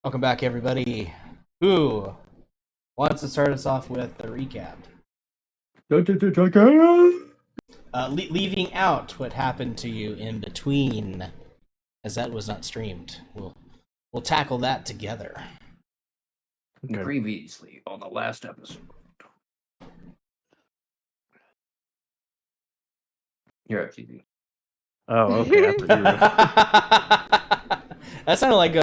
Welcome back, everybody. Who wants to start us off with the recap? Leaving out what happened to you in between, as that was not streamed. We'll tackle that together. Okay. Previously on the last episode. You're up, TV. Oh, okay. I thought you were... That sounded like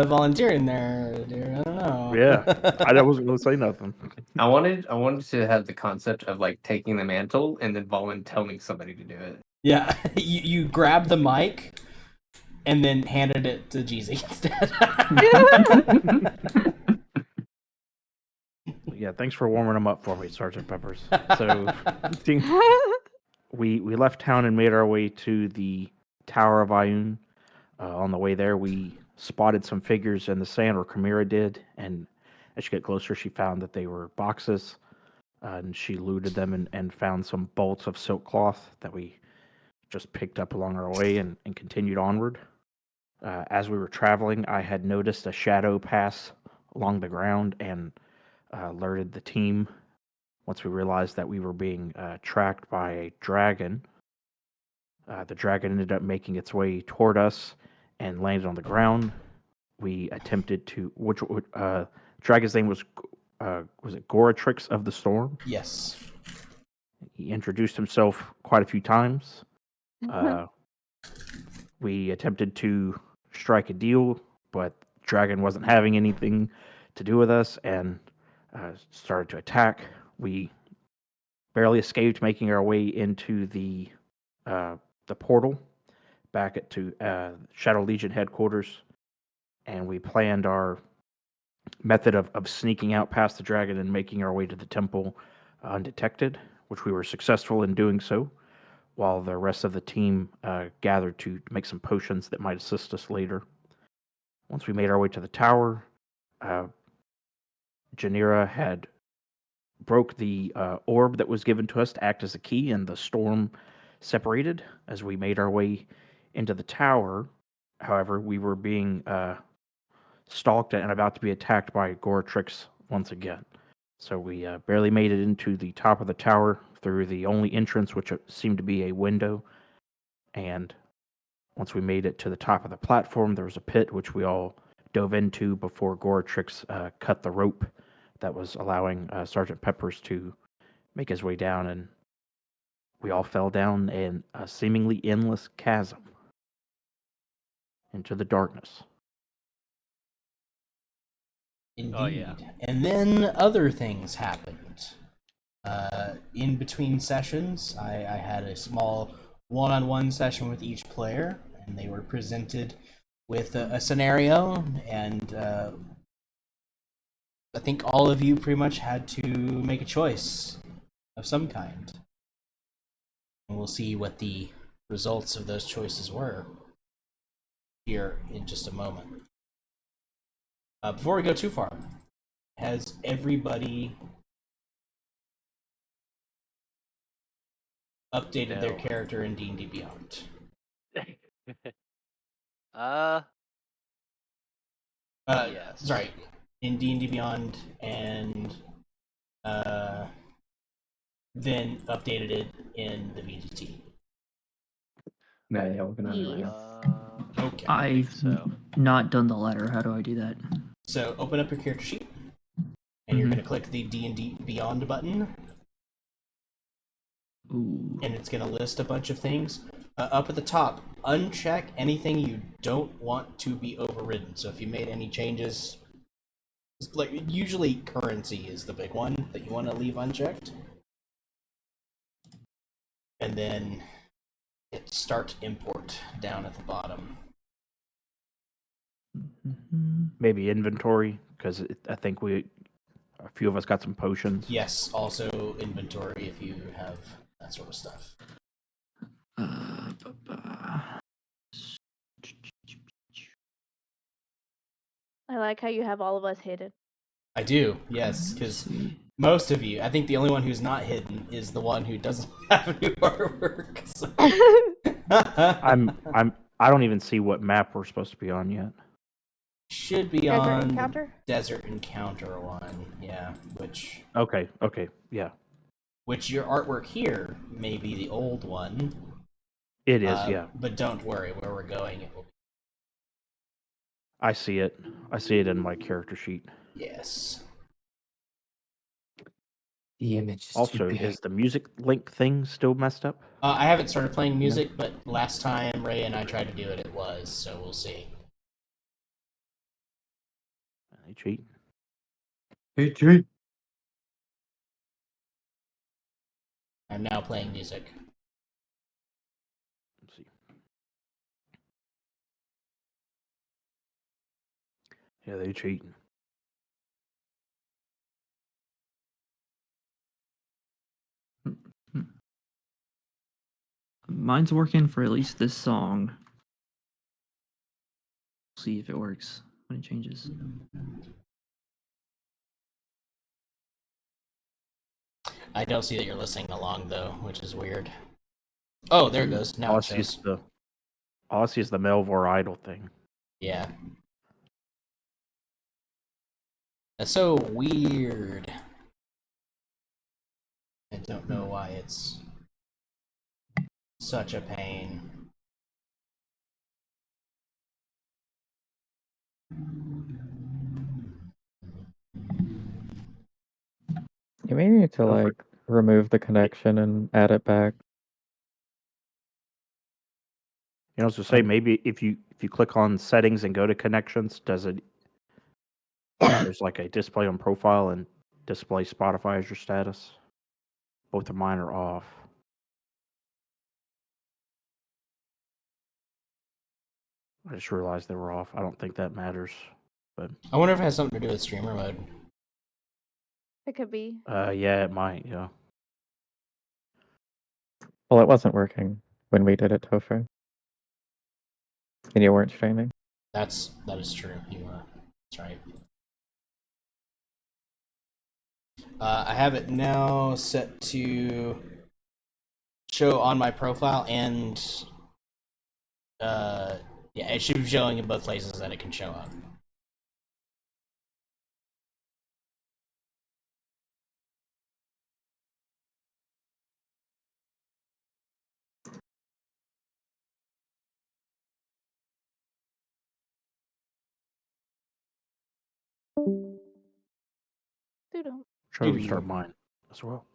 volunteering there, dude. I don't know. Yeah, I wasn't going to say nothing. I wanted to have the concept of like taking the mantle and then telling somebody to do it. Yeah, you grabbed the mic and then handed it to Jeezy instead. Yeah, thanks for warming them up for me, Sergeant Peppers. So, we left town and made our way to the Tower of Ioun. On the way there, we spotted some figures in the sand, or Chimera did, and as she got closer, she found that they were boxes, and she looted them and found some bolts of silk cloth that we just picked up along our way and continued onward. As we were traveling, I had noticed a shadow pass along the ground and alerted the team once we realized that we were being tracked by a dragon. The dragon ended up making its way toward us and landed on the ground. We attempted to, dragon's name was it Goratrix of the Storm? Yes. He introduced himself quite a few times. We attempted to strike a deal, but dragon wasn't having anything to do with us and started to attack. We barely escaped, making our way into the portal back to Shadow Legion headquarters, and we planned our method of sneaking out past the dragon and making our way to the temple undetected, which we were successful in doing so, while the rest of the team gathered to make some potions that might assist us later. Once we made our way to the tower, Janira had broke the orb that was given to us to act as a key, and the storm separated as we made our way into the tower. However, we were being stalked and about to be attacked by Goratrix once again. So we barely made it into the top of the tower through the only entrance, which seemed to be a window. And once we made it to the top of the platform, there was a pit which we all dove into before Goratrix cut the rope that was allowing Sergeant Peppers to make his way down, and we all fell down in a seemingly endless chasm into the darkness. Indeed. Oh, yeah. And then other things happened. In between sessions, I had a small one-on-one session with each player, and they were presented with a scenario, and I think all of you pretty much had to make a choice of some kind. And we'll see what the results of those choices were here in just a moment. Before we go too far, has everybody updated their character in D&D Beyond? Yes. Sorry, in D&D Beyond, and then updated it in the VGT. Yeah, working on it right now. Okay. I've so. not done the letter. How do I do that? So open up your character sheet, and you're going to click the D&D Beyond button, Ooh. and it's going to list a bunch of things. Up at the top, uncheck anything you don't want to be overridden. So if you made any changes, like usually currency is the big one that you want to leave unchecked. And then hit start import down at the bottom. Maybe inventory, because I think a few of us got some potions. Yes, also inventory if you have that sort of stuff. I like how you have all of us hidden. I do, yes, because most of you, I think the only one who's not hidden is the one who doesn't have new artwork. So. I don't even see what map we're supposed to be on yet. Should be Desert on Encounter? the Desert Encounter one, yeah. Okay, yeah. Which your artwork here may be the old one. It is, yeah. But don't worry, where we're going, it will be. I see it. I see it in my character sheet. Yes. The image is Also, too big. is the music link thing still messed up? I haven't started playing music, but last time Ray and I tried to do it, it was, so we'll see. They cheat. Hey, Tree. I'm now playing music. Let's see. Yeah, they cheating. Mine's working for at least this song. See if it works when it changes. I don't see that you're listening along, though, which is weird. Oh, there it goes. Now All I it see is shows. the Melvor Idol thing. Yeah. That's so weird. I don't know why it's such a pain. You may need to Go for like remove the connection and add it back. You know, to say maybe if you click on settings and go to connections, does it? There's like a display on profile and display Spotify as your status. Both of mine are off. I just realized they were off. I don't think that matters, but I wonder if it has something to do with streamer mode. It could be. yeah, it might. Yeah. Well, it wasn't working when we did it, Topher. And you weren't streaming. That is true. You are. That's right. I have it now set to show on my profile, and yeah, it should be showing in both places that it can show up. Doodle. Try to restart mine as well.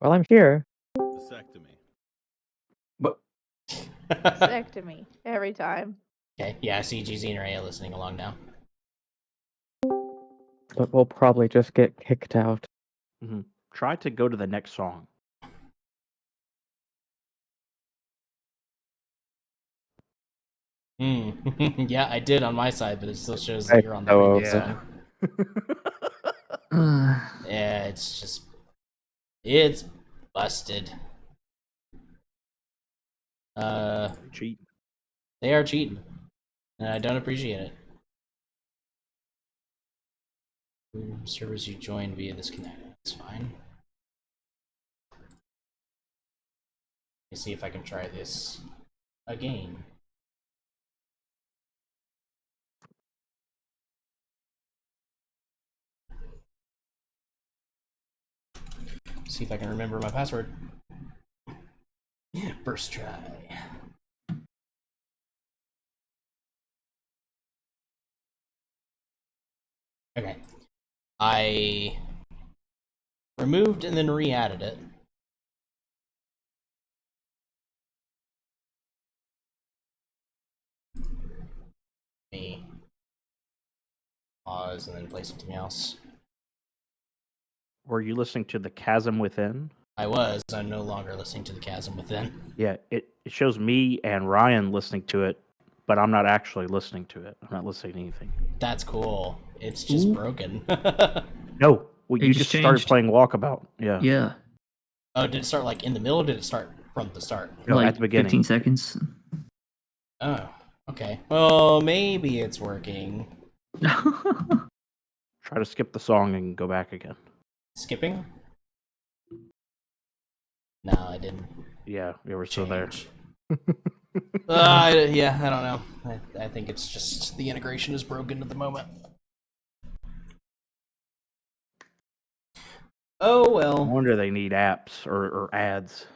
Well, I'm here. Vasectomy. But Vasectomy. Every time. Okay, yeah, I see GZ and Ray listening along now. But we'll probably just get kicked out. Try to go to the next song. Yeah, I did on my side, but it still shows I that you're on the know. previous side. Uh, Yeah, it's busted. Cheat. They are cheating, and I don't appreciate it. Servers you joined via this connect. That's fine. Let me see if I can try this again. See if I can remember my password. First try. Okay. I removed and then re-added it. Me pause and then play something else. Were you listening to the Chasm Within? I was. I'm no longer listening to the Chasm Within. Yeah, it shows me and Ryan listening to it, but I'm not actually listening to it. I'm not listening to anything. That's cool. It's just Ooh. broken. No, well, It you just just started changed. playing Walkabout. Yeah. yeah, Oh, did it start like in the middle, or did it start from the start? No, like at the beginning. 15 seconds. Oh, okay. Well, maybe it's working. Try Try to skip the song and go back again. Skipping? No, I didn't. Yeah, you were still there. Change. Yeah, I don't know. I think it's just the integration is broken at the moment. Oh No well. wonder they need apps or ads.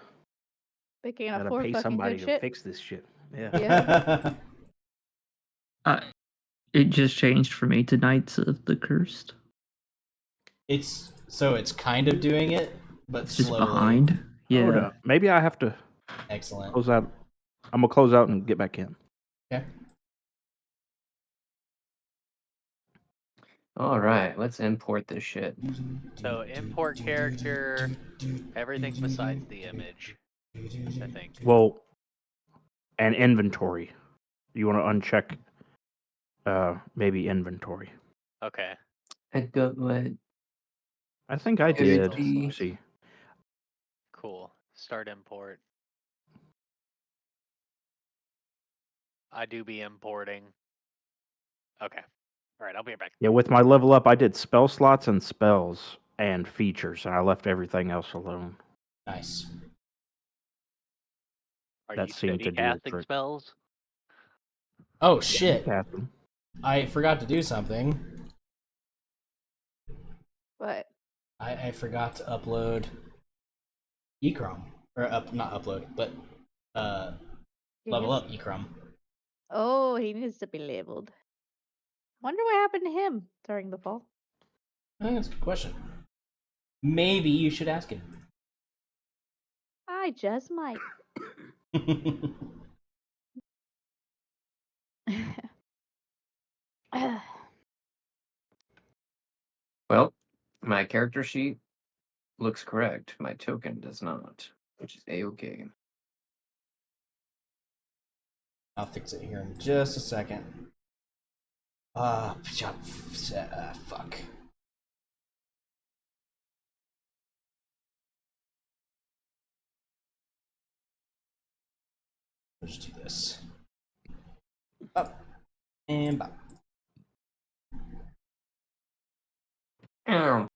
They can't Gotta afford pay fucking somebody good to shit. fix this shit. Yeah. Yeah. It just changed for me to Knights of the Cursed. It's kind of doing it, but It's just slowly. behind. Hold Yeah. up. Maybe I have to Excellent. close out. I'm gonna close out and get back in. Okay. All right, let's import this shit. So import character, everything besides the image, I think. Well, and inventory. You want to uncheck maybe inventory. Okay. I don't let. I think I Okay, did. it's Let the- me see. Cool. Start import. I do be importing. Okay. All right, I'll be right back. Yeah, with my level up, I did spell slots and spells and features, and I left everything else alone. Nice. Are That you seemed steady to do the casting trick. spells? Oh shit! Captain. I forgot to do something. But I forgot to upload Ecrom. Or not upload, but level up Ecrom. oh, he needs to be labeled. Wonder what happened to him during the fall. I think that's a good question. Maybe you should ask him. I just might. Well, my character sheet looks correct. My token does not, which is a-okay. I'll fix it here in just a second. Fuck. Let's do this. Up and back. Ow.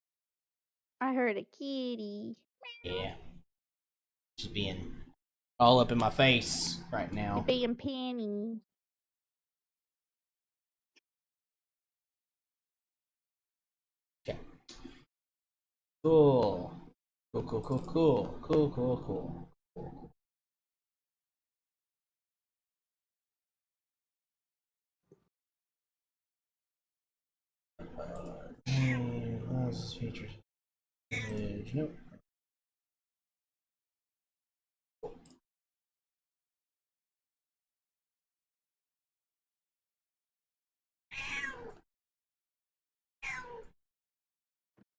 I heard a kitty. Yeah. She's being all up in my face right now. You're being panty. Okay. Cool. Cool. What else is features? Nope.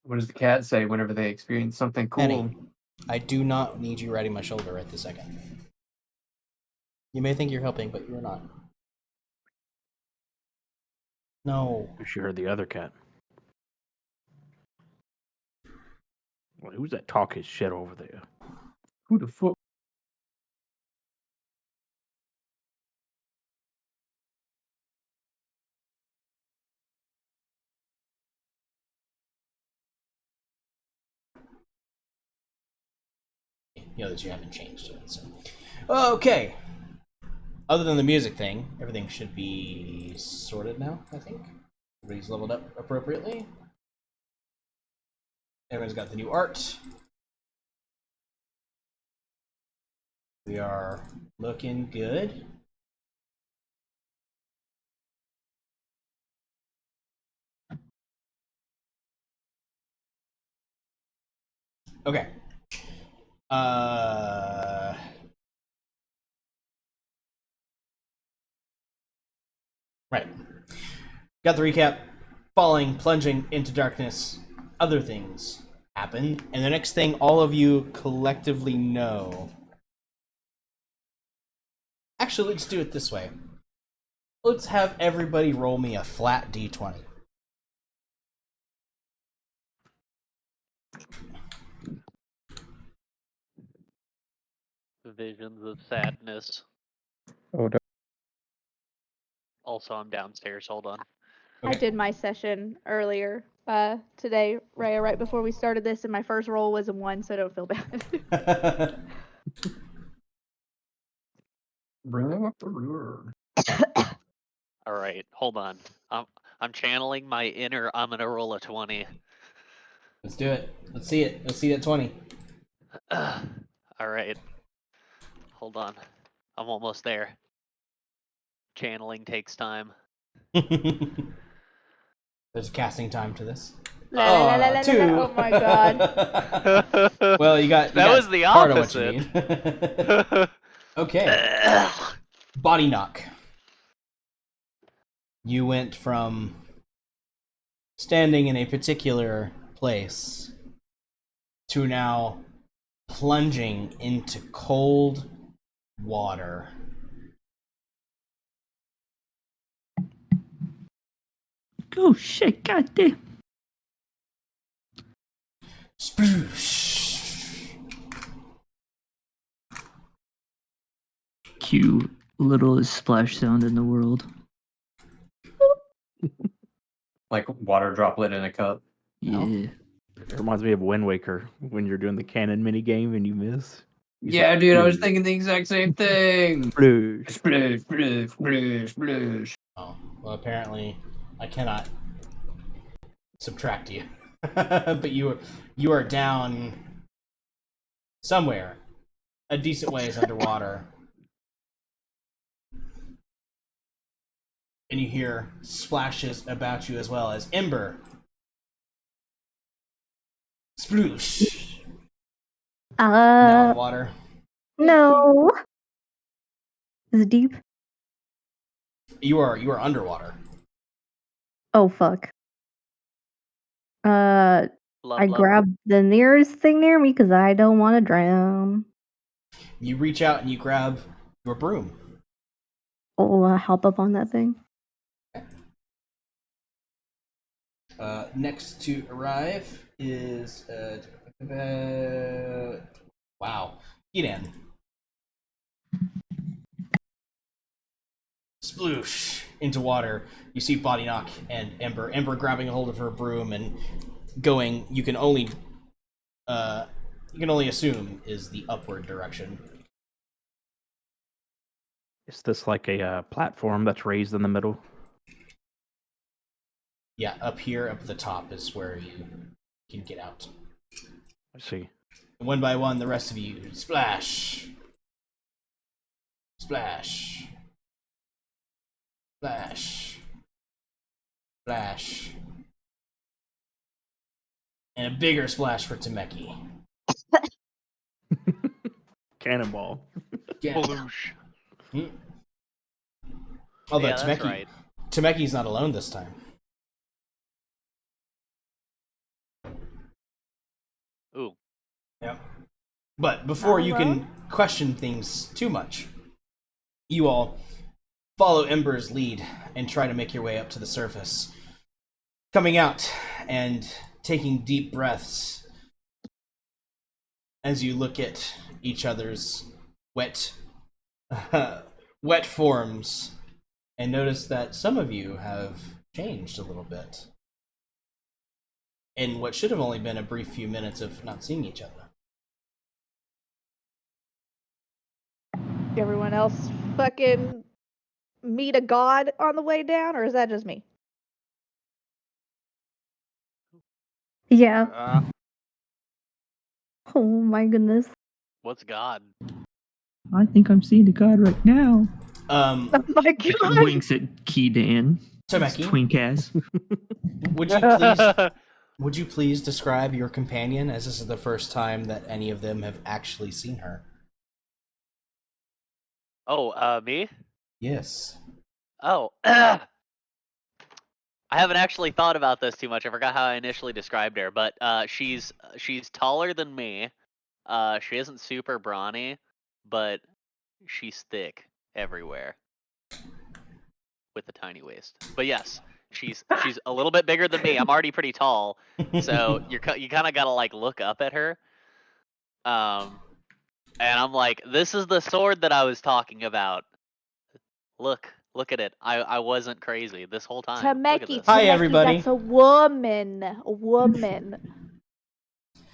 What does the cat say whenever they experience something cool? Penny, I do not need you riding my shoulder right this second. You may think you're helping, but you're not. No. She heard the other cat. Well, who's that talking shit over there? Who the fuck? You know that you haven't changed it. So. Okay. Other than the music thing, everything should be sorted now, I think. Everybody's leveled up appropriately. Everyone's got the new art. We are looking good. Okay. Right. Got the recap. Falling, plunging into darkness. Other things happen. And the next thing all of you collectively know. Actually, let's do it this way. Let's have everybody roll me a flat d20. Visions of sadness. Oh, no. Also, I'm downstairs. Hold on. I did my session earlier today, Raya, right before we started this, and my first roll was a 1, so don't feel bad. Bring up the rear. All right, hold on. I'm channeling my inner. I'm gonna roll a 20. Let's do it. Let's see it. Let's see that 20. All right. Hold on. I'm almost there. Channeling takes time. There's casting time to this. La, la, la, la, la, la, Two. la. Oh my god. Well, you got That was the part of what you opposite. need. Okay. Body knock. You went from standing in a particular place to now plunging into cold water. Oh shit, goddamn. Sploosh. Cue littlest splash sound in the world. Like water droplet in a cup. Yeah. It reminds me of Wind Waker when you're doing the cannon mini game and you miss. You Yeah, say, dude, I was "Sploosh, thinking the exact same thing. sploosh." Splish, splish, splish, splish. Oh, well, apparently I cannot subtract you. But you are down somewhere a decent ways underwater. And you hear splashes about you as well as Ember. Sploosh. Now in water. No. Is it deep? You are underwater. Oh fuck. I Blub, blub. grab the nearest thing near me because I don't want to drown. You reach out and you grab your broom. Oh, hop up on that thing. Next to arrive is wow, Edan. Sploosh into water. You see Body Knock and Ember. Ember grabbing a hold of her broom and going. You can only assume is the upward direction. Is this like a platform that's raised in the middle? Yeah, up here, up at the top is where you can get out. I see. One by one, the rest of you splash, splash, splash, splash, and a bigger splash for Temeki. Cannonball. Yeah. Baloosh. Hmm. Although Yeah, that's right. Temeki's not alone this time. Ooh. Yeah. But before you Hello? can question things too much, you all follow Ember's lead and try to make your way up to the surface. Coming out and taking deep breaths as you look at each other's wet forms and notice that some of you have changed a little bit in what should have only been a brief few minutes of not seeing each other. Everyone else fucking meet a god on the way down, or is that just me? Yeah. Oh my goodness. What's God? I think I'm seeing the god right now. Oh my god! Winks at Key Dan. Temeki, Twink ass. would you please describe your companion, as this is the first time that any of them have actually seen her? Oh, me? Yes. Oh. I haven't actually thought about this too much. I forgot how I initially described her, but she's taller than me. She isn't super brawny, but she's thick everywhere with a tiny waist. But yes, she's a little bit bigger than me. I'm already pretty tall, so you kind of gotta like look up at her. And I'm like, this is the sword that I was talking about. Look, Look at it. I wasn't crazy this whole time. Look at Tameki, this. Hi, Tameki, everybody. that's a woman. A woman.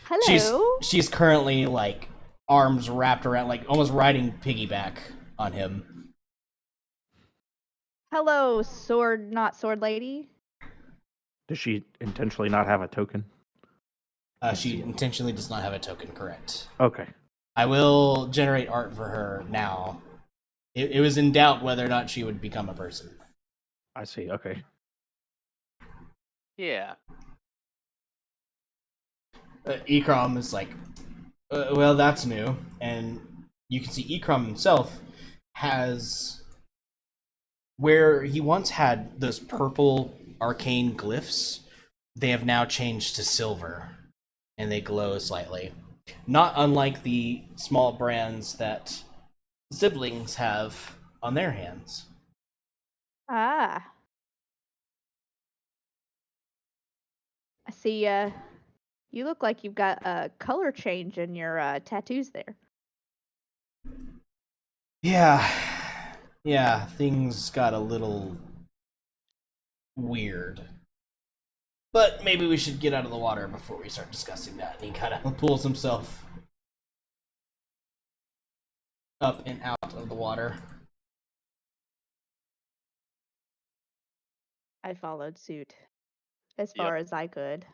Hello. She's currently like arms wrapped around, like almost riding piggyback on him. Hello, not sword lady. Does she intentionally not have a token? She intentionally does not have a token, correct. Okay. I will generate art for her now. It was in doubt whether or not she would become a person. I see. Okay. Yeah. Ikram is like, well, that's new. And you can see Ikram himself has, where he once had those purple arcane glyphs, they have now changed to silver, and they glow slightly. Not unlike the small brands that siblings have on their hands. Ah. I see, you look like you've got a color change in your tattoos there. Yeah, things got a little weird. But maybe we should get out of the water before we start discussing that. And he kind of pulls himself up and out of the water. I followed suit as far as I could.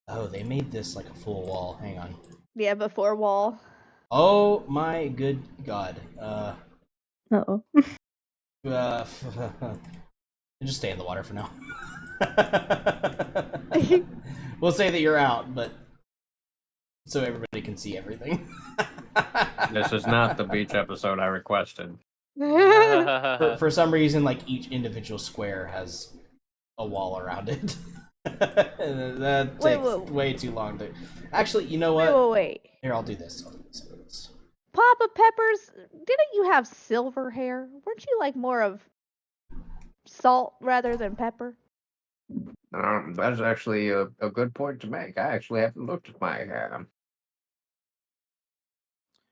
Oh, they made this like a full wall. Hang on. Yeah, before wall. Oh my good god. Uh-oh. Just stay in the water for now. We'll say that you're out, but so everybody can see everything. This is not the beach episode I requested. For some reason, like each individual square has a wall around it. And that takes way too long to. Actually, you know what? Wait. Here, I'll do this. Papa Peppers, didn't you have silver hair? Weren't you like more of salt rather than pepper? That's actually a good point to make. I actually haven't looked at my hair.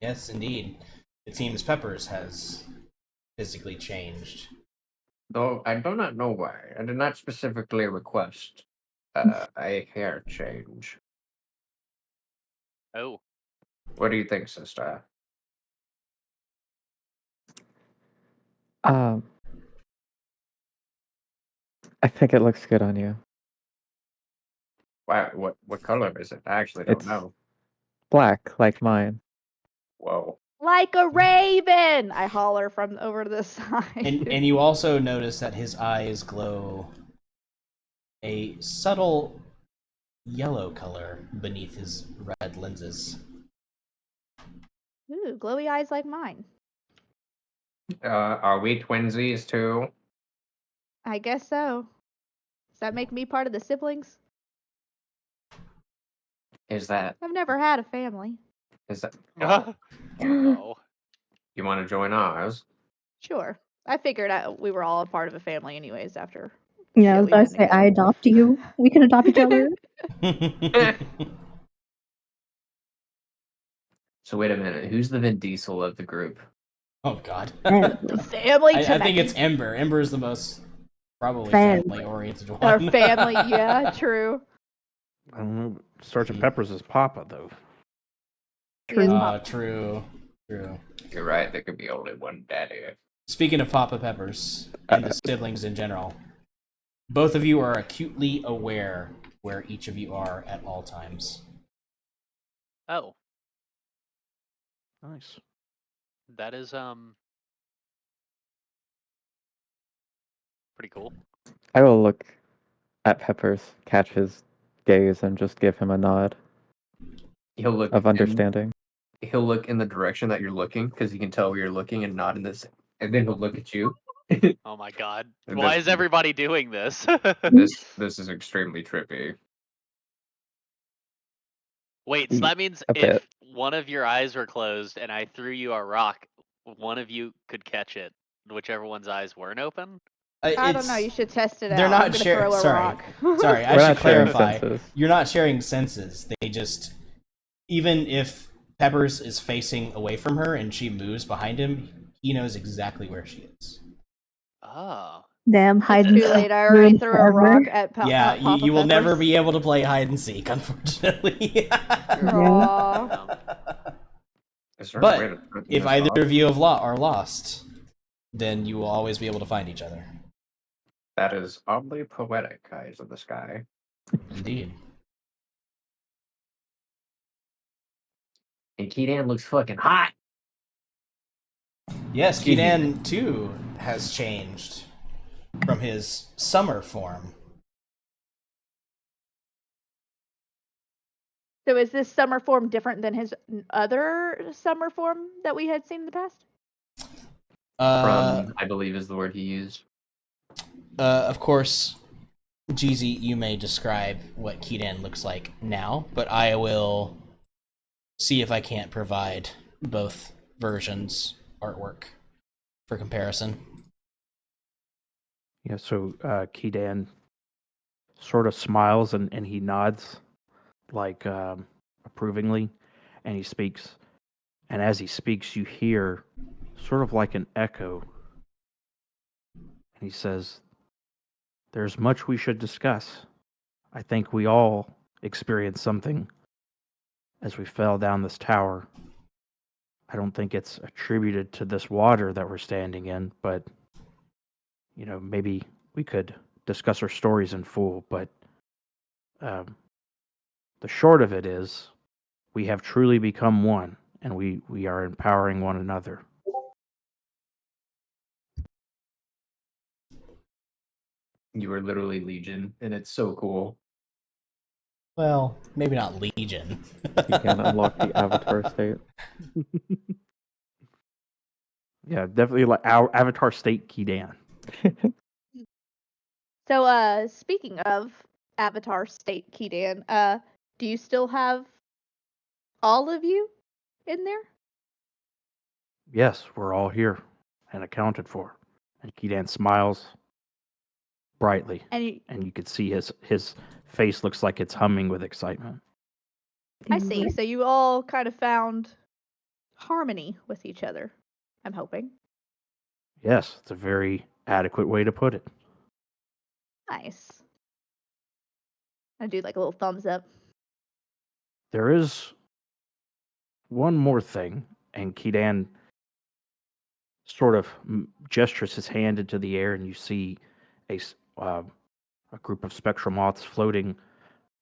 Yes, indeed. It seems Peppers has physically changed. Though I do not know why. I did not specifically request a hair change. Oh. What do you think, sister? I think it looks good on you. Wow, what color is it? I actually don't It's know. black, like mine. Whoa. Like a raven! I holler from over to the side. And you also notice that his eyes glow a subtle yellow color beneath his red lenses. Ooh, glowy eyes like mine. Are we twinsies too? I guess so. Does that make me part of the siblings? Is that I've never had a family. oh, Oh no. you want to join ours? Sure. I figured we were all a part of a family anyways after. Yeah, I shit was we've about to been say, I together. adopt you. We can adopt each other. So wait a minute, who's the Vin Diesel of the group? Oh god. The family I think it's Temeki. Ember. Ember is the most probably Fan. family-oriented one. Our family, yeah, true. I don't know. Sergeant Pepper's is Papa, though. He is True. Papa. True. You're right, there could be only one daddy. Speaking of Papa Peppers and the siblings in general, both of you are acutely aware where each of you are at all times. Oh, Nice. that is pretty cool. I will look at Peppers, catch his gaze, and just give him a nod He'll look of understanding. He'll look in the direction that you're looking because he can tell where you're looking and nod in this, and then he'll look at you. Oh my god. And Why this- is everybody doing this? This is extremely trippy. Wait, so that means A bit. if one of your eyes were closed and I threw you a rock, one of you could catch it, whichever one's eyes weren't open? I don't know. You should test it out. They're I'm not gonna sharing. throw a Sorry, rock. sorry. I We're should not sharing clarify. senses. You're not sharing senses. They just, even if Peppers is facing away from her and she moves behind him, he knows exactly where she is. Oh. Damn, hide and Too seek late. I already ruined threw a rock forever. at Yeah, at Papa you will never Peppers. be able to play hide and seek, unfortunately. Aw. Is there a way But to turn if this either off? of you are lost, then you will always be able to find each other. That is oddly poetic, Eyes of the Sky. Indeed. And Keadan looks fucking hot. Yes, Excuse me. Kidan too has changed from his summer form. So is this summer form different than his other summer form that we had seen in the past? From, I believe is the word he used. Of course, Jeezy, you may describe what Kidan looks like now, but I will see if I can't provide both versions artwork for comparison. Yeah, so Kedan sort of smiles and he nods like approvingly, and he speaks. And as he speaks, you hear sort of like an echo. And he says, "There's much we should discuss. I think we all experienced something as we fell down this tower. I don't think it's attributed to this water that we're standing in, but maybe we could discuss our stories in full. But the short of it is, we have truly become one, and we are empowering one another." You are literally Legion, and it's so cool. Well, maybe not Legion. You can unlock the avatar state. Yeah, definitely like our avatar state Kedan. So, speaking of Avatar State Kedan, do you still have all of you in there? Yes, we're all here and accounted for. And Kedan smiles brightly, And and you can see his face looks like it's humming with excitement. I see. So you all kind of found harmony with each other. I'm hoping. Yes, it's a very adequate way to put it. Nice. I do like a little thumbs up. There is one more thing, and Kedan sort of gestures his hand into the air, and you see a group of spectral moths floating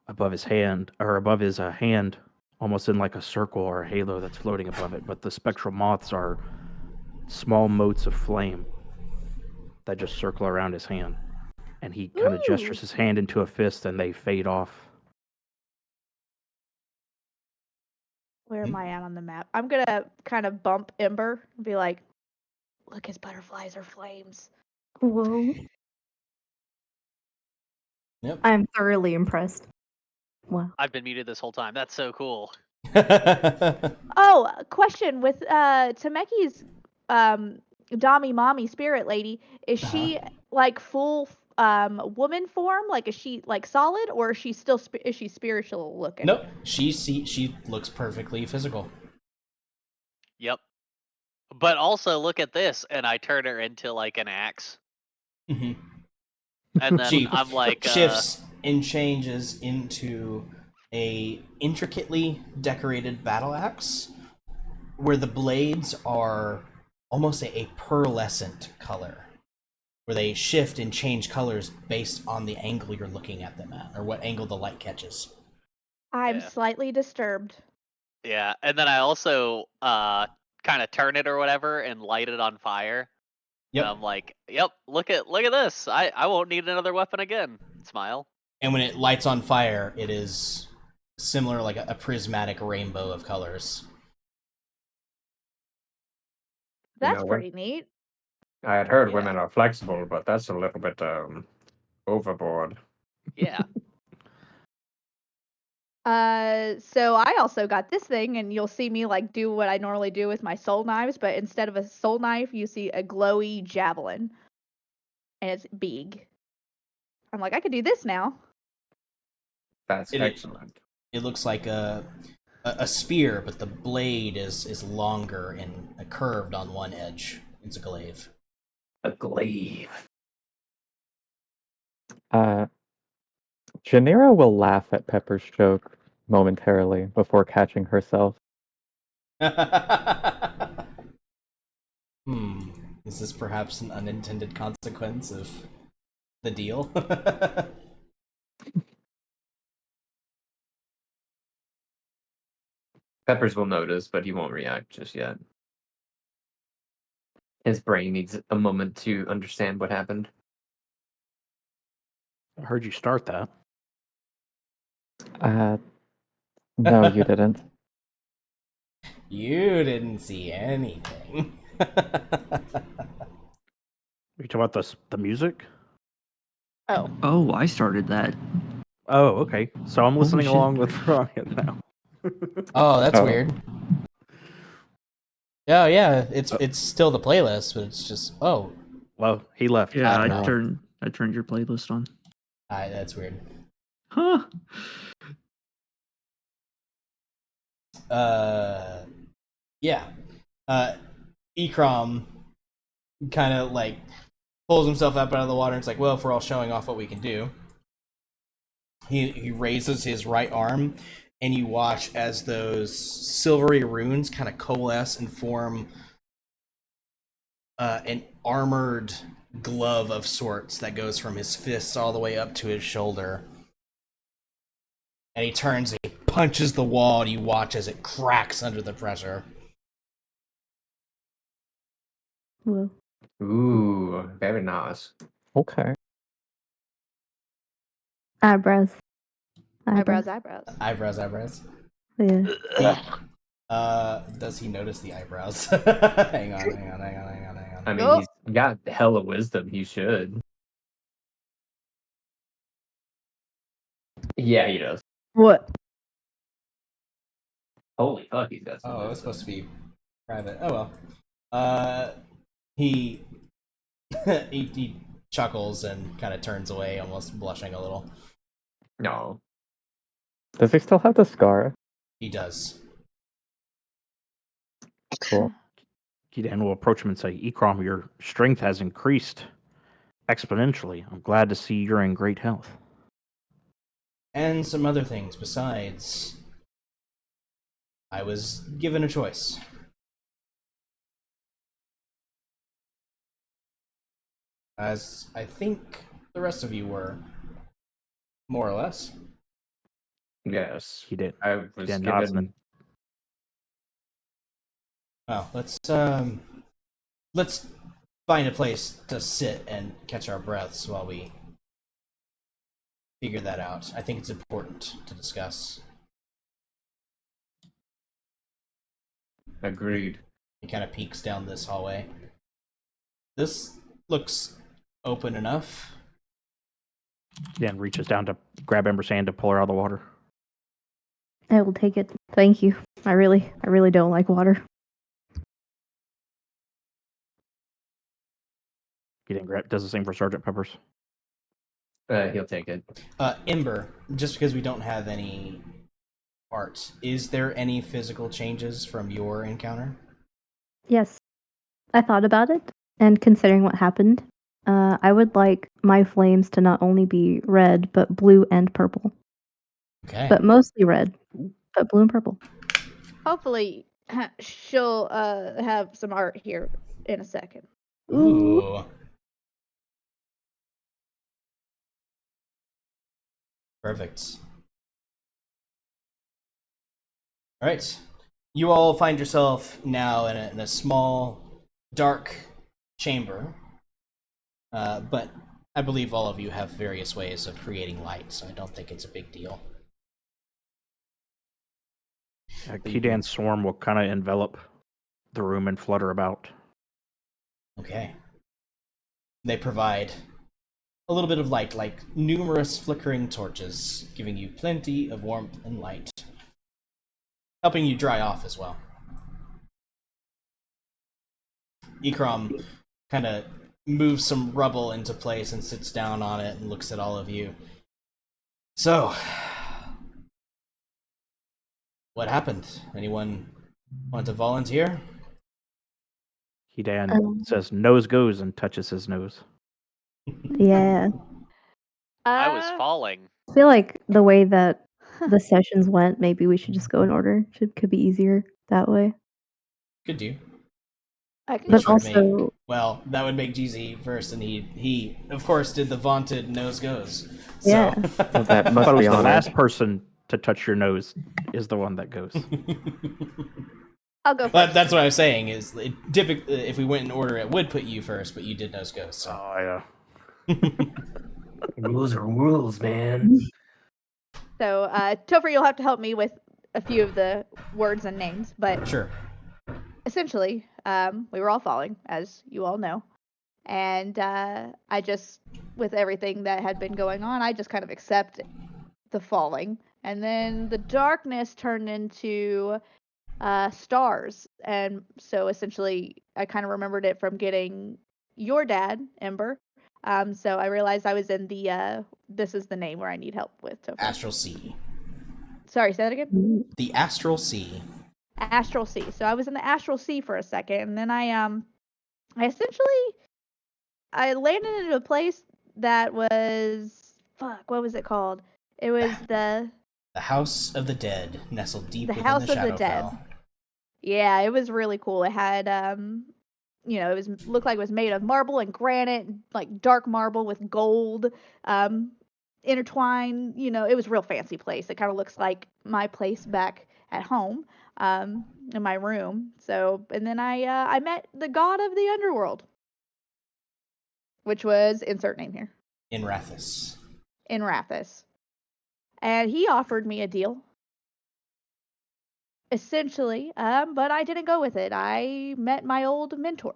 above his hand, almost in like a circle or a halo that's floating above it. But the spectral moths are small motes of flame that just circle around his hand, and he kind of gestures his hand into a fist, and they fade off. Where am I at on the map? I'm gonna kind of bump Ember and be like, "Look, his butterflies are flames." Whoa. Yep. I'm thoroughly impressed. Wow. I've been muted this whole time. That's so cool. Oh, question with Tameki's Dami Mommy spirit lady, is she like full woman form? Like is she like solid, or is she still is she spiritual looking? Nope. She looks perfectly physical. Yep. But also look at this, and I turn her into like an axe, Mm-hmm. and then She I'm like, shifts and changes into a intricately decorated battle axe, where the blades are almost a pearlescent color, where they shift and change colors based on the angle you're looking at them at, or what angle the light catches. I'm Yeah. slightly disturbed. yeah, and then I also kind of turn it or whatever and light it on fire. Yep. And I'm like, yep, look at this. I won't need another weapon again. Smile. And when it lights on fire, it is similar, like a prismatic rainbow of colors. That's what? pretty neat. I had heard Yeah. women are flexible, but that's a little bit overboard. Yeah. So I also got this thing, and you'll see me like do what I normally do with my soul knives, but instead of a soul knife, you see a glowy javelin, and it's big. I'm like, I could do this now. That's It- excellent. It looks like a spear, but the blade is longer and curved on one edge. It's a glaive. A glaive. Janira will laugh at Pepper's joke momentarily before catching herself. Is this perhaps an unintended consequence of the deal? Peppers will notice, but he won't react just yet. His brain needs a moment to understand what happened. I heard you start that. No, you didn't. You didn't see anything. Are you talking about the music? Oh. Oh, I started that. Oh, okay. So I'm listening shit. along with Ryan now. Oh, that's Oh. weird. Oh yeah, it's still the playlist, but it's just Well, he left. Yeah, I don't I turned your playlist on. that's weird. Huh. Yeah. Ikram kind of like pulls himself up out of the water and it's like, well, if we're all showing off what we can do. He raises his right arm and you watch as those silvery runes kind of coalesce and form an armored glove of sorts that goes from his fists all the way up to his shoulder. And he turns and he punches the wall and you watch as it cracks under the pressure. Whoa. Ooh, very nice. Okay. Eyebrows. Eyebrows. Eyebrows. Yeah. Does he notice the eyebrows? hang on. I mean, Oh. he's got hella wisdom. He should. Yeah, he does. What? Holy fuck, he's got some Oh, it was wisdom. supposed to be private. Oh well. He he chuckles and kind of turns away, almost blushing a little. No. Does he still have the scar? He does. Cool. Kidan will approach him and say, Ikram, your strength has increased exponentially. I'm glad to see you're in great health. And some other things besides. I was given a choice. As I think the rest of you were, more or less. Yes. He did. I was Kidan nods and given. Well, let's find a place to sit and catch our breaths while we figure that out. I think it's important to discuss. Agreed. He kind of peeks down this hallway. This looks open enough. Kidan reaches down to grab Ember's hand to pull her out of the water. I will take it. Thank you. I really don't like water. Kidan does the same for Sergeant Peppers. He'll take it. Ember, just because we don't have any art, is there any physical changes from your encounter? Yes. I thought about it, and considering what happened, I would like my flames to not only be red, but blue and purple. Okay. But mostly red, but blue and purple. Hopefully, she'll have some art here in a second. Ooh. Perfect. All right. You all find yourself now in a small, dark chamber. But I believe all of you have various ways of creating light, so I don't think it's a big deal. Kidan's swarm will kind of envelop the room and flutter about. Okay. They provide a little bit of light, like numerous flickering torches, giving you plenty of warmth and light, helping you dry off as well. Ikram kind of moves some rubble into place and sits down on it and looks at all of you. So, what happened? Anyone want to volunteer? Hidan says nose goes and touches his nose. Yeah. I was falling. I feel like the way that the sessions went, maybe we should just go in order. Could be easier that way. Could do. I can But Which would also, make, well, that would make GZ first, and he of course did the vaunted nose goes. So. Yeah. Well, that must But it was be the honored. last person to touch your nose is the one that goes. I'll go first. But that's what I was saying. Is typically if we went in order, it would put you first, but you did nose goes. So. Oh yeah. Rules are rules, man. So, Topher, you'll have to help me with a few of the words and names, but Sure. essentially, we were all falling, as you all know, and I just, with everything that had been going on, I just kind of accepted the falling, and then the darkness turned into stars, and so essentially, I kind of remembered it from getting your dad, Ember. So I realized I was in the this is the name where I need help with Topher. Astral Sea. Sorry, say that again. The Astral Sea. Astral Sea. So I was in the Astral Sea for a second, and then I essentially I landed in a place that was what was it called? It was the House of the Dead, nestled deep The within House the of the Dead. Shadowfell. Yeah, it was really cool. It had it was looked like it was made of marble and granite, like dark marble with gold intertwined. It was a real fancy place. It kind of looks like my place back at home, in my room. So, and then I met the god of the underworld, which was insert name here, In Rathus. in Rathus, and he offered me a deal. Essentially, but I didn't go with it. I met my old mentor.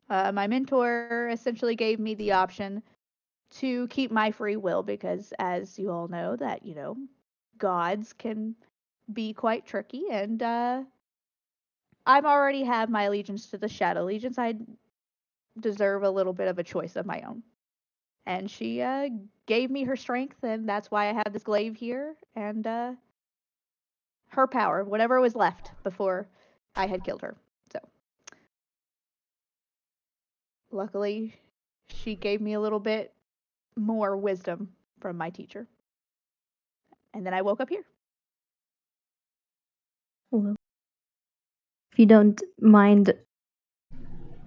My mentor essentially gave me the option to keep my free will because, as you all know, that gods can be quite tricky, and I'm already have my allegiance to the Shadow Legions. I deserve a little bit of a choice of my own, and she gave me her strength, and that's why I have this glaive here, and her power, whatever was left before I had killed her. So, luckily, she gave me a little bit more wisdom from my teacher. And then I woke up here. well, if you don't mind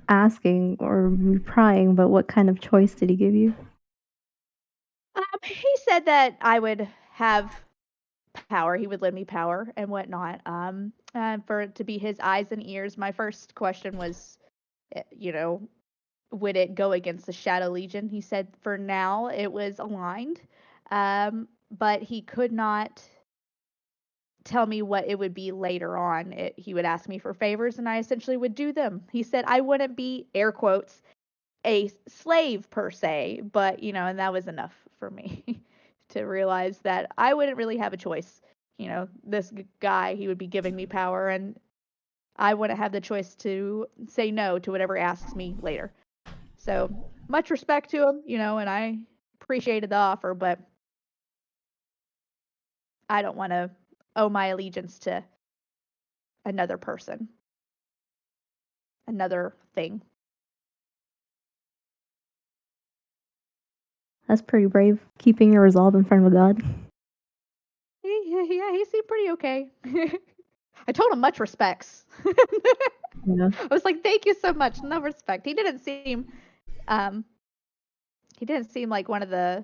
asking or me prying, but what kind of choice did he give you? He said that I would have power. He would lend me power and whatnot. For it to be his eyes and ears. My first question was, would it go against the Shadow Legion? He said for now it was aligned, but he could not tell me what it would be later on. He would ask me for favors, and I essentially would do them. He said I wouldn't be, air quotes, a slave per se, but and that was enough for me to realize that I wouldn't really have a choice. This guy, he would be giving me power, and I wouldn't have the choice to say no to whatever he asks me later. So much respect to him, and I appreciated the offer, but I don't want to owe my allegiance to another person, another thing. That's pretty brave, keeping your resolve in front of a god. Yeah, he seemed pretty okay. I told him much respects. Yeah. I was like, thank you so much. No respect. He didn't seem like one of the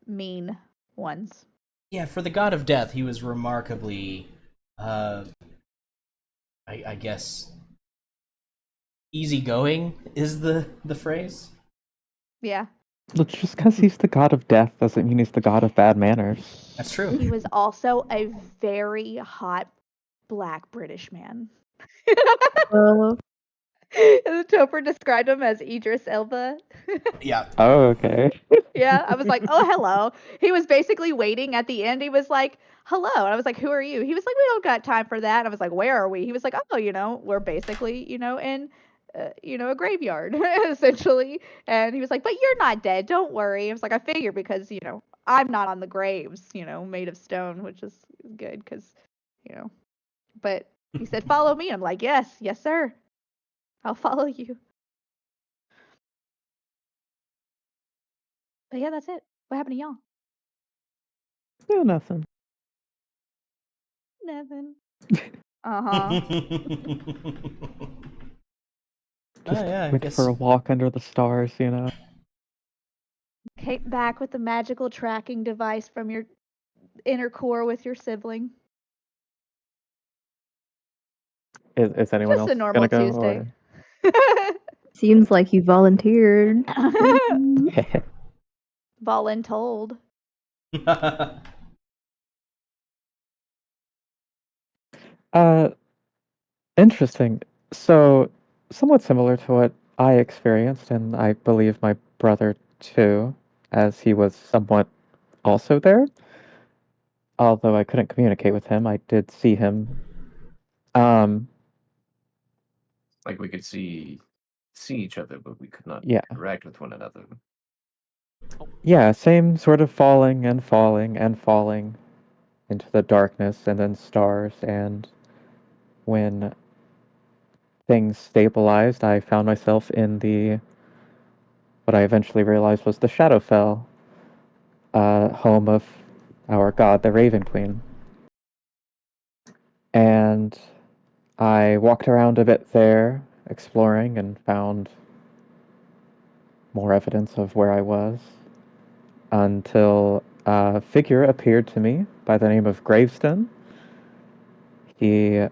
mean ones. Yeah, for the god of death, he was remarkably, I guess, easygoing is the phrase. Yeah. Look, just because he's the god of death doesn't mean he's the god of bad manners. That's true. He was also a very hot black British man. Topher described him as Idris Elba. Yeah. Oh, okay. Yeah, I was like, oh, hello. He was basically waiting at the end. He was like, hello. And I was like, who are you? He was like, we don't got time for that. And I was like, where are we? He was like, oh, we're basically, in, a graveyard, essentially. And he was like, but you're not dead. Don't worry. I was like, I figured because, I'm not on the graves, made of stone, which is good because, but he said, follow me. I'm like, yes, sir. I'll follow you. But yeah, that's it. What happened to y'all? Yeah, nothing. Nothing. Uh-huh. Just yeah, I went guess. for a walk under the stars, you know. Came back with the magical tracking device from your inner core with your sibling. Is anyone Just else a gonna normal go? Tuesday. Seems like you volunteered. Or... Voluntold. Interesting. So, somewhat similar to what I experienced, and I believe my brother too, as he was somewhat also there. Although I couldn't communicate with him, I did see him. Um, Like we could see each other, but we could not yeah. interact with one another. Yeah, same sort of falling and falling and falling into the darkness and then stars, and when things stabilized, I found myself in the what I eventually realized was the Shadowfell, home of our god, the Raven Queen. And I walked around a bit there, exploring, and found more evidence of where I was, until a figure appeared to me by the name of Graveston. He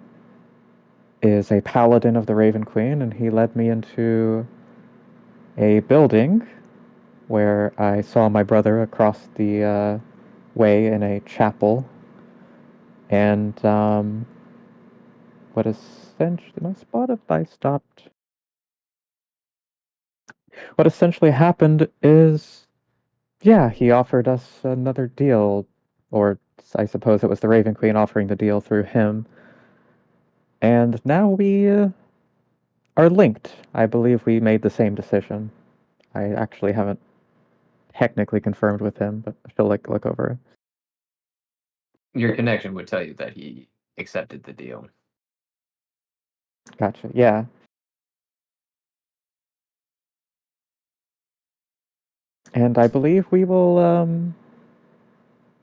is a paladin of the Raven Queen, and he led me into a building where I saw my brother across the way in a chapel. And what essentially, my spot if I stopped. What essentially happened is, yeah, he offered us another deal, or I suppose it was the Raven Queen offering the deal through him. And now we are linked. I believe we made the same decision. I actually haven't technically confirmed with him, but I feel like look over it. Your connection would tell you that he accepted the deal. Gotcha. Yeah. And I believe we will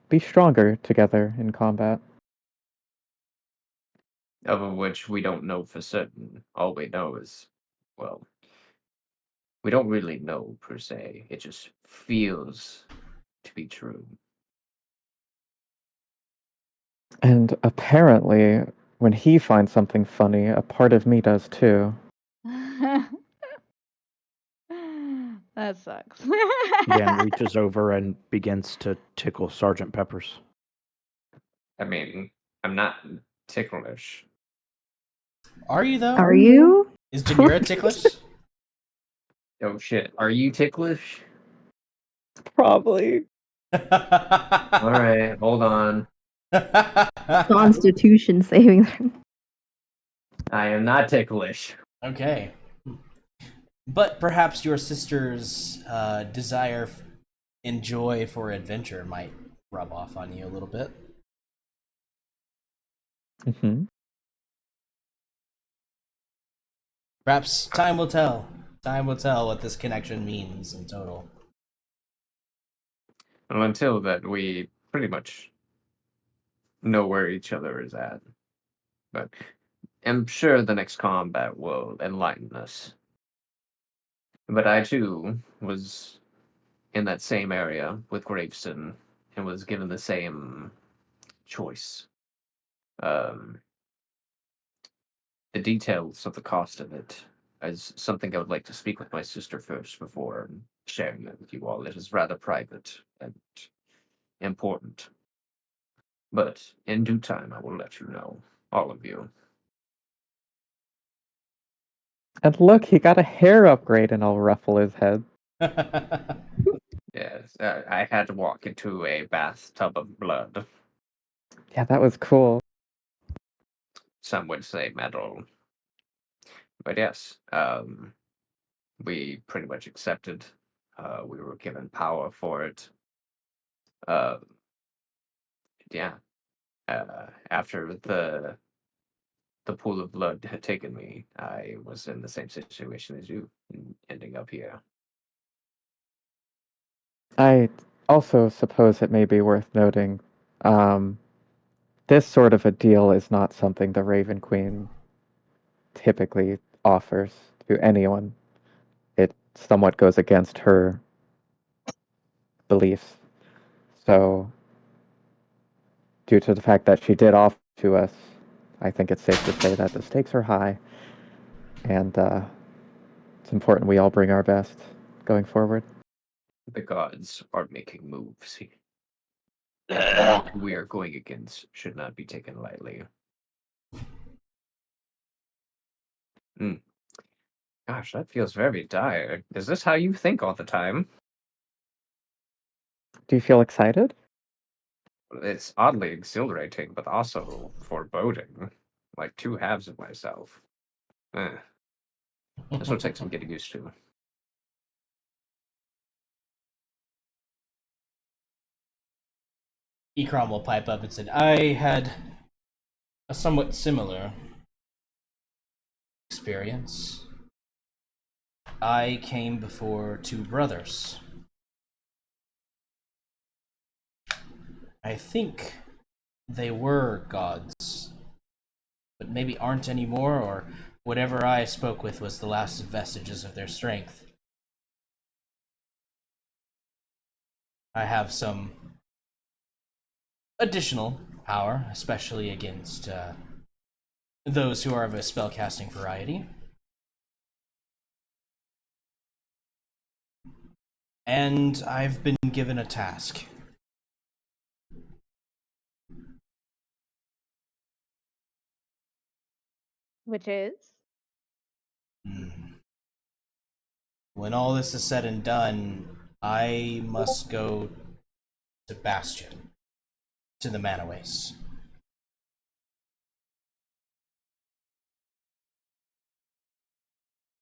be stronger together in combat. Of which we don't know for certain. All we know is, well, we don't really know per se. It just feels to be true. And apparently, when he finds something funny, a part of me does too. That sucks. Dan reaches over and begins to tickle Sergeant Pepper's. I mean, I'm not ticklish. Are you though? Are you? Is Janira ticklish? Oh shit, are you ticklish? Probably. Alright, hold on. Constitution saving throw. I am not ticklish. Okay. But perhaps your sister's desire and joy for adventure might rub off on you a little bit. Mm-hmm. Perhaps time will tell. Time will tell what this connection means in total. And until that, we pretty much know where each other is at. But I'm sure the next combat will enlighten us. But I too was in that same area with Graveston and was given the same choice. Um, the details of the cost of it is something I would like to speak with my sister first before sharing it with you all. It is rather private and important. But in due time, I will let you know, all of you. And look, he got a hair upgrade, and I'll ruffle his head. Yes, I had to walk into a bathtub of blood. Yeah, that was cool. Some would say metal. But yes, we pretty much accepted. We were given power for it. Uh, yeah. After the the pool of blood had taken me, I was in the same situation as you, ending up here. I also suppose it may be worth noting, this sort of a deal is not something the Raven Queen typically offers to anyone. It somewhat goes against her beliefs. So, due to the fact that she did offer to us, I think it's safe to say that the stakes are high, and it's important we all bring our best going forward. The gods are making moves. What we are going against should not be taken lightly. Gosh, that feels very dire. Is this how you think all the time? Do you feel excited? It's oddly exhilarating, but also foreboding. Like two halves of myself. This will take some getting used to. Ikram will pipe up and said, I had a somewhat similar experience. I came before two brothers. I think they were gods, but maybe aren't anymore, or whatever I spoke with was the last vestiges of their strength. I have some additional power, especially against those who are of a spellcasting variety. And I've been given a task. Which is? When all this is said and done, I must go to Bastion, to the Mana Waste.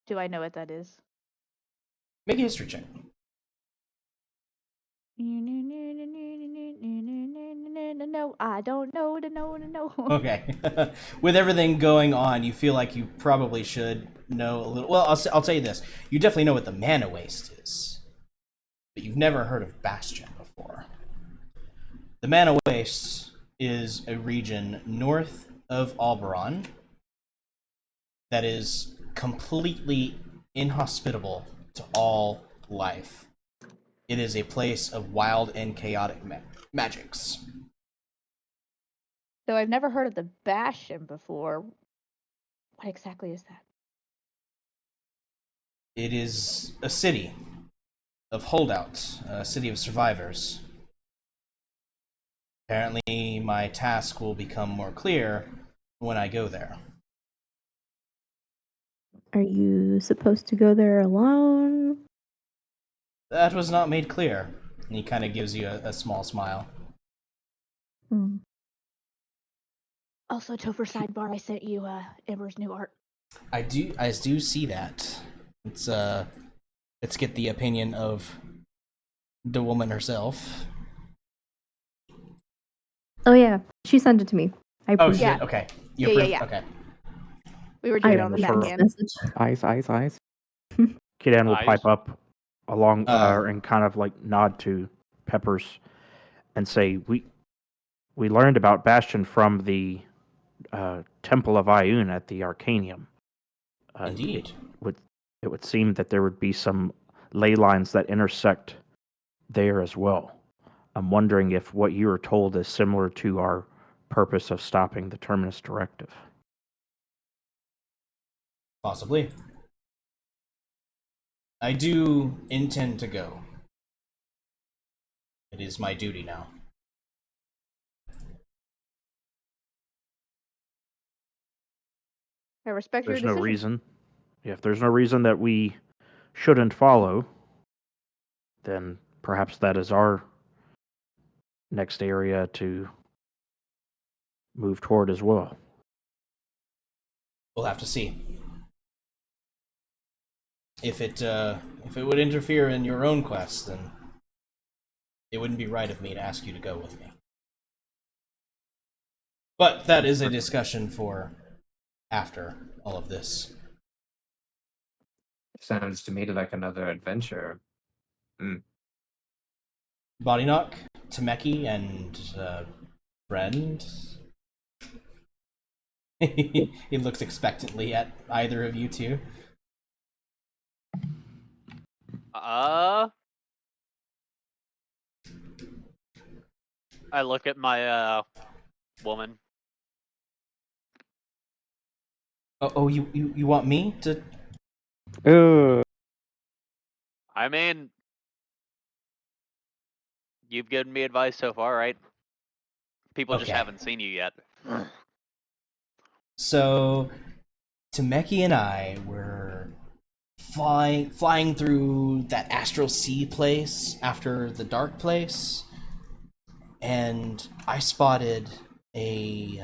Do I know what that is? Make a history check. No, I don't know. No. Okay. With everything going on, you feel like you probably should know a little. Well, I'll tell you this. You definitely know what the Mana Waste is, but you've never heard of Bastion before. The Mana Waste is a region north of Alberon that is completely inhospitable to all life. It is a place of wild and chaotic magics. So I've never heard of the Bastion before. What exactly is that? It is a city of holdouts, a city of survivors. Apparently, my task will become more clear when I go there. Are you supposed to go there alone? That was not made clear. And he kind of gives you a small smile. Hmm. Also, Topher sidebar, I sent you Ember's new art. I do see that. Let's get the opinion of the woman herself. Oh yeah, she sent it to me. I Oh approved shit. Yeah. Okay. Yeah, approve? yeah. Okay. We were I doing it on the prefer- back end. message. Eyes. Kidan will Eyes. pipe up along Uh, and kind of like nod to Peppers and say, "We learned about Bastion from the Temple of Ioun at the Arcanium. Indeed. It would seem that there would be some ley lines that intersect there as well. I'm wondering if what you were told is similar to our purpose of stopping the Terminus Directive." Possibly. I do intend to go. It is my duty now. I respect your There's no decision. reason. If there's no reason that we shouldn't follow, then perhaps that is our next area to move toward as well. We'll have to see. If it would interfere in your own quest, then it wouldn't be right of me to ask you to go with me. But that is a discussion for after all of this. Sounds to me like another adventure. Body knock, Temeki, and friend. He looks expectantly at either of you two. I look at my woman. Oh, you want me to? Ooh. I mean, you've given me advice so far, right? People just Okay. haven't seen you yet. So, Temeki and I were flying through that astral sea place after the dark place, and I spotted a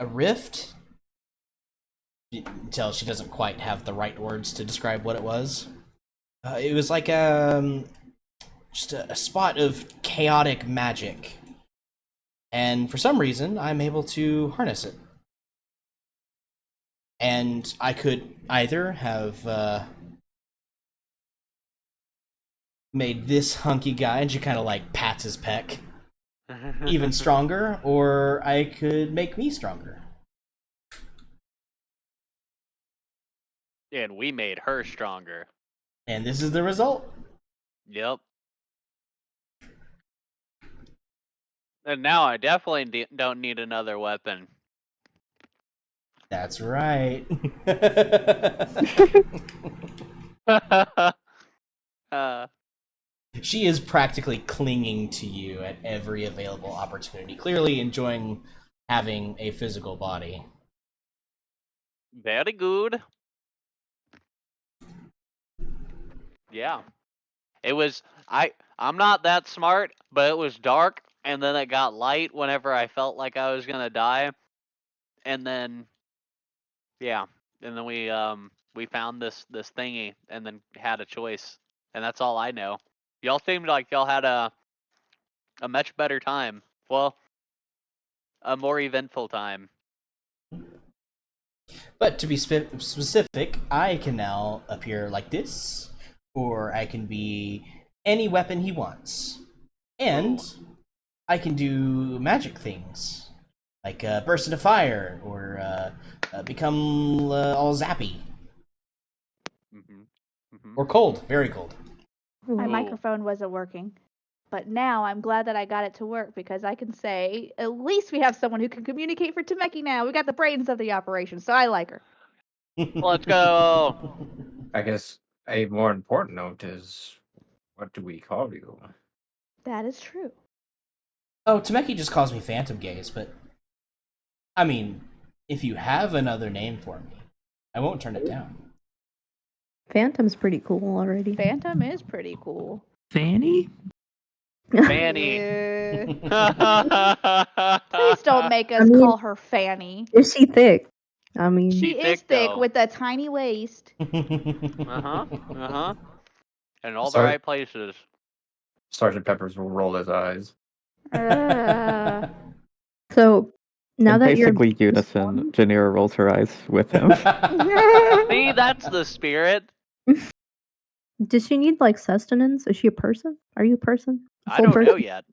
rift. You can tell she doesn't quite have the right words to describe what it was. It was like just a spot of chaotic magic, and for some reason, I'm able to harness it. And I could either have made this hunky guy, and she kind of like pats his pec, even stronger, or I could make me stronger. And we made her stronger. And this is the result. Yep. And now I definitely don't need another weapon. That's right. She is practically clinging to you at every available opportunity, clearly enjoying having a physical body. Very good. Yeah. It was I'm not that smart, but it was dark and then it got light whenever I felt like I was gonna die. And then yeah. And then we found this thingy and then had a choice. And that's all I know. Y'all seemed like y'all had a much better time. Well, a more eventful time. But to be specific, I can now appear like this, or I can be any weapon he wants. And I can do magic things, like burst into fire, or become all zappy. Or cold, very cold. My Ooh. microphone wasn't working. But now I'm glad that I got it to work because I can say, at least we have someone who can communicate for Temeki now. We got the brains of the operation, so I like her. Let's go. I guess a more important note is, what do we call you? That is true. Oh, Temeki just calls me Phantom Gaze, but I mean, if you have another name for me, I won't turn it down. Phantom's pretty cool already. Phantom is pretty cool. Fanny? Fanny. Please don't make us I mean- call her Fanny. Is she thick? I mean, She She is thick, thick though. with a tiny waist. And all the Sorry. right places. Sergeant Peppers will roll his eyes. Uh, so now In that you're basically unison, Janira rolls her eyes with him. See, that's the spirit. does she need like sustenance? Is she a person? Are you a person? A I full don't know person? yet.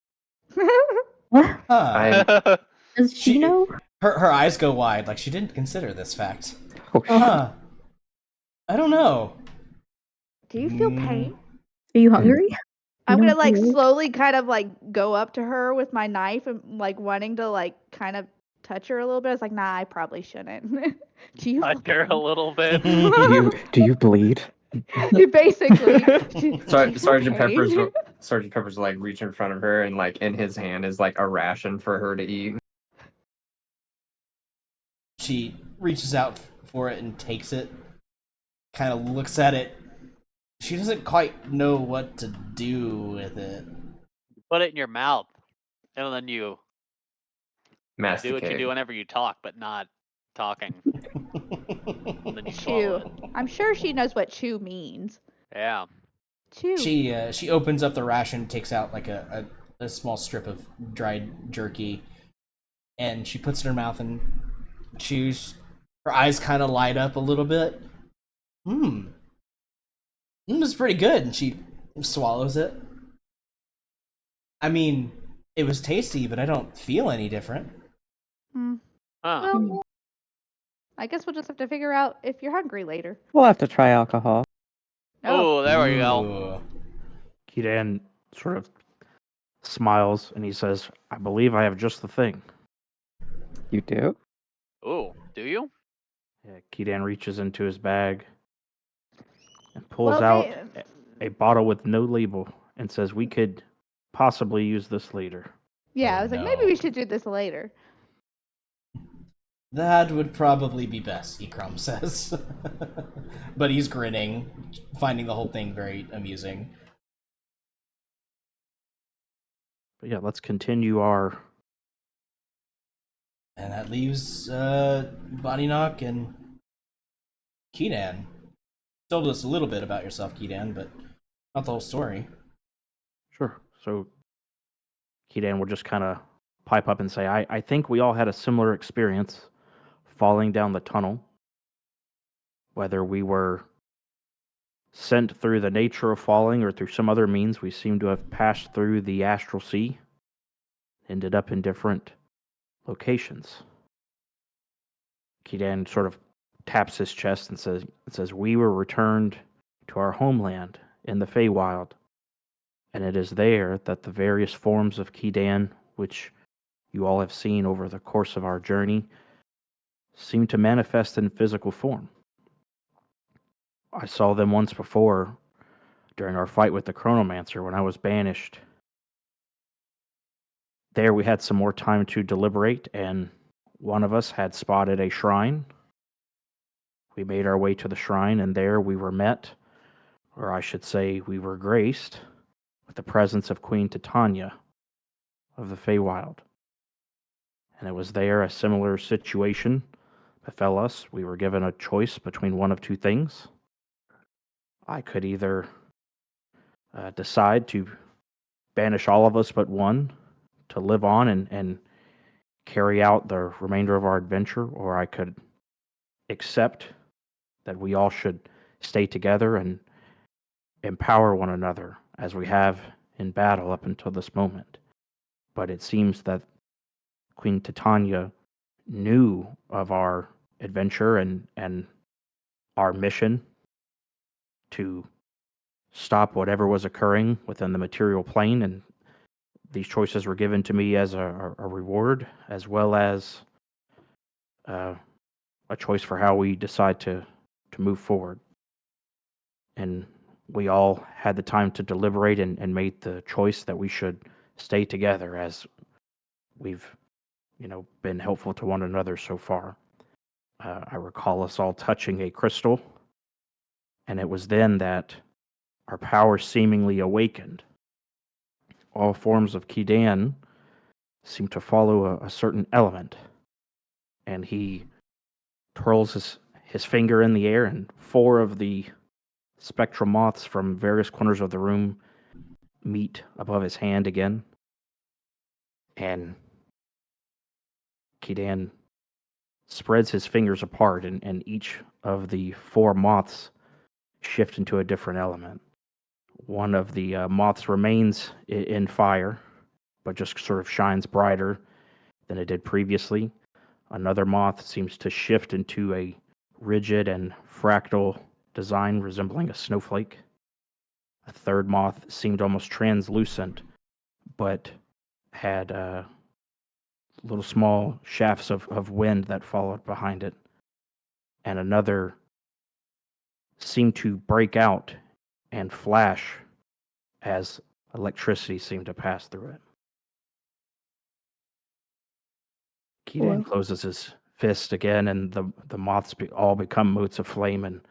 What? Huh. Does she know? Her eyes go wide, like she didn't consider this fact. Oh, shit. Huh. I don't know. Do you feel pain? Are you hungry? I'm No, gonna like no. slowly kind of like go up to her with my knife and like wanting to like kind of touch her a little bit. I was like, nah, I probably shouldn't. Do you? Touch her a little bit. Do you bleed? Basically. Sergeant Pepper's like reach in front of her, and like in his hand is like a ration for her to eat. She reaches out for it and takes it, kind of looks at it. She doesn't quite know what to do with it. Put it in your mouth. And then you do Masticate. what you do whenever you talk, but not talking. And then you Chew. swallow it. I'm sure she knows what chew means. Yeah. Chew. She opens up the ration, takes out like a small strip of dried jerky, and she puts it in her mouth and her eyes kind of light up a little bit. It's pretty good, and she swallows it. I mean, it was tasty, but I don't feel any different. Huh. Well, I guess we'll just have to figure out if you're hungry later. We'll have to try alcohol. Oh, there we go. Ooh. Kidan sort of smiles and he says, I believe I have just the thing. You do? Oh, do you? Yeah, Kidan reaches into his bag and pulls Well, out they- a bottle with no label and says, we could possibly use this later. Yeah, Oh, I was like, no. maybe we should do this later. That would probably be best, Ikram says. But he's grinning, finding the whole thing very amusing. But yeah, let's continue our... And that leaves Body Knock and Kidan. Told us a little bit about yourself, Kidan, but not the whole story. Sure. So Kidan will just kind of pipe up and say, I think we all had a similar experience falling down the tunnel. Whether we were sent through the nature of falling or through some other means, we seem to have passed through the astral sea, ended up in different locations. Kidan sort of taps his chest and says, we were returned to our homeland in the Feywild, and it is there that the various forms of Kidan, which you all have seen over the course of our journey, seem to manifest in physical form. I saw them once before during our fight with the Chronomancer when I was banished. There we had some more time to deliberate, and one of us had spotted a shrine. We made our way to the shrine, and there we were met, or I should say we were graced, with the presence of Queen Titania of the Feywild. And it was there a similar situation befell us. We were given a choice between one of two things. I could either decide to banish all of us but one, to live on and carry out the remainder of our adventure, or I could accept that we all should stay together and empower one another as we have in battle up until this moment. But it seems that Queen Titania knew of our adventure and our mission to stop whatever was occurring within the material plane, and these choices were given to me as a reward, as well as a choice for how we decide to move forward. And we all had the time to deliberate and made the choice that we should stay together, as we've been helpful to one another so far. I recall us all touching a crystal, and it was then that our power seemingly awakened. All forms of Kidan seem to follow a certain element, and he twirls his finger in the air, and 4 of the spectral moths from various corners of the room meet above his hand again, and Kidan spreads his fingers apart, and each of the 4 moths shift into a different element. One of the moths remains in fire, but just sort of shines brighter than it did previously. Another moth seems to shift into a rigid and fractal design resembling a snowflake. A third moth seemed almost translucent, but had little small shafts of wind that followed behind it. And another seemed to break out and flash as electricity seemed to pass through it. Kidan closes his fist again, and the moths all become motes of flame and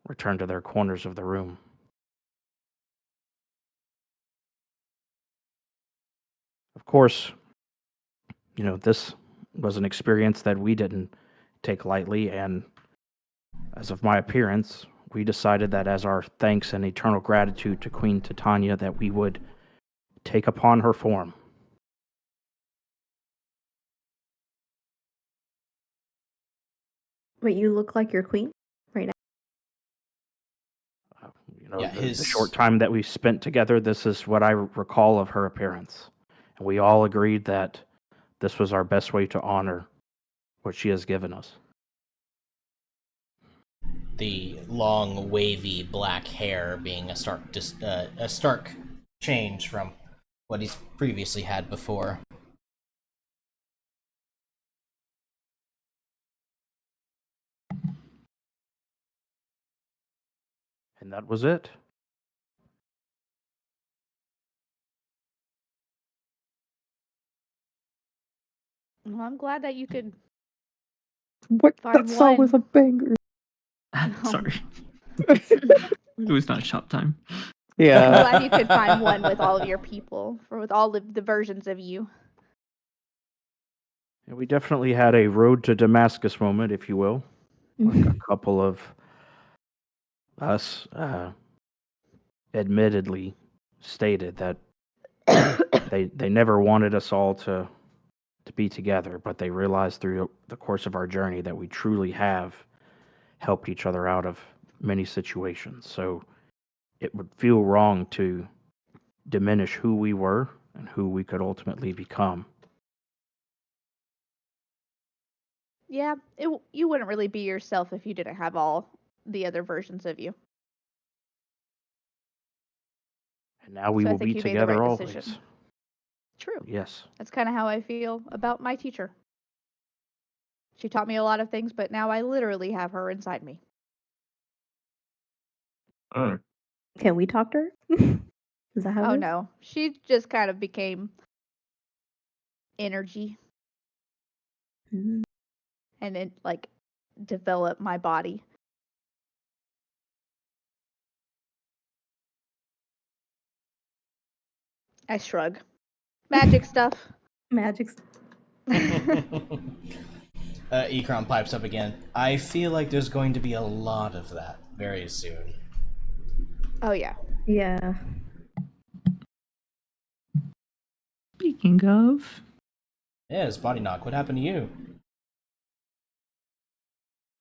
return to their corners of the room. Of course, this was an experience that we didn't take lightly, and as of my appearance, we decided that as our thanks and eternal gratitude to Queen Titania, that we would take upon her form Wait, you look like your queen right now. Yeah, the short time that we spent together, this is what I recall of her appearance. And we all agreed that this was our best way to honor what she has given us. The long, wavy black hair being a stark change from what he's previously had before. And that was it. Well, I'm glad that you could What? Find That song was a one. banger. Sorry. It was not shop time. I'm Yeah. glad you could find one with all of your people, or with all of the versions of you. And we definitely had a road to Damascus moment, if you will. Like a couple of us admittedly stated that they never wanted us all to be together, but they realized through the course of our journey that we truly have helped each other out of many situations. So it would feel wrong to diminish who we were and who we could ultimately become. Yeah, you wouldn't really be yourself if you didn't have all the other versions of you. And now we So I will think be you made the together right always. decision. True. Yes. That's kind of how I feel about my teacher. She taught me a lot of things, but now I literally have her inside me. Mm. Can we talk to her? Is that how? Oh it is? no, she just kind of became energy, Mm. and it like developed my body. I shrug. Magic stuff. Magic. Ekron pipes up again. I feel like there's going to be a lot of that very soon. Oh yeah. Yeah. Speaking of, Yes, body knock. What happened to you?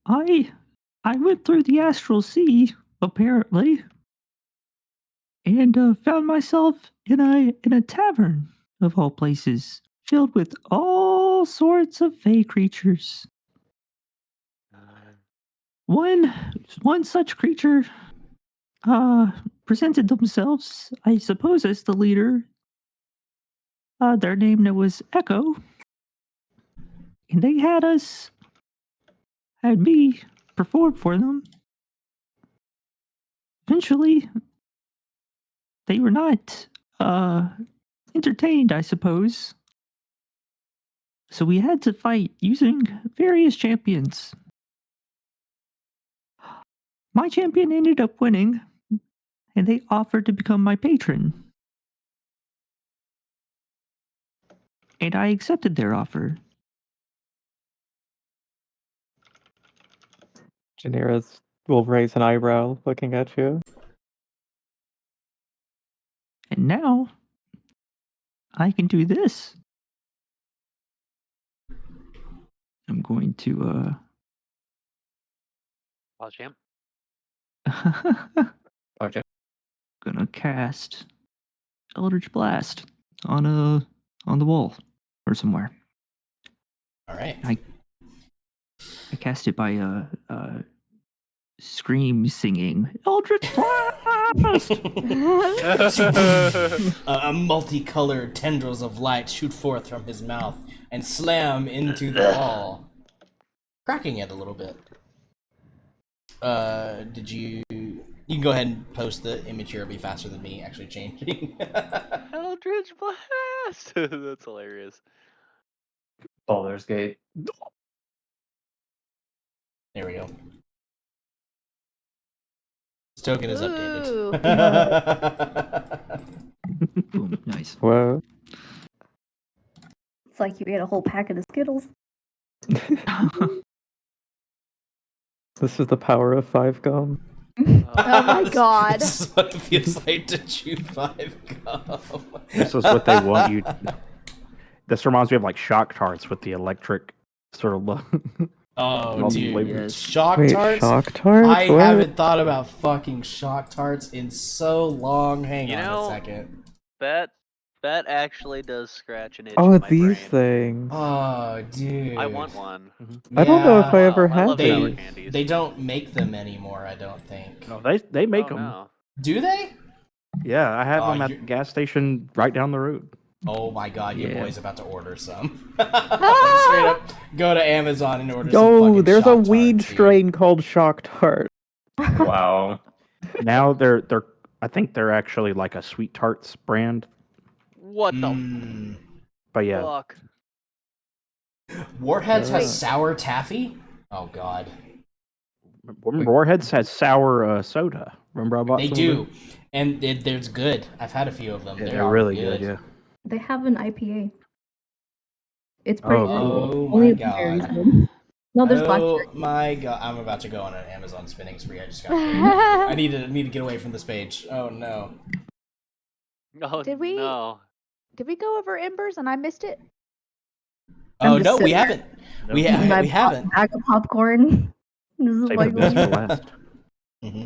I went through the astral sea apparently, and found myself in a tavern of all places, filled with all sorts of fey creatures. One such creature presented themselves, I suppose, as the leader. Their name was Echo, and they had me perform for them. Eventually, they were not entertained, I suppose. So we had to fight using various champions. My champion ended up winning, and they offered to become my patron. And I accepted their offer. Janira's will raise an eyebrow looking at you. And now, I can do this. I'm going to, Pause jam. Okay. gonna cast Eldritch Blast on the wall or somewhere. All right. I cast it by scream singing Eldritch Blast. Multicolored tendrils of light shoot forth from his mouth and slam into the wall, cracking it a little bit. Did you? You can go ahead and post the image here. It'll be faster than me actually changing. Eldritch Blast! That's hilarious. Baldur's Gate. There we go. This token is Ooh. updated. Boom, nice. Whoa. It's like you ate a whole packet of Skittles. This is the power of 5 gum. Oh my god. This is what it feels like to chew 5 gum. This is what they want you. This reminds me of like shock tarts with the electric sort of look. Oh, Multiple dude. flavors. Shock Wait, tarts? shock tarts? I What? haven't thought about fucking shock tarts in so long. Hang You on know, a second. That actually does scratch an itch Oh, in my these brain. things. Oh, dude. I want one. I don't know if I Yeah. ever I had love they, sour these. candies. they don't make them anymore, I don't think. No, they make Oh, them. no. Do they? Yeah, I have Oh, them at the you're- gas station right down the road. Oh my god, your Yeah. boy's about to order some. Straight up, go to Amazon and order some Yo, fucking there's a shock weed tarts, dude. strain called shock tart. Wow. Now they're I think they're actually like a sweet tarts brand. What the Mm. But yeah, fuck? Warheads has Wait. sour taffy? Oh god. remember Warheads has sour soda. Remember I bought They some do. of them? And it's good. I've had a few of them. Yeah, They they're are really good. Yeah. They have an IPA. It's pretty Oh, good. cool. Oh Only my the berries god. good. No, there's black Oh cherry. my god. I'm about to go on an Amazon spinning spree. I just got paid. I need to get away from this page. Oh no. Oh, Did we- no. Did we go over Embers and I missed it? I'm Oh just no, we sitting there haven't. No. We, eating my we haven't. bag of popcorn. This is Save like the best for last. hmm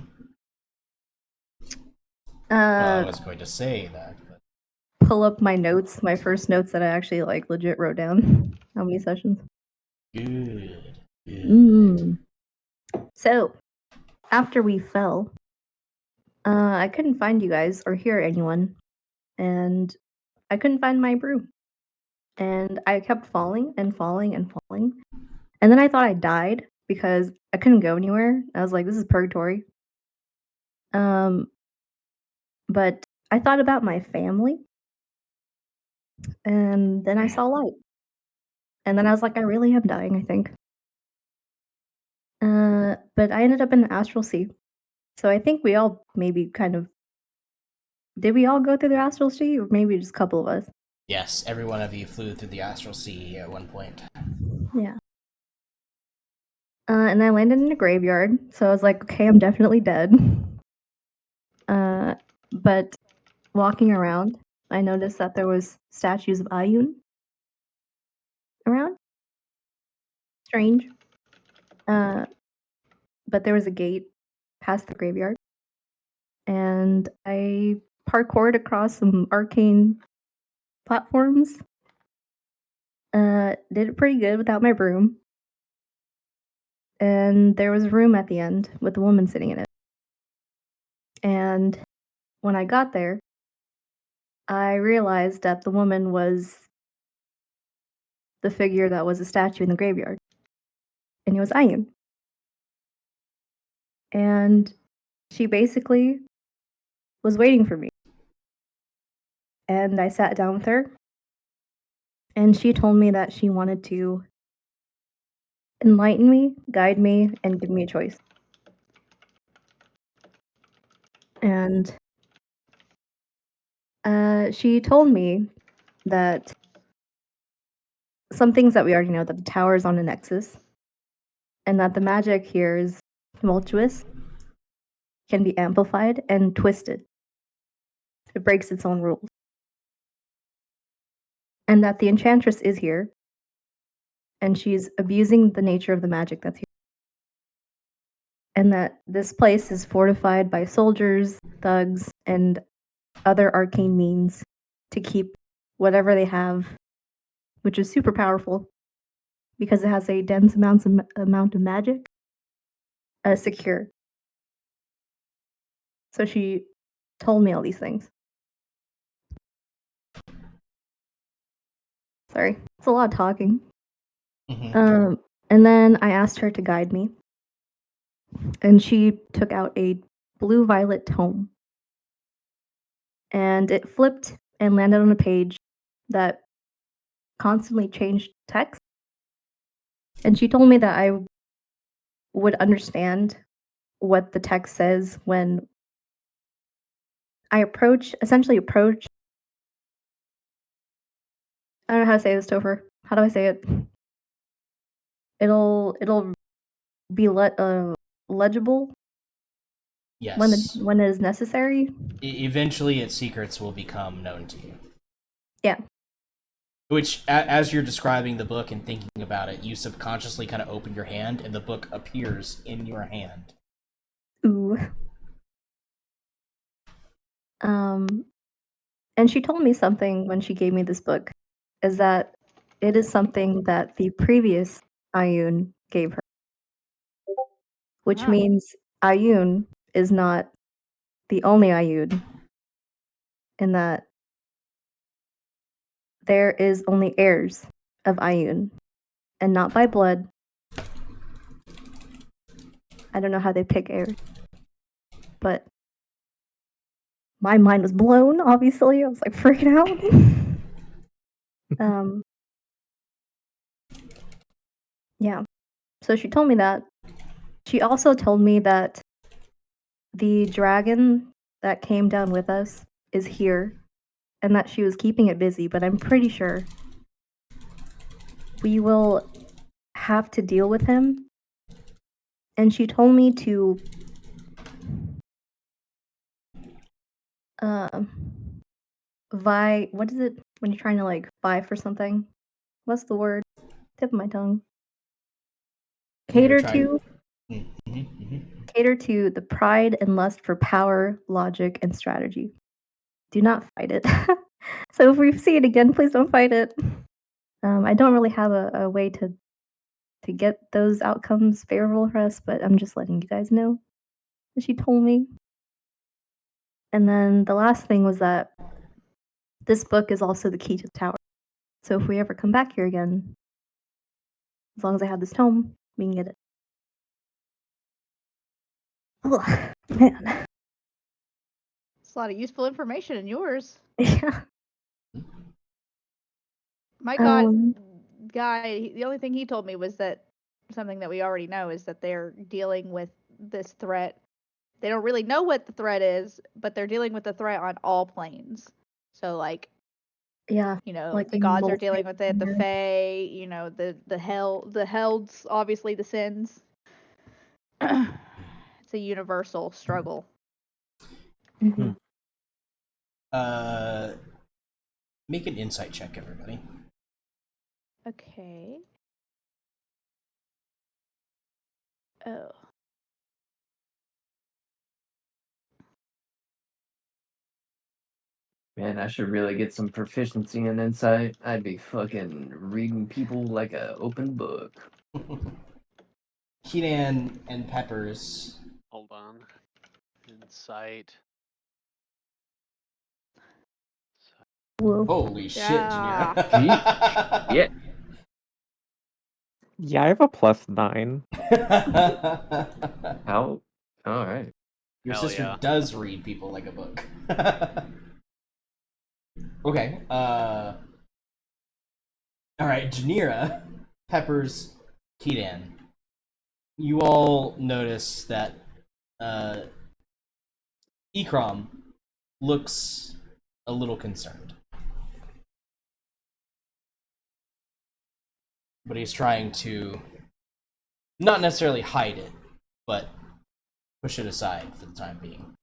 I uh was going to say that. But... pull up my notes, my first notes that I actually like legit wrote down. How many sessions? Good. Good. Mm. So, after we fell, I couldn't find you guys or hear anyone, and I couldn't find my brew. And I kept falling and falling and falling. And then I thought I died because I couldn't go anywhere. I was like, this is purgatory. But I thought about my family, and then I saw light. And then I was like, I really am dying, I think. But I ended up in the astral sea. So I think we all maybe kind of did we all go through the astral sea, or maybe just a couple of us? Yes, every one of you flew through the astral sea at one point. Yeah. And I landed in a graveyard, so I was like, okay, I'm definitely dead. But walking around, I noticed that there was statues of Ayun around. Strange. But there was a gate past the graveyard, and I parkoured across some arcane platforms. Did it pretty good without my broom. And there was a room at the end with a woman sitting in it. And when I got there, I realized that the woman was the figure that was a statue in the graveyard. And it was Ayun. And she basically was waiting for me. And I sat down with her. And she told me that she wanted to enlighten me, guide me, and give me a choice. And she told me that some things that we already know, that the tower is on a nexus, and that the magic here is tumultuous, can be amplified and twisted. It breaks its own rules. And that the enchantress is here, and she's abusing the nature of the magic that's here. And that this place is fortified by soldiers, thugs, and other arcane means to keep whatever they have, which is super powerful because it has a dense amount of magic, secure. So she told me all these things. Sorry, it's a lot of talking. Mhm. And then I asked her to guide me, and she took out a blue-violet tome, and it flipped and landed on a page that constantly changed text. And she told me that I would understand what the text says when I essentially approach. I don't know how to say this, Topher. How do I say it? It'll be legible Yes. when it is necessary. Eventually, its secrets will become known to you. Yeah. Which, as you're describing the book and thinking about it, you subconsciously kind of open your hand, and the book appears in your hand. Ooh. And she told me something when she gave me this book, is that it is something that the previous Ayun gave her, which Ah. means Ayun is not the only Ayun, in that there is only heirs of Ayun, and not by blood. I don't know how they pick heirs, but my mind was blown, obviously. I was like freaking out. Yeah. So she told me that. She also told me that the dragon that came down with us is here, and that she was keeping it busy, but I'm pretty sure we will have to deal with him. And she told me to what is it when you're trying to like vie for something? What's the word? Tip of my tongue. Cater to the pride and lust for power, logic, and strategy. Do not fight it. So if we see it again, please don't fight it. I don't really have a way to get those outcomes favorable for us, but I'm just letting you guys know that she told me. And then the last thing was that this book is also the key to the tower. So if we ever come back here again, as long as I have this tome, we can get it. Oh, man. It's a lot of useful information in yours. Yeah. My guy, the only thing he told me was that something that we already know is that they're dealing with this threat. They don't really know what the threat is, but they're dealing with the threat on all planes. So like, Yeah, you know, like the in gods are multi- dealing with it, the Fae, you know, the Helds, obviously the Sins. It's a universal struggle. Mhm. Make an insight check, everybody. Okay. Oh. Man, I should really get some proficiency in insight. I'd be fucking reading people like a open book. Keenan and Peppers. Hold on. Insight. Whoa. Holy shit, Yeah. Janira. Yeah. Yeah, I have a +9. How? All right. Your Hell sister yeah. does read people like a book. Okay. All right, Janira, Peppers, Keedan. You all notice that Ikram looks a little concerned, but he's trying to not necessarily hide it, but push it aside for the time being.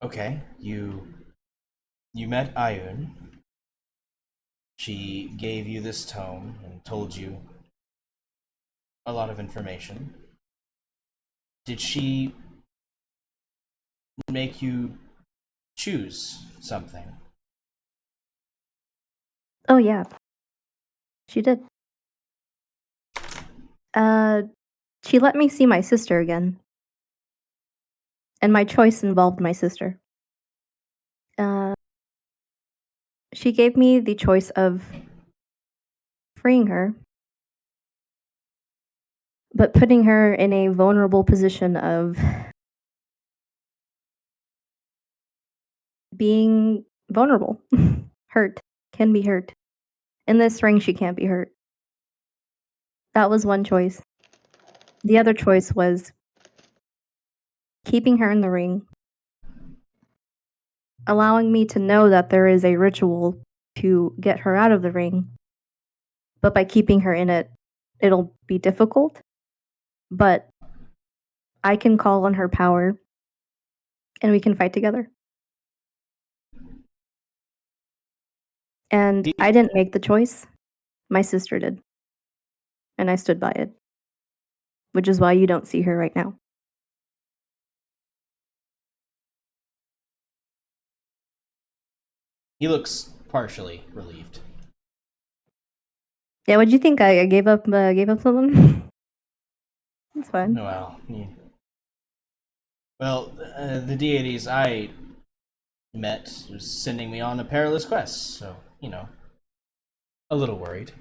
Okay, you met Ayun. She gave you this tome and told you a lot of information. Did she make you choose something? Oh yeah, she did. She let me see my sister again, and my choice involved my sister. She gave me the choice of freeing her, but putting her in a vulnerable position of being vulnerable. Hurt. Can be hurt. In this ring, she can't be hurt. That was one choice. The other choice was keeping her in the ring, allowing me to know that there is a ritual to get her out of the ring, but by keeping her in it, it'll be difficult, but I can call on her power and we can fight together. And I didn't make the choice. My sister did. And I stood by it. Which is why you don't see her right now. He looks partially relieved. Yeah, what'd you think? I gave up someone? It's fine. Well, the deities I met was sending me on a perilous quest, so, a little worried.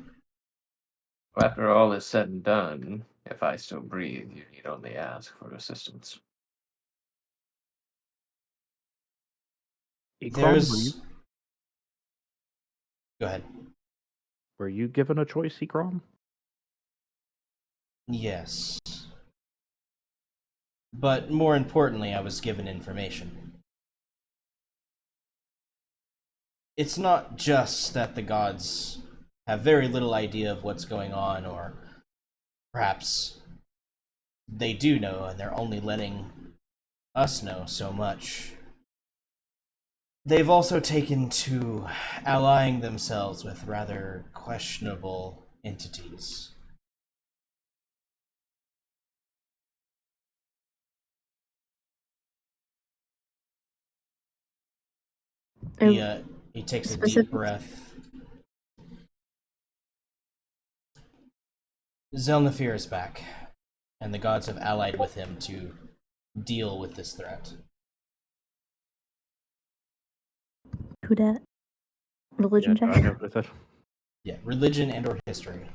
Well, after all is said and done, if I still breathe, you need only ask for assistance. There's... Go ahead. Were you given a choice, Ekrom? Yes. But more importantly, I was given information. It's not just that the gods have very little idea of what's going on, or perhaps they do know and they're only letting us know so much. They've also taken to allying themselves with rather questionable entities. He takes a deep breath. Zelnafir is back, and the gods have allied with him to deal with this threat. Who dat? Religion check? I know with it. Yeah, religion and or history.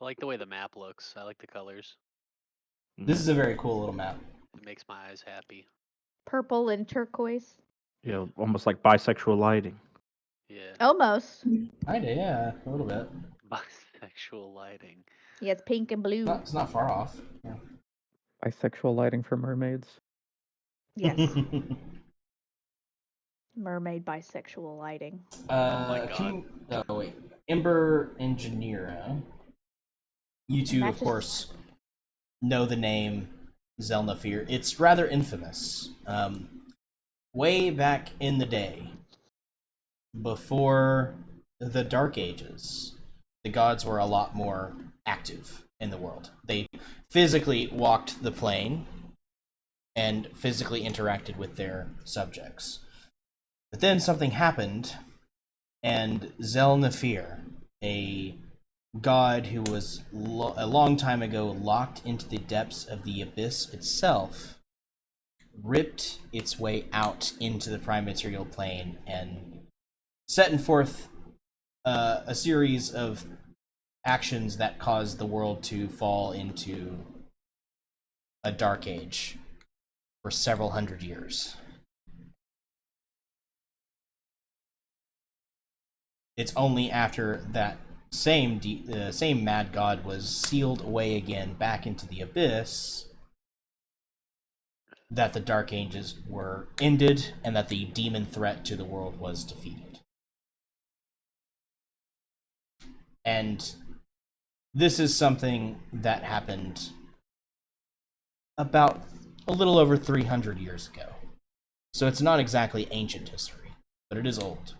I like the way the map looks. I like the colors. This is a very cool little map. It makes my eyes happy. Purple and turquoise. Almost like bisexual lighting. Yeah. Almost. Kinda, yeah, a little bit. Bisexual lighting. Yeah, it's pink and blue. It's not far off. Yeah. Bisexual lighting for mermaids. Yes. Mermaid bisexual lighting. my God. Wait. Ember Engineera. You two, of course, know the name Zelnafir. It's rather infamous. Way back in the day, before the Dark Ages, the gods were a lot more active in the world. They physically walked the plane and physically interacted with their subjects. But then something happened, and Zelnafir, a god who was a long time ago locked into the depths of the abyss itself, ripped its way out into the prime material plane and setting forth a series of actions that caused the world to fall into a dark age for several hundred years. It's only after that same mad god was sealed away again back into the abyss that the Dark Ages were ended and that the demon threat to the world was defeated. And this is something that happened about a little over 300 years ago. So it's not exactly ancient history, but it is old.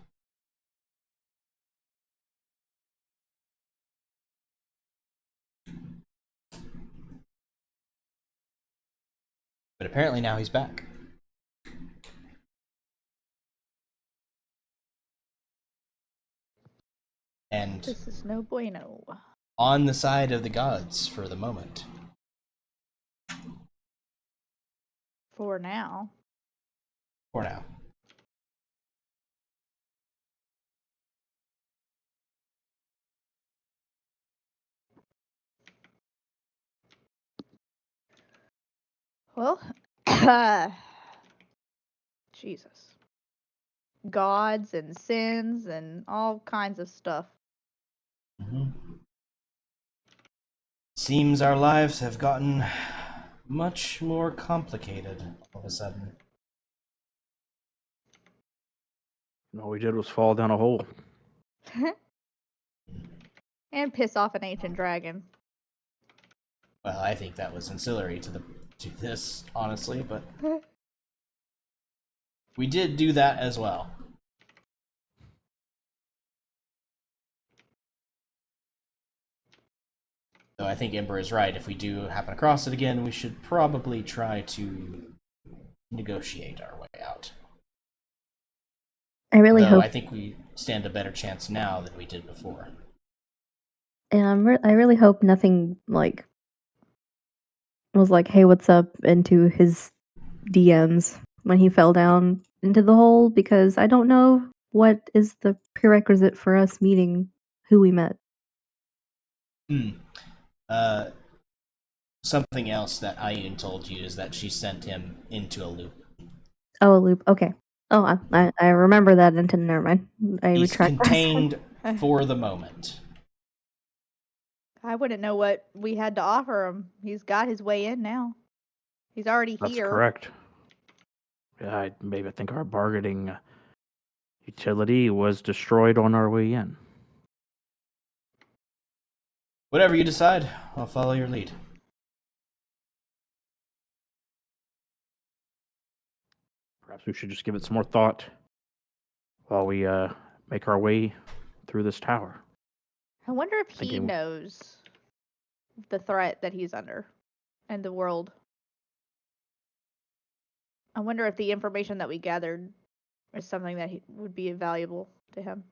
But apparently now he's back. And This is no bueno. on the side of the gods for the moment. For now. For now. Well, Jesus. Gods and sins and all kinds of stuff. Mm-hmm. Seems our lives have gotten much more complicated all of a sudden. All we did was fall down a hole. And piss off an ancient dragon. Well, I think that was ancillary to this, honestly, but we did do that as well. So I think Ember is right. If we do happen across it again, we should probably try to negotiate our way out. I really Though hope. I think we stand a better chance now than we did before. And I really hope nothing like was like, "Hey, what's up?" into his DMs when he fell down into the hole, because I don't know what is the prerequisite for us meeting who we met. Uh, something else that Ayun told you is that she sent him into a loop. Oh, a loop. Okay. Oh, I remember that. Into never mind. I He's retract. contained for the moment. I wouldn't know what we had to offer him. He's got his way in now. He's already That's here. correct. Yeah, I think our bargaining utility was destroyed on our way in. Whatever you decide, I'll follow your lead. Perhaps we should just give it some more thought while we make our way through this tower. I wonder if he Thinking- knows the threat that he's under and the world. I wonder if the information that we gathered is something that would be valuable to him.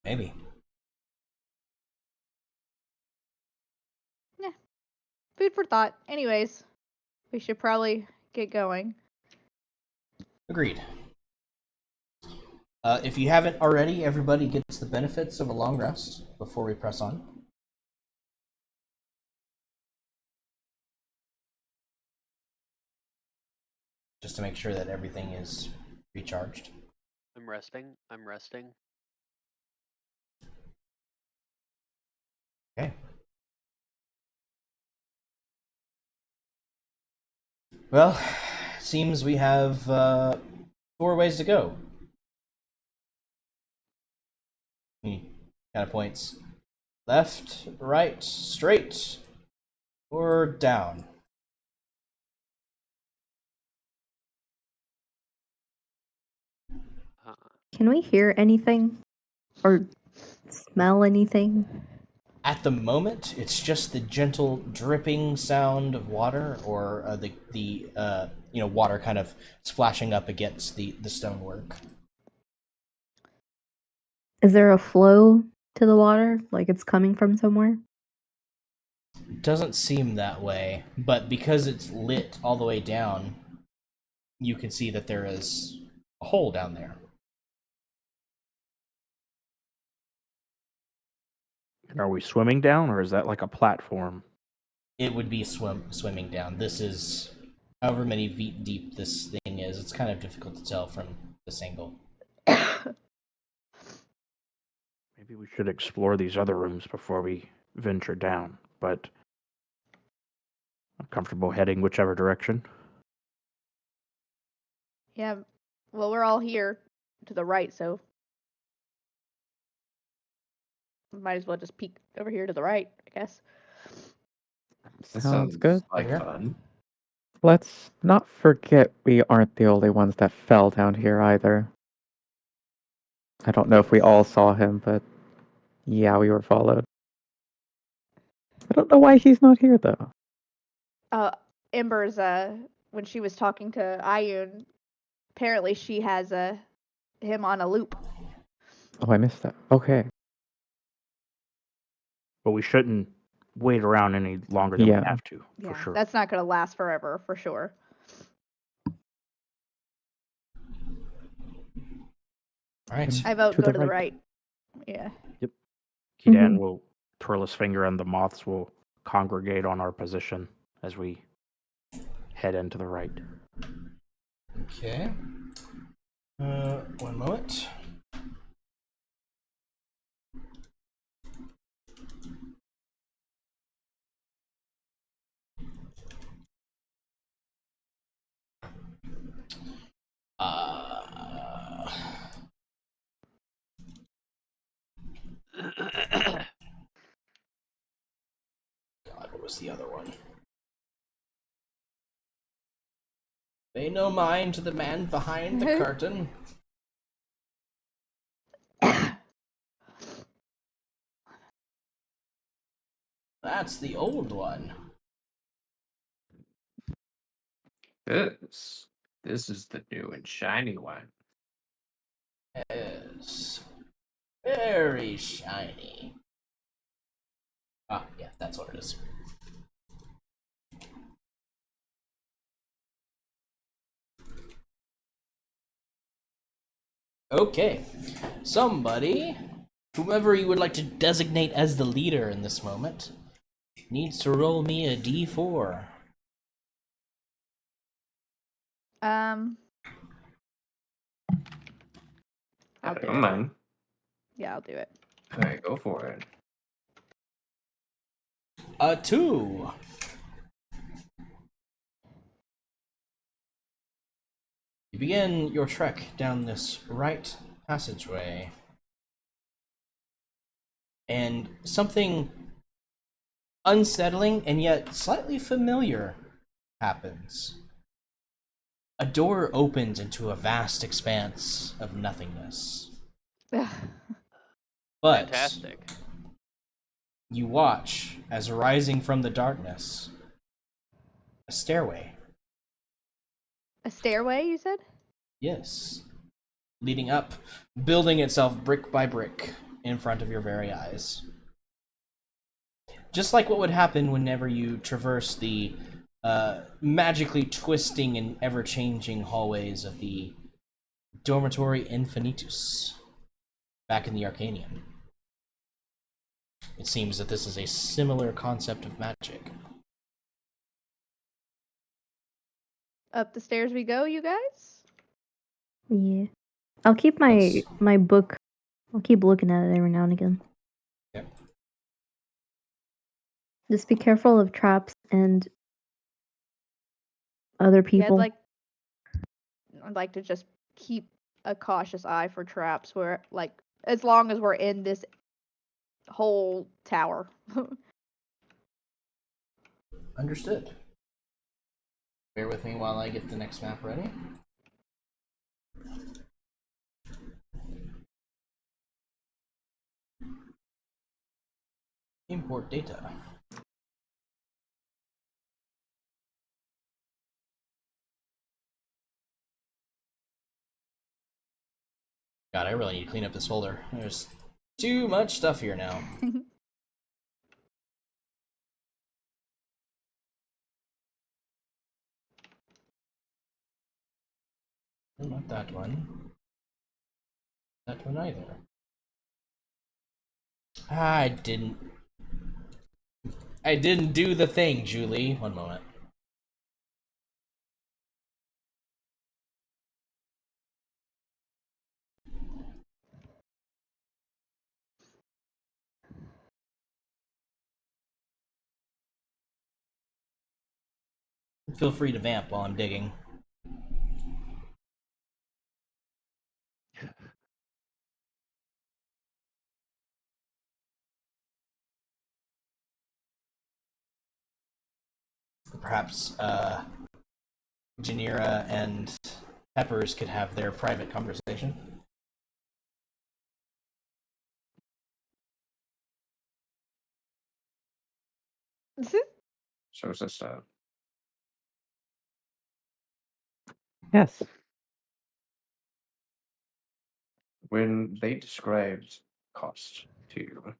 Maybe. Yeah. Food for thought. Anyways, we should probably get going. Agreed. If you haven't already, everybody gets the benefits of a long rest before we press on. Just to make sure that everything is recharged. I'm resting. Okay. Well, seems we have 4 ways to go. He kind of points left, right, straight, or down. Can we hear anything or smell anything? At the moment, it's just the gentle dripping sound of water, or the water kind of splashing up against the stonework. Is there a flow to the water, like it's coming from somewhere? It doesn't seem that way, but because it's lit all the way down, you can see that there is a hole down there. And are we swimming down, or is that like a platform? It would be swimming down. This is however many feet deep this thing is. It's kind of difficult to tell from this angle. Maybe we should explore these other rooms before we venture down, but I'm comfortable heading whichever direction. Yeah. Well, we're all here to the right, so might as well just peek over here to the right, I guess. Sounds good. Like Yeah. fun. Let's not forget we aren't the only ones that fell down here either. I don't know if we all saw him, but yeah, we were followed. I don't know why he's not here though. Ember's when she was talking to Ayun, apparently she has him on a loop. Oh, I missed that. Okay. But we shouldn't wait around any longer than Yeah. we have to, Yeah, for sure. that's not going to last forever, for sure. All right. I vote To go the to the right. right. Yeah. Kidan Mhm. will twirl his finger and the moths will congregate on our position as we head into the right. Okay. 1 moment. was the other one? Pay no mind to the man behind the curtain. That's the old one. This is the new and shiny one. Yes. Very shiny. Ah, yeah, that's what it is. Okay. Somebody, whomever you would like to designate as the leader in this moment, needs to roll me a d4. I'll I do don't it. mind. Yeah, I'll do it. All right, go for it. A 2. You begin your trek down this right passageway, and something unsettling and yet slightly familiar happens. A door opens into a vast expanse of nothingness. But Fantastic. you watch as rising from the darkness, a stairway. A stairway, you said? Yes. Leading up, building itself brick by brick in front of your very eyes. Just like what would happen whenever you traverse the magically twisting and ever-changing hallways of the Dormitory Infinitus back in the Arcanium. It seems that this is a similar concept of magic. Up the stairs we go, you guys? Yeah. I'll keep my book. I'll keep looking at it every now and again. Yep. Just be careful of traps and other people. Yeah, I'd like to just keep a cautious eye for traps where, like, as long as we're in this whole tower. Understood. Bear with me while I get the next map ready. Import data. God, I really need to clean up this folder. There's too much stuff here now. Oh, not that one. That one either. I didn't do the thing, Julie. One moment. Feel free to vamp while I'm digging. Perhaps Janira and Peppers could have their private conversation. So it's just Yes. when they described cost to you,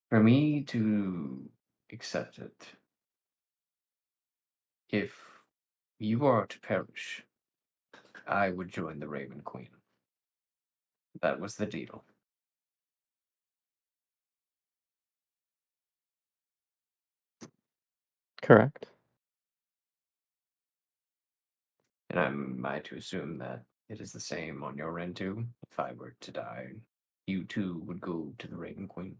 for me to accept it, if you are to perish, I would join the Raven Queen. That was the deal. Correct. And am I to assume that it is the same on your end too? If I were to die, you too would go to the Raven Queen.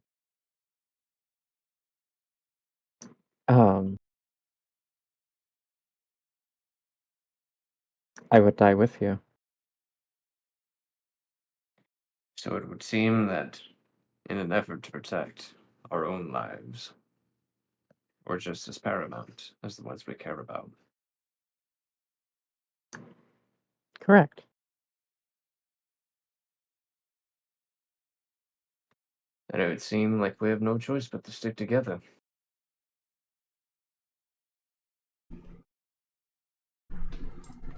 Um, I would die with you. So it would seem that in an effort to protect our own lives, or just as paramount as the ones we care about. Correct. And it would seem like we have no choice but to stick together.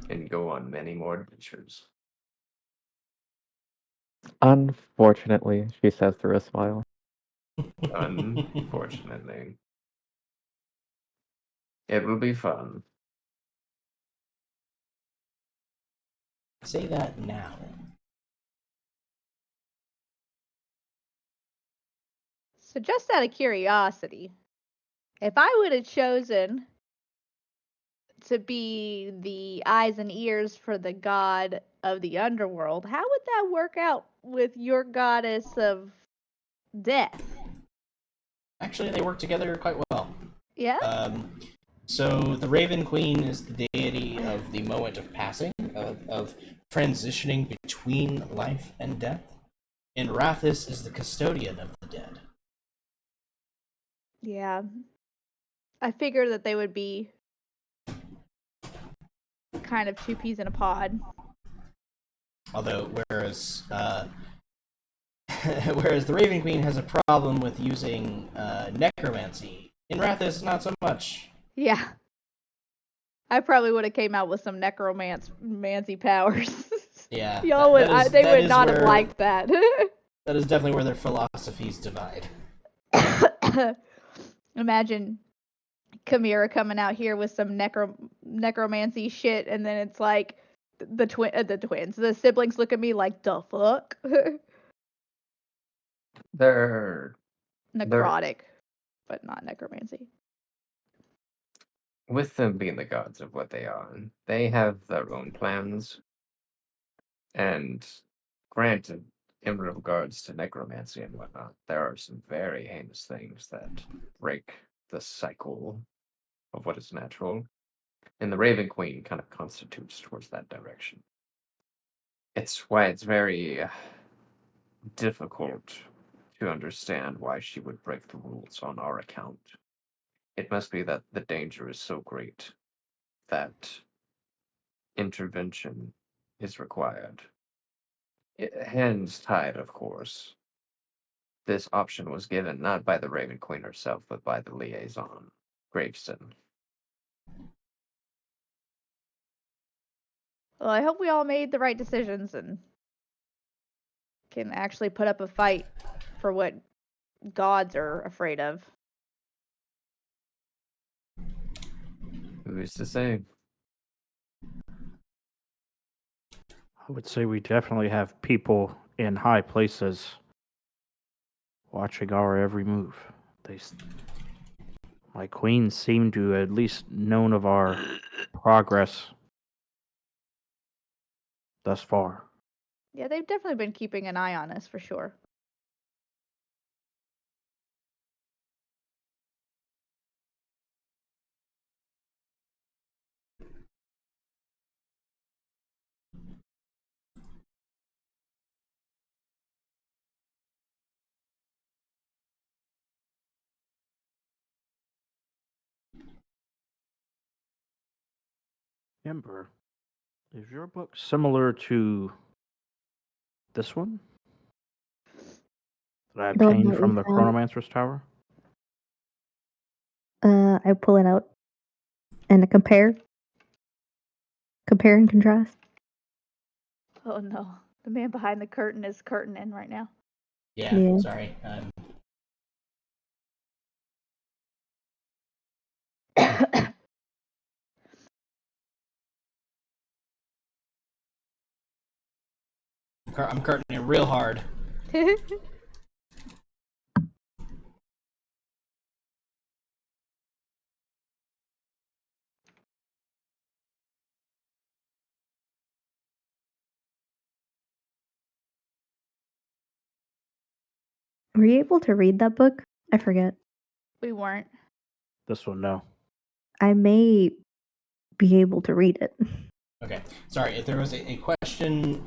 And go on many more adventures. Unfortunately, she says through a smile. Unfortunately. It will be fun. Say that now. So just out of curiosity, if I would have chosen to be the eyes and ears for the god of the underworld, how would that work out with your goddess of death? Actually, they work together quite well. Yeah? So the Raven Queen is the deity of the moment of passing, of transitioning between life and death. And Rathis is the custodian of the dead. Yeah. I figured that they would be kind of two peas in a pod. Although, whereas the Raven Queen has a problem with using necromancy, in Rathis, not so much. Yeah. I probably would have came out with some necromancy powers. Yeah, Y'all would, they would not have liked that. That is definitely where their philosophies divide. Imagine Chimera coming out here with some necromancy shit, and then it's like the siblings look at me like, the fuck? They're Necrotic, but not necromancy. with them being the gods of what they are, they have their own plans. And granted, in regards to necromancy and whatnot, there are some very heinous things that break the cycle of what is natural. And the Raven Queen kind of constitutes towards that direction. It's why it's very difficult to understand why she would break the rules on our account. It must be that the danger is so great that intervention is required. Hands tied, of course. This option was given not by the Raven Queen herself, but by the liaison, Graveston. Well, I hope we all made the right decisions and can actually put up a fight for what gods are afraid of. Who's to say? I would say we definitely have people in high places watching our every move. My queens seem to at least known of our progress thus far. Yeah, they've definitely been keeping an eye on us for sure. Ember, is your book similar to this one that I The one obtained that from we the found. Chronomancer's Tower? I pull it out and compare and contrast. Oh no, the man behind the curtain is curtaining right now. Yeah, Yeah. sorry. I'm curtaining real hard. Were you able to read that book? I forget. We weren't. This one, no. I may be able to read it. Okay, sorry. If there was a question,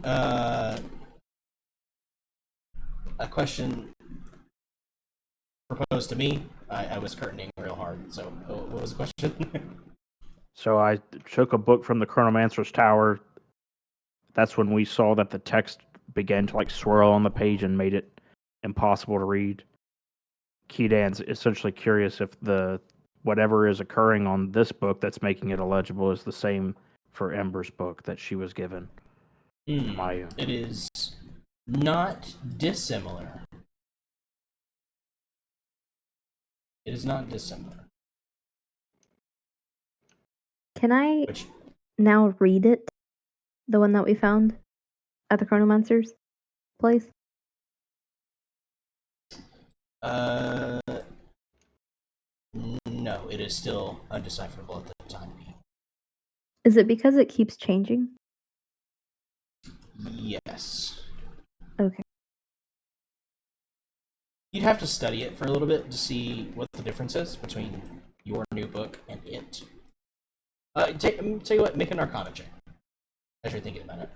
proposed to me, I was curtaining real hard. So, what was the question? So I took a book from the Chronomancer's Tower. That's when we saw that the text began to like swirl on the page and made it impossible to read. Keedan's essentially curious if the whatever is occurring on this book that's making it illegible is the same for Ember's book that she was given. It is not dissimilar. It is not dissimilar. Can I Which, now read it? The one that we found at the Chronomancer's place? no, it is still undecipherable at the time being. Is it because it keeps changing? Yes. Okay. You'd have to study it for a little bit to see what the difference is between your new book and it. Tell you what, make an Arcana check as you're thinking about it.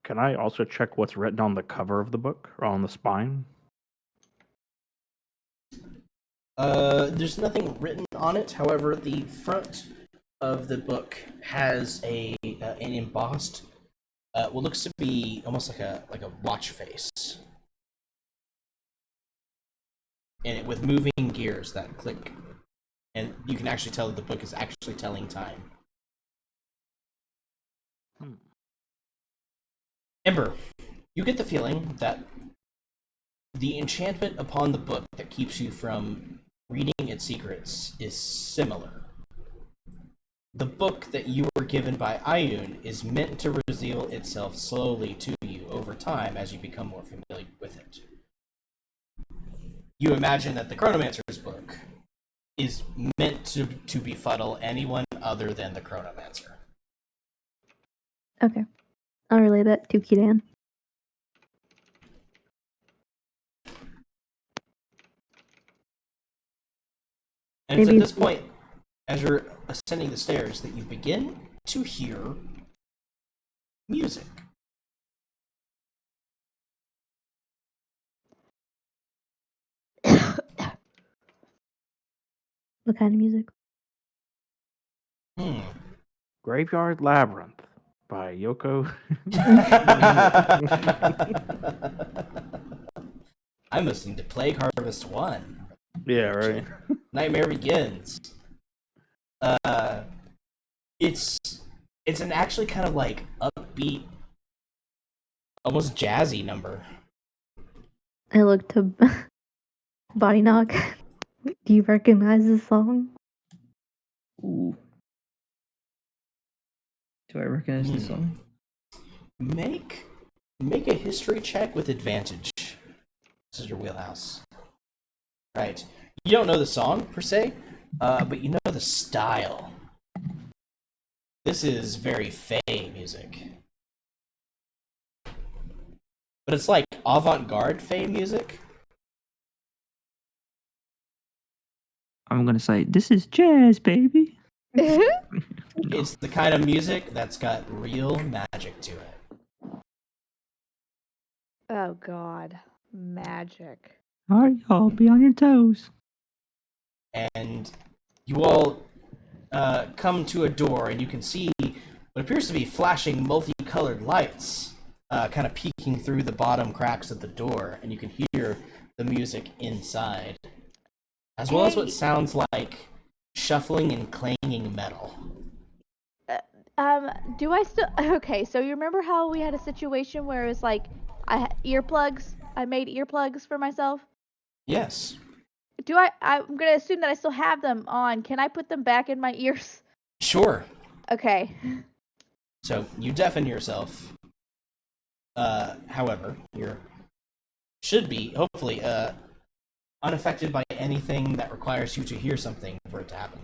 Can I also check what's written on the cover of the book or on the spine? There's nothing written on it. However, the front of the book has an embossed, what looks to be almost like a watch face, and it with moving gears that click, and you can actually tell that the book is actually telling time. Ember, you get the feeling that the enchantment upon the book that keeps you from reading its secrets is similar. The book that you were given by Ayun is meant to reveal itself slowly to you over time as you become more familiar with it. You imagine that the Chronomancer's book is meant to befuddle anyone other than the Chronomancer. Okay. I'll relay that to Keedan. And it's at this point, as you're ascending the stairs, that you begin to hear music. What kind of music? Graveyard Labyrinth by Yoko. I'm listening to Plague Harvest 1. Yeah, right. Nightmare Begins. It's an actually kind of like upbeat, almost jazzy number. I look to Body Knock. Do you recognize this song? Ooh. Do I recognize this song? Make a history check with advantage. This is your wheelhouse. Right. You don't know the song per se, but you know the style. This is very Fae music. But it's like avant-garde Fae music. I'm gonna say this is jazz, baby. It's the kind of music that's got real magic to it. Oh God, magic. All right, y'all, be on your toes. And you all come to a door, and you can see what appears to be flashing multicolored lights kind of peeking through the bottom cracks of the door, and you can hear the music inside, as well as what sounds like shuffling and clanging metal. Do I still? Okay, so you remember how we had a situation where it was like I made earplugs for myself. Yes. I'm gonna assume that I still have them on. Can I put them back in my ears? Sure. Okay. So you deafen yourself. However, you should be hopefully unaffected by anything that requires you to hear something for it to happen.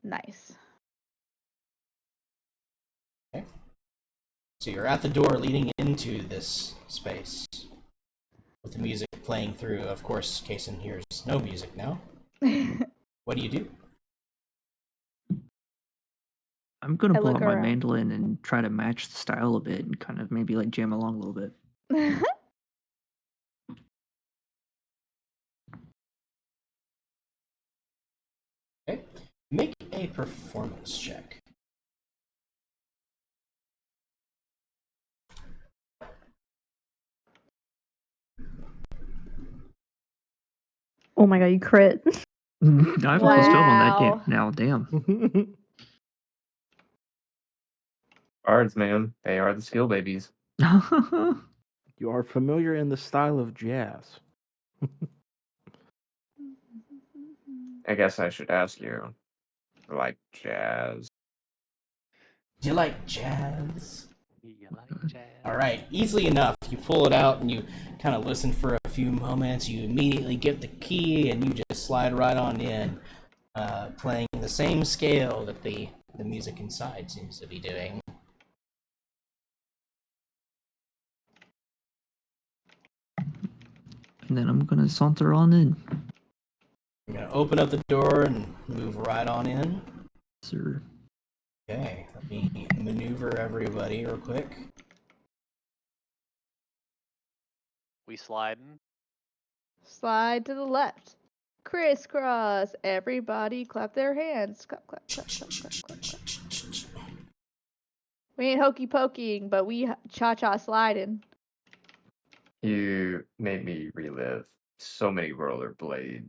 Nice. Okay. So you're at the door leading into this space with the music playing through. Of course, Kason hears no music now. What do you do? I'm gonna I pull look out my around. mandolin and try to match the style a bit and kind of maybe like jam along a little bit. Okay. Make a performance check. Oh my god, you crit. I have a plus 12 on that Wow. now. Damn. Bards, man. They are the skill babies. You are familiar in the style of jazz. I guess I should ask you, like jazz. Do you like jazz? You like jazz? All right, easily enough. You pull it out and you kind of listen for a few moments. You immediately get the key and you just slide right on in, playing the same scale that the music inside seems to be doing. And then I'm gonna saunter on in. You're gonna open up the door and move right on in. Sir. Okay, let me maneuver everybody real quick. We sliding? Slide to the left. Crisscross. Everybody clap their hands. Clap, clap, clap, clap, clap, clap, clap. We ain't hokey poking, but we cha-cha sliding. You made me relive so many rollerblade.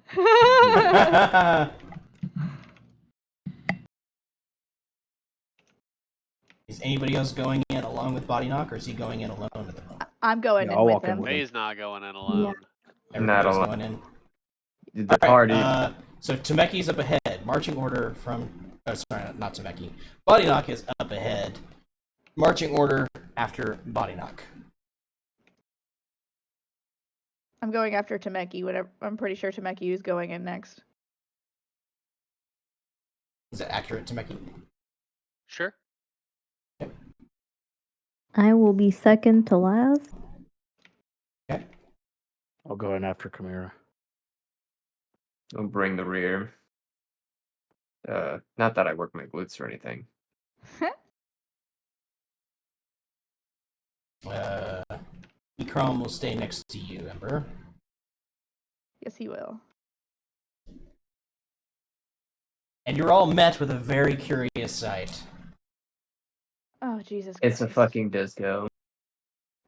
Is anybody else going in along with Body Knock, or is he going in alone at the moment? I'm going Yeah, in I'll with walk in him. with him. May's not going in alone. Everybody else alone. going in. The All party. right, so Tameki's up ahead. Marching order from... Oh, sorry, not Tameki. Body Knock is up ahead. Marching order after Body Knock. I'm going after Tameki. Whatever. I'm pretty sure Tameki is going in next. Is that accurate, Tameki? Sure. I will be second to last. Okay. I'll go in after Chimera. I'll bring the rear. Not that I work my glutes or anything. Ikram will stay next to you, Ember. Yes, he will. And you're all met with a very curious sight. Oh, Jesus It's a Christ. fucking disco.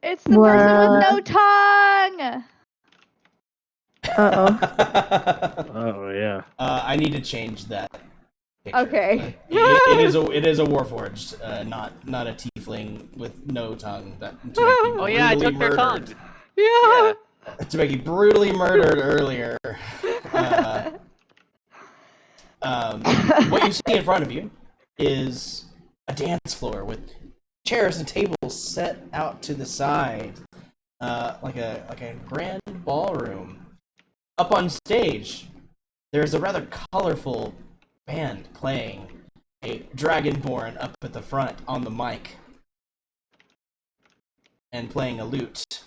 It's the person with no What? tongue! Uh-oh. Oh yeah. I need to change that picture. Okay. It is a Warforged, not a tiefling with no tongue. Oh yeah, I took their tongue. Yeah. To make you brutally murdered earlier. What you see in front of you is a dance floor with chairs and tables set out to the side, like a grand ballroom. Up on stage, there's a rather colorful band playing, a dragonborn up at the front on the mic, and playing a lute.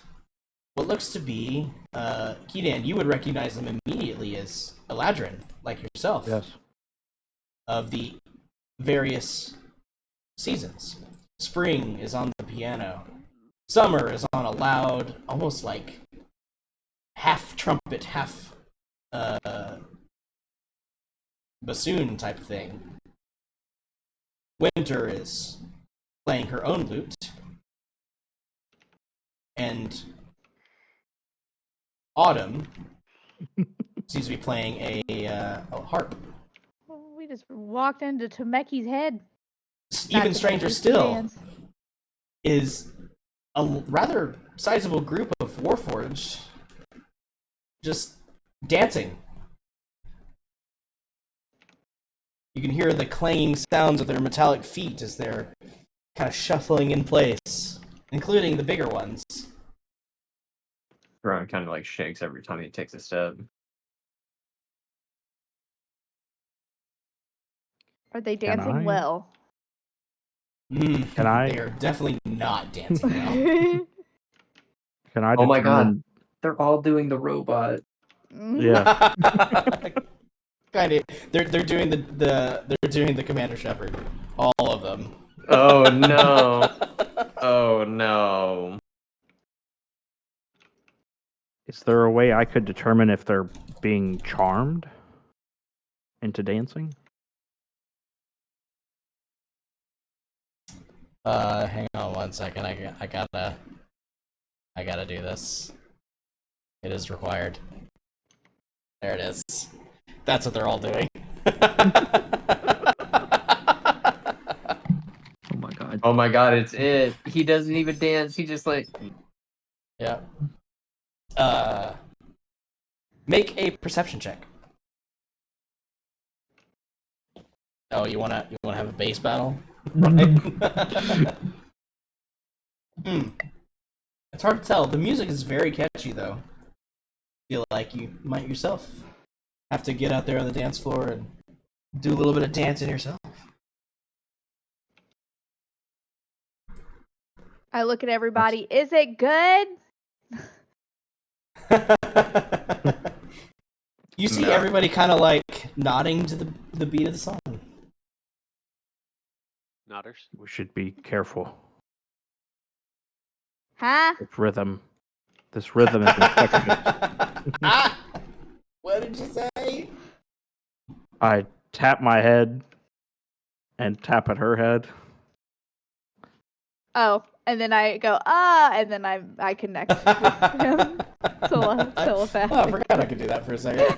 What looks to be, Keedan, you would recognize them immediately as Eladrin, like yourself, Yes. of the various seasons. Spring is on the piano. Summer is on a loud, almost like half trumpet, half bassoon type thing. Winter is playing her own lute. And Autumn seems to be playing a harp. We just walked into Tameki's head. Even Not stranger Tameki's still dance. is a rather sizable group of Warforged just dancing. You can hear the clanging sounds of their metallic feet as they're kind of shuffling in place, including the bigger ones. Ron kind of like shakes every time he takes a step. Are they Can dancing I? well? Can I? They are definitely not dancing well. Can I Oh my god. determine? They're all doing the robot. Yeah. Kind of. They're doing they're doing the Commander Shepard. All of them. Oh no. Oh no. Is there a way I could determine if they're being charmed? into dancing? Hang on 1 second. I gotta do this. It is required. There it is. That's what they're all doing. Oh my god. Oh my god, it's it. He doesn't even dance. He just like. Yeah. Make a perception check. Oh, you wanna have a base battle? Right? It's hard to tell. The music is very catchy, though. Feel like you might yourself have to get out there on the dance floor and do a little bit of dancing yourself. I look at everybody. Is it good? You see No. everybody kind of like nodding to the beat of the song. Nodders. We should be careful. Huh? This rhythm is infectious. Ah! What did you say? I tap my head and tap at her head. Oh, and then I go, and then I connect with him telepathically. Oh, I forgot I could do that for a second.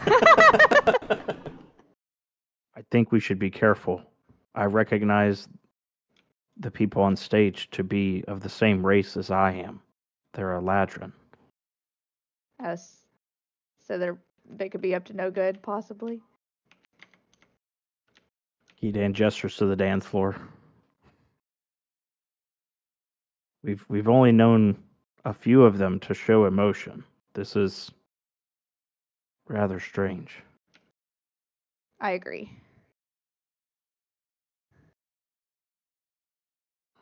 I think we should be careful. I recognize the people on stage to be of the same race as I am. They're a Ladrin. Yes. So they could be up to no good, possibly. Kedan gestures to the dance floor. We've only known a few of them to show emotion. This is rather strange. I agree.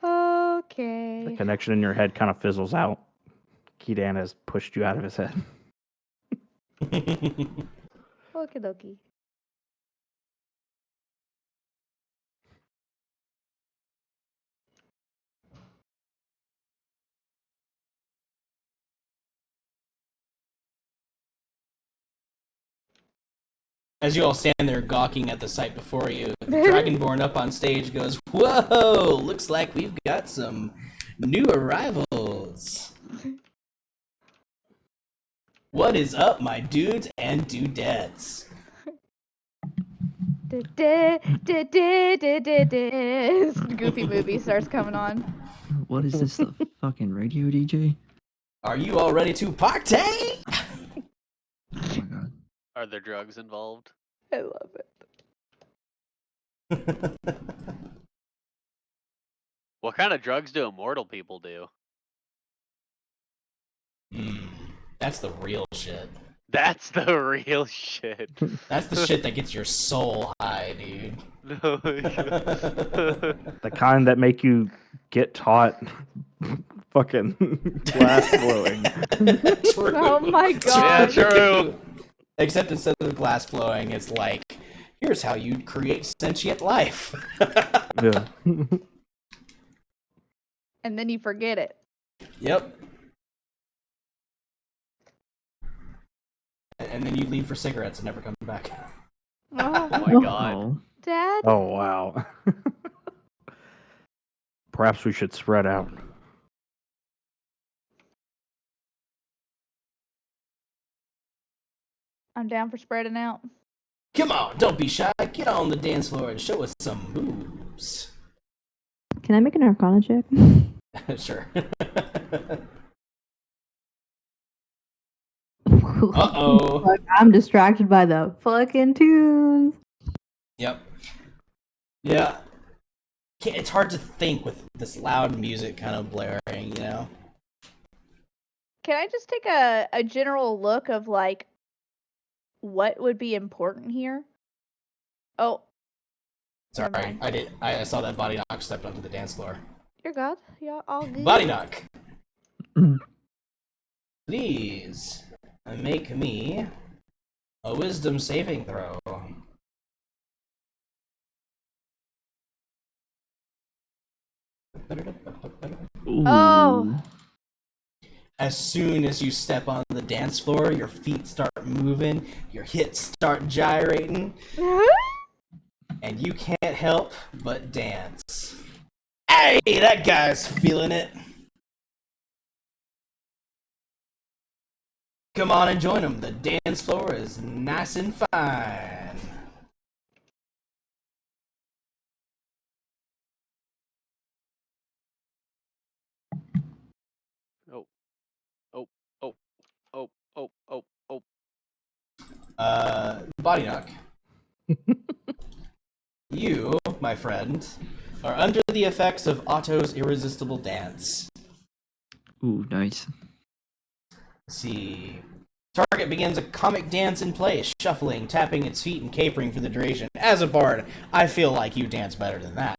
Okay. The connection in your head kind of fizzles out. Kedan has pushed you out of his head. Okie dokie. As you all stand there gawking at the sight before you, the Dragonborn up on stage goes, "Whoa! Looks like we've got some new arrivals. What is up, my dudes and dudettes?" Goofy movie starts coming on. What is this, the fucking radio DJ? Are you all ready to party? Oh my god. Are there drugs involved? I love it. What kind of drugs do immortal people do? That's the real shit. That's the real shit. That's the shit that gets your soul high, dude. No. The kind that make you get taught fucking glass blowing. True. Oh my Yeah, god. true. Except instead of glass blowing, it's like, here's how you create sentient life. Yeah. And then you forget it. Yep. And then you leave for cigarettes and never come back. Oh Oh, my god. Oh. Dad? Oh wow. Perhaps we should spread out. I'm down for spreading out. Come on, don't be shy. Get on the dance floor and show us some moves. Can I make an Arcana check? Sure. Uh-oh. Fuck, I'm distracted by the fucking tunes. Yep. Yeah. It's hard to think with this loud music kind of blaring, you know? Can I just take a general look of like what would be important here? Oh, never Sorry, mind. I saw that body knock stepped onto the dance floor. You're good. Yeah, all good. Body knock. Please make me a wisdom saving throw. Oh. As soon as you step on the dance floor, your feet start moving, your hips start gyrating. and you can't help but dance. Hey, that guy's feeling it. Come on and join him. The dance floor is nice and fine. Oh, oh, oh, oh, oh, oh, oh. Body knock. You, my friend, are under the effects of Otto's irresistible dance. Ooh, nice. Let's see. Target begins a comic dance in place, shuffling, tapping its feet, and capering for the duration. As a bard, I feel like you dance better than that.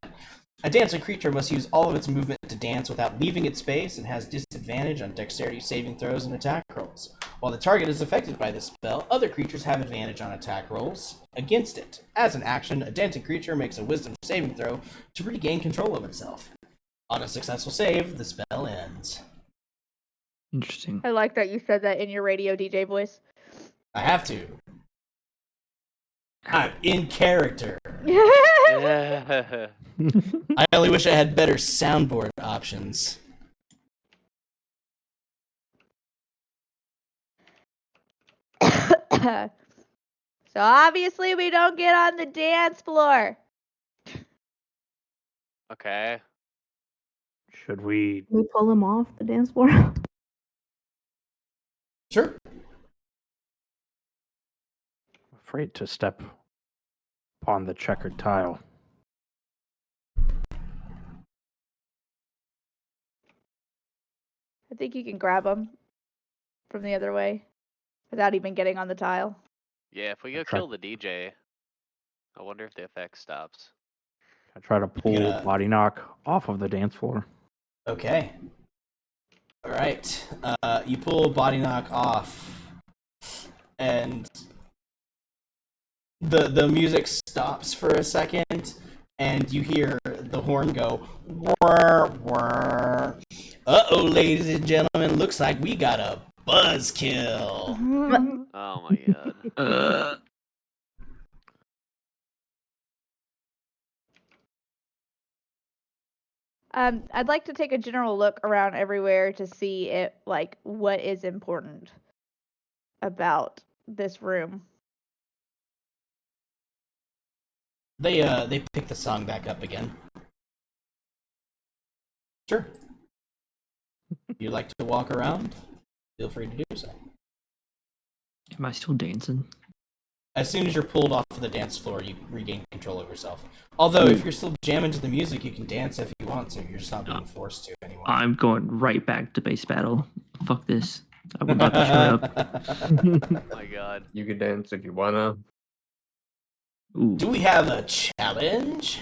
A dancing creature must use all of its movement to dance without leaving its space and has disadvantage on dexterity saving throws and attack rolls. While the target is affected by this spell, other creatures have advantage on attack rolls against it. As an action, a dancing creature makes a wisdom saving throw to regain control of itself. On a successful save, the spell ends. Interesting. I like that you said that in your radio DJ voice. I have to. I'm in character. Yeah. I only wish I had better soundboard options. So obviously we don't get on the dance floor. Okay. Should we? Can we pull him off the dance floor? Sure. Afraid to step upon the checkered tile. I think you can grab him from the other way without even getting on the tile. Yeah, if we go try- kill the DJ, I wonder if the effect stops. I try to pull Yeah. Body Knock off of the dance floor. Okay. All right. You pull Body Knock off, and the music stops for a second, and you hear the horn go, whir, whir. Uh-oh, ladies and gentlemen, looks like we got a buzzkill. Oh my god. I'd like to take a general look around everywhere to see it, like, what is important about this room. They pick the song back up again. Sure. If you'd like to walk around, feel free to do so. Am I still dancing? As soon as you're pulled off of the dance floor, you regain control of yourself. Although, if you're still jamming to the music, you can dance if you want to. You're just not being forced to anymore. I'm going right back to base battle. Fuck this. I'm about to shut up. Oh my god. You can dance if you wanna. Ooh. Do we have a challenge?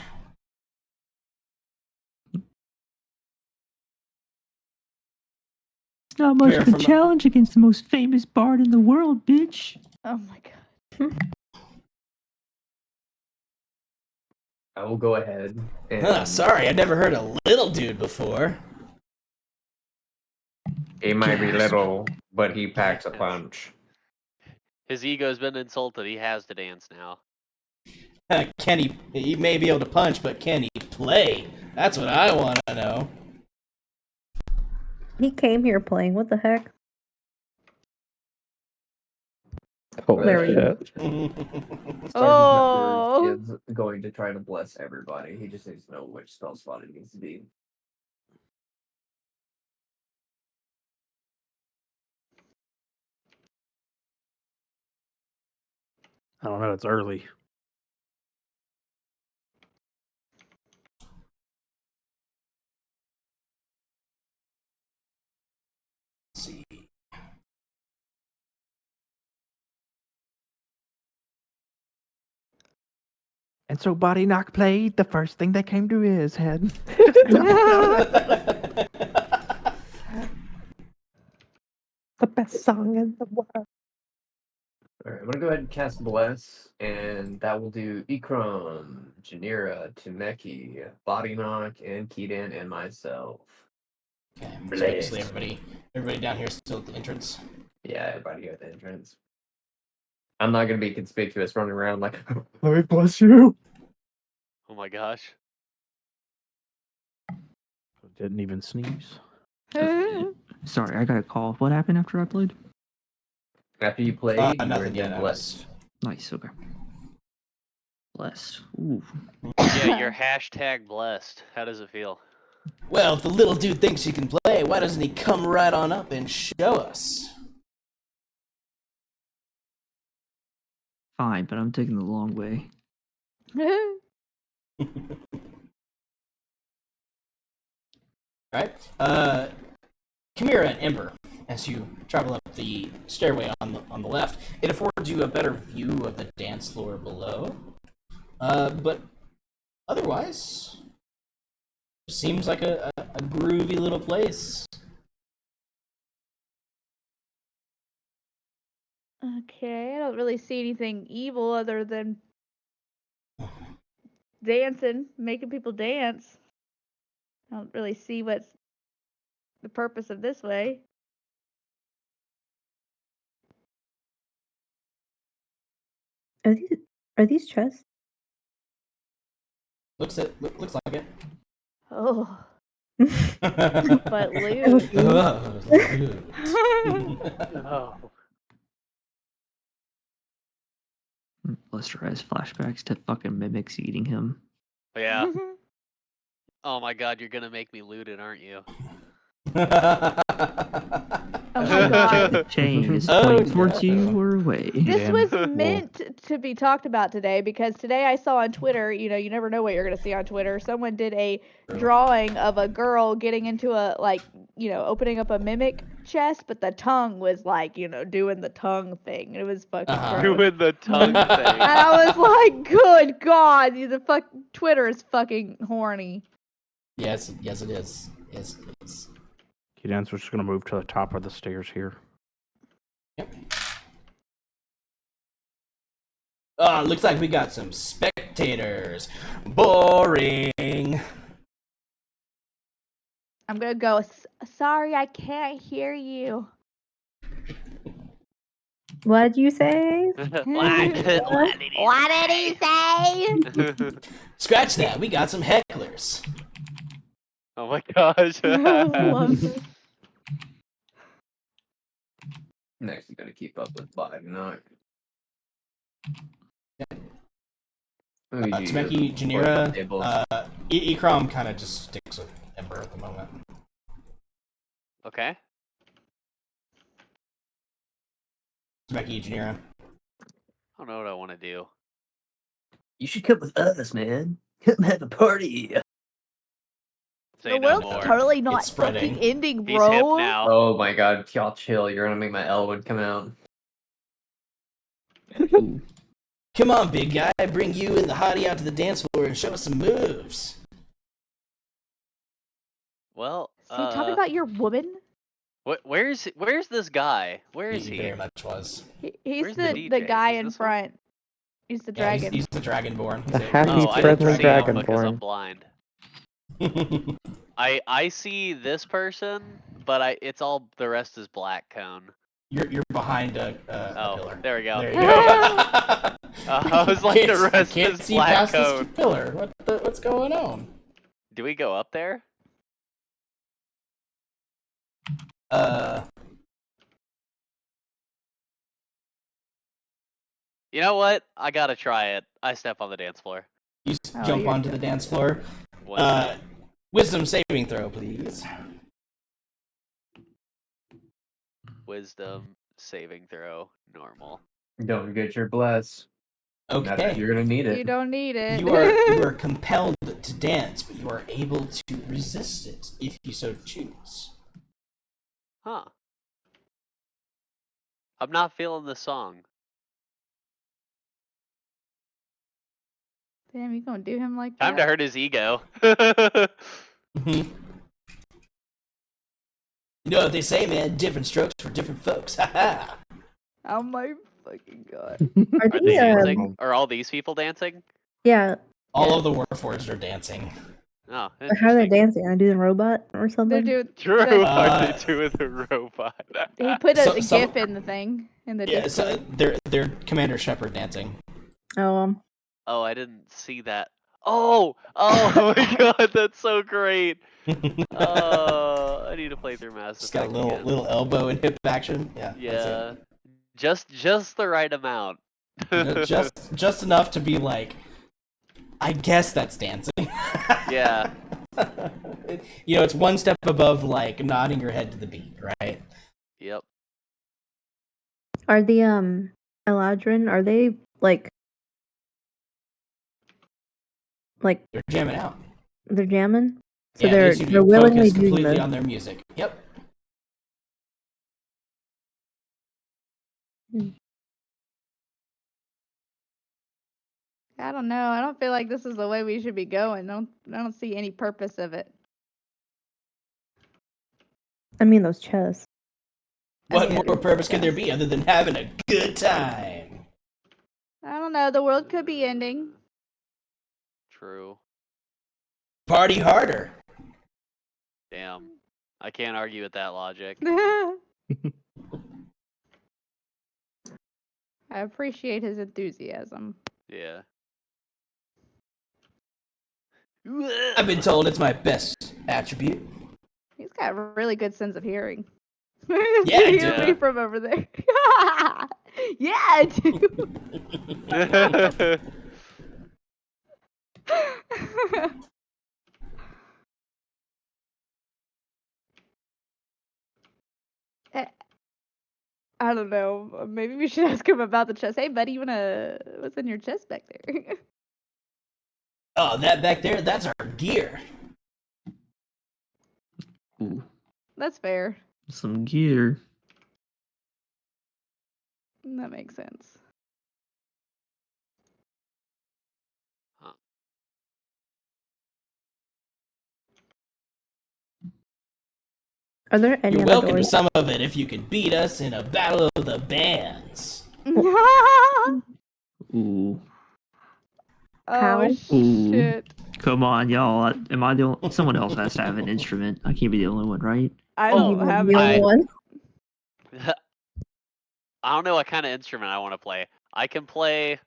It's not much Here, of a from the- challenge against the most famous bard in the world, bitch. Oh my god. I will go ahead and Sorry, I never heard a little dude before. he might be Gasp. little, but he packs a punch. His ego's been insulted. He has to dance now. Can he may be able to punch, but can he play? That's what I want to know. He came here playing. What the heck? Holy There we go. shit. Sergeant Oh. Pepper is going to try to bless everybody. He just needs to know which spell slot it needs to be. I don't know. It's early. Let's see. And so Body Knock played. The first thing that came to his head. The best song in the world. Alright, I'm gonna go ahead and cast Bless, and that will do Ikram, Janira, Temeki, Body Knock, and Keaton, and myself. Okay, so basically everybody down here is still at the entrance. Yeah, everybody here at the entrance. I'm not gonna be conspicuous running around like, let me bless you. Oh my gosh. Didn't even sneeze. Sorry, I got a call. What happened after I played? After you played, you were Nothing then yet. blessed. Nice. Okay. Blessed. Ooh. Yeah, you're hashtag blessed. How does it feel? Well, if the little dude thinks he can play, why doesn't he come right on up and show us? Fine, but I'm taking the long way. Alright. Chimera and Ember, as you travel up the stairway on the left, it affords you a better view of the dance floor below. But otherwise, it seems like a groovy little place. Okay, I don't really see anything evil other than dancing, making people dance. I don't really see what's the purpose of this way. Are these chests? Looks like it. Oh, But but loot. Oh. Lester has flashbacks to fucking mimics eating him. Yeah. Oh my god, you're gonna make me loot it, aren't you? Oh my god. The chain is Oh, pointing towards no. you or away. This Damn. was Cool. meant to be talked about today because today I saw on Twitter, you know, you never know what you're going to see on Twitter. Someone did a drawing of a girl getting into a, like, you know, opening up a mimic chest, but the tongue was like, you know, doing the tongue thing. It was fucking gross. Doing the tongue And thing. I was like, good God, Twitter is fucking horny. Yes, it is. Yes, it is. Key Dance, we're just going to move to the top of the stairs here. Yep. Looks like we got some spectators. Boring. I'm going to go, sorry, I can't hear you. What did you say? What did he say? Scratch that. We got some hecklers. Oh my gosh. Love this. Next, you gotta keep up with Biden. No. Temeki, Janira, Ikram kind of just sticks with Ember at the moment. Okay. Temeki, Janira. I don't know what I want to do. You should come with us, man. Come have a party. Say The no world's more. totally not It's spreading. fucking ending, He's hip bro. now. Oh my god, y'all chill. You're gonna make my Elwood come out. Come on, big guy. Bring you and the hottie out to the dance floor and show us some moves. Well, So you talking about your woman? where's this guy? Where is He he? very much was. He's Where's the the DJ? guy Is in this one? front. He's the Yeah, dragon. he's the Dragonborn. The happy, Oh, I friendly didn't see him because Dragonborn. I'm blind. I see this person, but it's all the rest is black cone. You're behind a Oh, pillar. there we go. There you go. I was like, the rest can't is see black past this cone. pillar. What's going on? Do we go up there? You know what? I gotta try it. I step on the dance floor. You Oh, jump you're onto the dance floor. One Wisdom saving throw, please. wisdom saving throw, normal. Don't forget your bless. Okay. You're gonna need You it. don't need it. You are compelled to dance, but you are able to resist it if you so choose. Huh. I'm not feeling the song. Damn, you gonna do him like Time that? to hurt his ego. You know what they say, man? Different strokes for different folks. Haha. Oh my fucking god. Are Are they, they dancing? Are all these people dancing? yeah, All of the Warforged are dancing. Oh, but how are they interesting. dancing? Are they doing robot or They're something? doing. True. the- Are they two with a robot? He put a some- gif in the thing in the Yeah, Discord. so they're Commander Shepard dancing. Oh, Oh, I didn't see that. Oh my god, that's so great. I need to play through Mass Just got a Effect again. little elbow and hip action. Yeah. Yeah, just the right amount. That's it. Just enough to be like, I guess that's dancing. Yeah. You know, it's one step above like nodding your head to the beat, right? Yep. Are the Eladrin, are they like They're jamming out. they're jamming? So Yeah, they seem to they're be willingly focused doing completely this. on their music. Yep. I don't know. I don't feel like this is the way we should be going. I don't see any purpose of it. I mean those chests. What mean, more purpose could there be other than having a good time? I don't know. The world could be ending. True. Party harder. Damn. I can't argue with that logic. I appreciate his enthusiasm. Yeah. I've been told it's my best attribute. He's got a really good sense of hearing. Yeah, You I hear do. me from over there. Yeah, I do. I don't know. Maybe we should ask him about the chest. Hey, buddy, what's in your chest back there? Oh, that back there, that's our gear. Ooh, That's fair. some gear. That makes sense. Are there any You're other welcome to doors? some of it if you can beat us in a battle of the bands. Ooh, How? Oh shit! come on, y'all. Am I the only? Someone else has to have an instrument. I can't be the only one, right? I Oh, don't have the only it. one? I don't know what kind of instrument I want to play. I can play.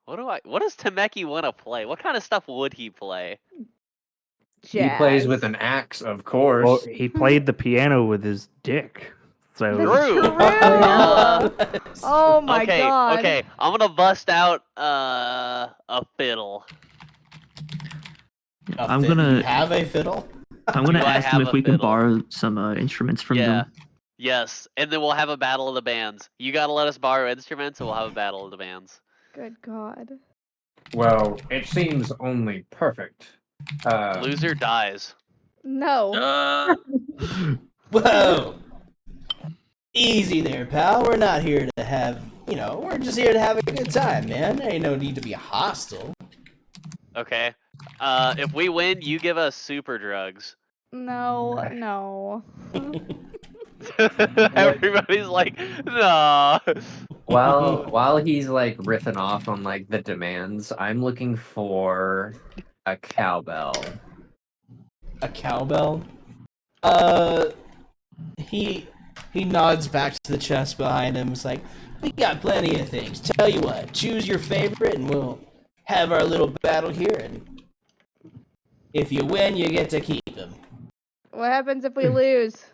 What does Temeki want to play? What kind of stuff would he play? He plays Jazz. with an axe, of Well, course. he played the piano with his dick. So That's True. true. Oh my okay, god. okay. I'm gonna bust out a fiddle. I'm You gonna have a fiddle? I'm gonna Do I ask them have if a we can fiddle? borrow some instruments from Yeah. them. Yes, and then we'll have a battle of the bands. You gotta let us borrow instruments, and we'll have a battle of the bands. Good god. Well, it seems only perfect. Loser dies. No. Whoa! Easy there, pal. We're not here to have, we're just here to have a good time, man. There ain't no need to be hostile. Okay. If we win, you give us super drugs. No. Everybody's like, no. While he's like riffing off on like the demands, I'm looking for a cowbell. A cowbell? He nods back to the chest behind him. It's like, we got plenty of things. Tell you what, choose your favorite and we'll have our little battle here. And if you win, you get to keep them. What happens if we lose?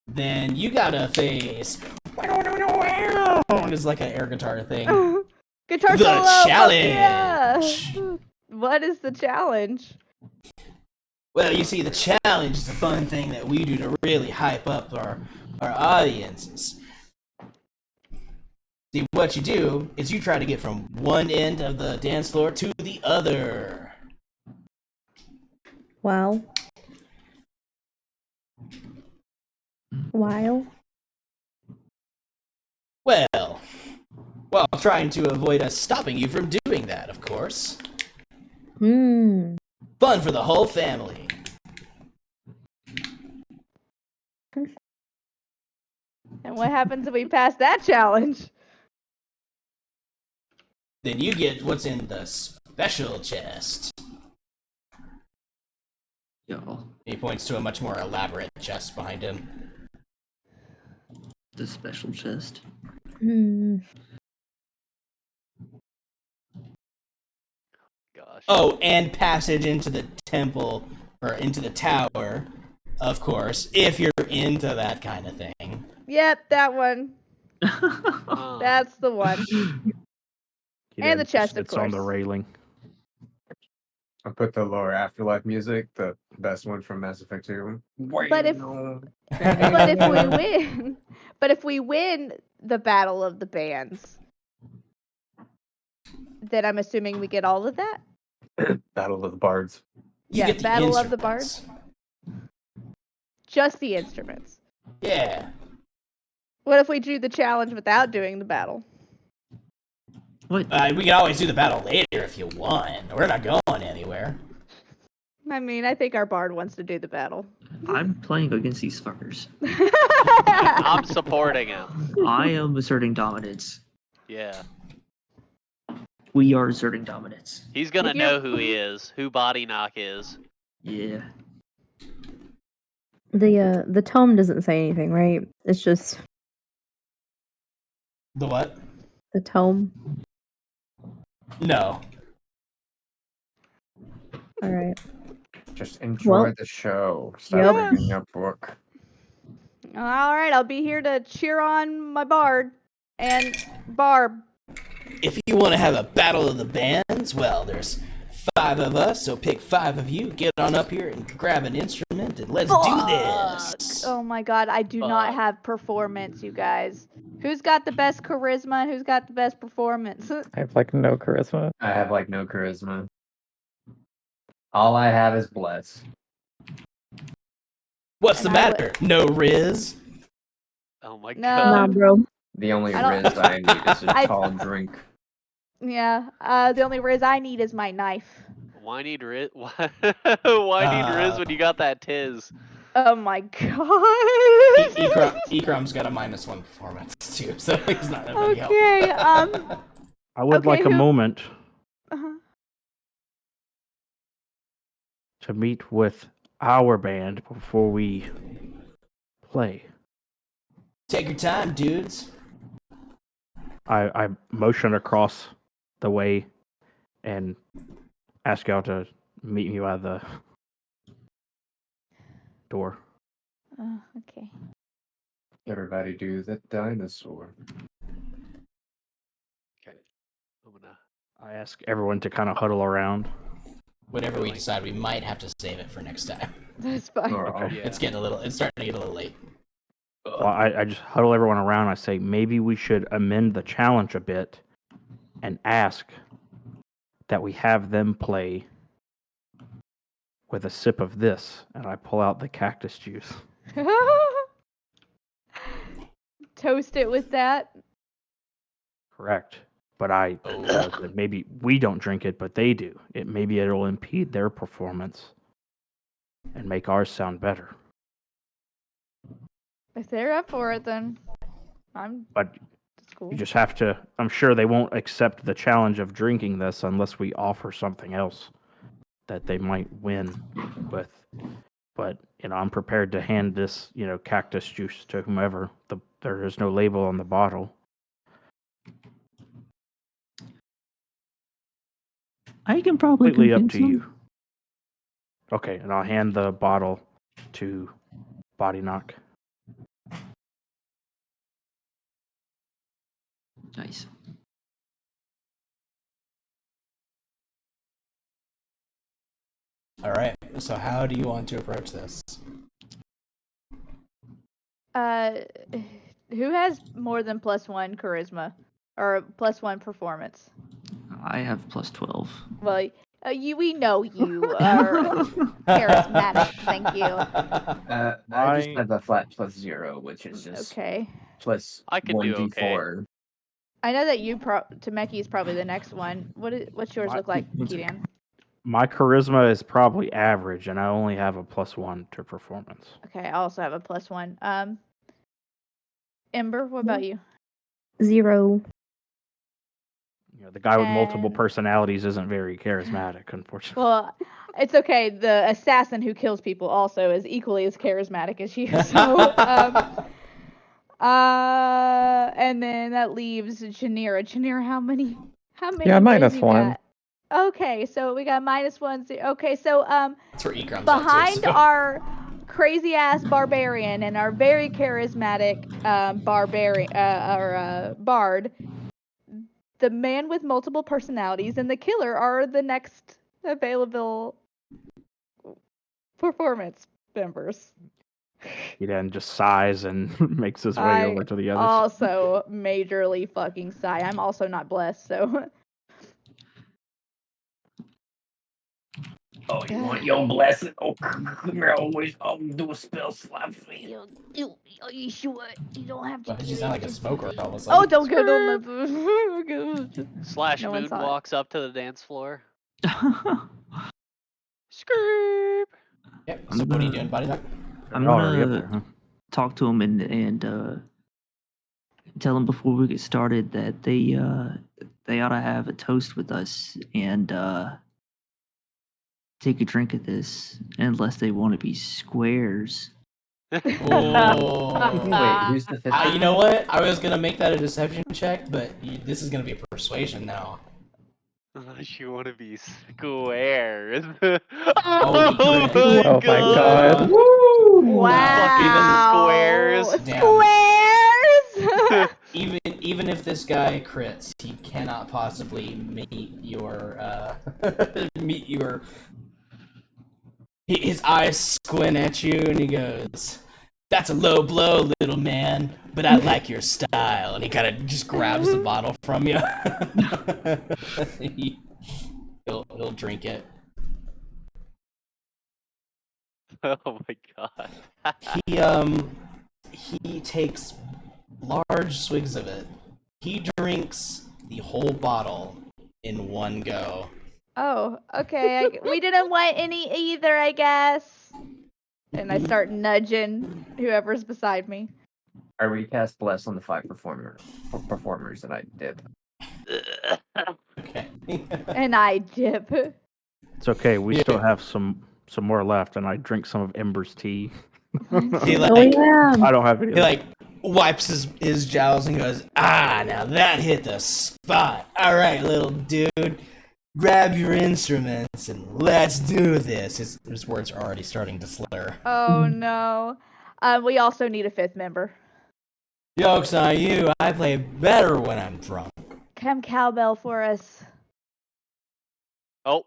Then you gotta face. It's like an air guitar thing. Guitar The solo. fuck challenge. yeah! What is the challenge? Well, you see, the challenge is a fun thing that we do to really hype up our audiences. See, what you do is you try to get from one end of the dance floor to the other. Wow. While? Well, while trying to avoid us stopping you from doing that, of course. Hmm. Fun for the whole family. And what happens if we pass that challenge? Then you get what's in the special chest. Y'all, He points to a much more elaborate chest behind him. the special chest. Hmm. Oh, and passage into the temple or into the tower, of course, if you're into that kind of thing. Yep, that one. Oh. That's the one. He And then the chest, of sits on the course. railing. I put the lower afterlife music, the best one from Mass Effect 2. But if we win the Battle of the Bands, then I'm assuming we get all of that. Battle of the Bards. You Yeah, get the Battle of the instruments. Just the instruments. Yeah. What if we do the challenge without doing the battle? What? We can always do the battle later if you want. We're not going anywhere. I mean, I think our bard wants to do the battle. I'm playing against these fuckers. I'm supporting him. I am asserting dominance. Yeah. We are asserting dominance. He's gonna If you're- know who he is, who Body Knock is. Yeah. The tome doesn't say anything, right? It's just The what? the tome. All No. Alright. Just enjoy Well, the show. Stop yep. reading your book. All right, I'll be here to cheer on my bard and Barb. If you want to have a battle of the bands, well, there's 5 of us, so pick 5 of you, get on up here and grab an instrument, and let's do this. Oh my god, I do not Fuck. have performance, you guys. Who's got the best charisma and who's got the best performance? I have like no charisma. I have like no charisma. All I have is bless. What's the And I matter? No Riz? Oh my No. Nah, god. bro. The only I don't- riz I need is a I- tall drink. Yeah, the only riz I need is my knife. Why need Riz? Why need Riz when you got that Tiz? Oh my god. Ekrom's got a -1 performance, too, so he's not gonna be helpful. Okay, I would Okay, like a who- moment uh-huh. to meet with our band before we play. Take your time, dudes. I motion across the way and ask y'all to meet me by the door. Okay. Everybody do the dinosaur. Okay. I'm gonna. I ask everyone to kind of huddle around. Whatever we decide, we might have to save it for next time. That's fine. Or Okay. Yeah. It's starting to get a little late. Well, I just huddle everyone around. I say maybe we should amend the challenge a bit and ask that we have them play with a sip of this. And I pull out the cactus juice. Toast it with that. Correct. But I said maybe we don't drink it, but they do. Maybe it'll impede their performance and make ours sound better. If they're up for it, then But that's cool. you just have to. I'm sure they won't accept the challenge of drinking this unless we offer something else that they might win with. But I'm prepared to hand this, cactus juice to whomever. There is no label on the bottle. I can probably Completely up convince to them. you. Okay, and I'll hand the bottle to Body Knock. Nice. All right. So how do you want to approach this? Who has more than +1 charisma or +1 performance? I have +12. Well, we know you are charismatic. Thank you. I just have a flat +0, which is just Okay. plus I can do okay. 1d4. I know that Tameki is probably the next one. What's yours look like, Keaton? My charisma is probably average, and I only have a +1 to performance. Okay, I also have a +1. Ember, what about you? 0. The guy with multiple And- personalities isn't very charismatic, unfortunately. Well, it's okay. The assassin who kills people also is equally as charismatic as you. So, and then that leaves Janira. Janira, how many? Yeah, riz you -1. got? Okay, so we got -1. Okay, so That's where Ekrom's behind at too, so. our crazy ass barbarian and our very charismatic bard, the man with multiple personalities and the killer are the next available performance members. He then just sighs and makes his way I over to the others. also majorly fucking sigh. I'm also not blessed, so. Oh, you want your blessing? Oh, always do a spell slap for you. You sure? You don't have to Why did do you it. sound like a Just smoker please. all of a sudden? Oh, don't go, don't. Slash No one Moon saw it. walks up to the dance floor. Screep. Yep. I'm So what are you gonna- doing, Body Knock? I'm You're already up gonna there, huh? talk to him and tell him before we get started that they ought to have a toast with us and take a drink of this unless they want to be squares. Oh. Wait, who's the fifth? You know what? I was gonna make that a deception check, but this is gonna be a persuasion now. Unless you want to be squares. Oh, oh crit. Oh my god. Wow. Squares. Damn. Squares. Even if this guy crits, he cannot possibly meet your meet your. His eyes squint at you, and he goes, "That's a low blow, little man, but I like your style." And he kind of just grabs the bottle from you. He'll drink it. Oh my god. He takes large swigs of it. He drinks the whole bottle in one go. Oh, okay. We didn't want any either, I guess. And I start nudging whoever's beside me. I recast bless on the 5 performers that I did. Okay. And I dip. It's okay. We Yeah. still have some more left, and I drink some of Ember's tea. He Oh like yeah. I don't have any. he like wipes his jowls and goes, now that hit the spot. All right, little dude, grab your instruments and let's do this. His words are already starting to slur. Oh no. We also need a 5th member. Joke's on you. I play better when I'm drunk. Come cowbell for us. Oh.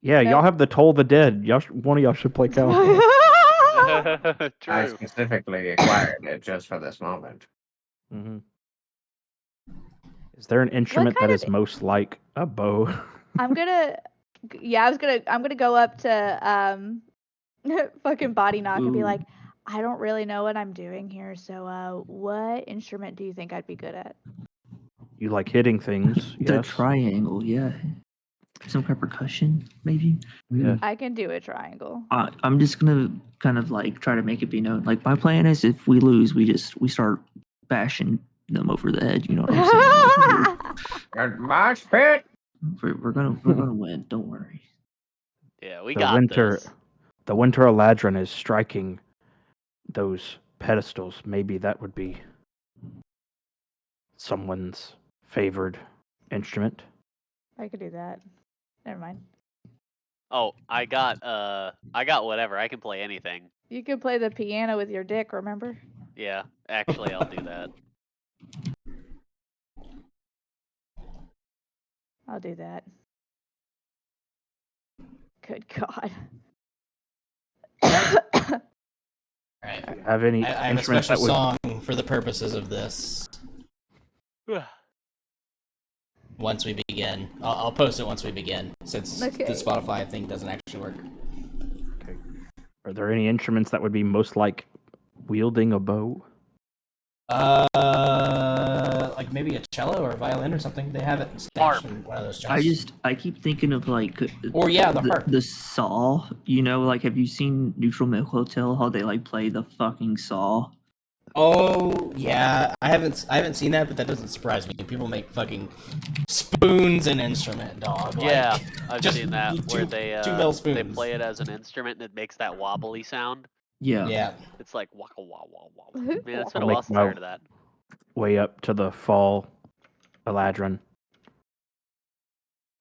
Yeah, Nope. y'all have the Toll the Dead. One of y'all should play cowboy. I True. specifically acquired it just for this moment. Hmm. Is there an instrument that kind is of- most like a bow? I'm gonna go up to fucking Body Knock and be Ooh. like, I don't really know what I'm doing here, so what instrument do you think I'd be good at? You like hitting things? The Yes. triangle, yeah. Some kind of percussion, maybe. Yeah. I can do a triangle. I'm just gonna kind of like try to make it be known. Like my plan is, if we lose, we start bashing them over the head. You know what I'm saying? Mosh pit! we're gonna win. Don't worry. Yeah, we The got this. The Winter Eladrin is striking those pedestals. Maybe that would be someone's favored instrument. I could do that. Never mind. Oh, I got whatever. I can play anything. You could play the piano with your dick, remember? Yeah, actually, I'll do that. I'll do that. Good God. Alright. Have any I have a instrument special that would song for the purposes of this. Once we begin, I'll post it once we begin, since Okay. the Spotify thing doesn't actually work. Are there any instruments that would be most like wielding a bow? Like maybe a cello or a violin or something. They have it stashed in one of those chests. I keep thinking of like Or yeah, the harp. the saw. You know, like have you seen Neutral Milk Hotel? How they like play the fucking saw? Oh yeah, I haven't seen that, but that doesn't surprise me. People make fucking spoons an instrument, dog. Like, Yeah, I've just seen that where two they metal spoons. they play it as an instrument and it makes that wobbly sound. Yeah. Yeah. It's like waka wah wah wah. Man, it's been I'll a while make since I my- heard of that. Way up to the fall Eladrin.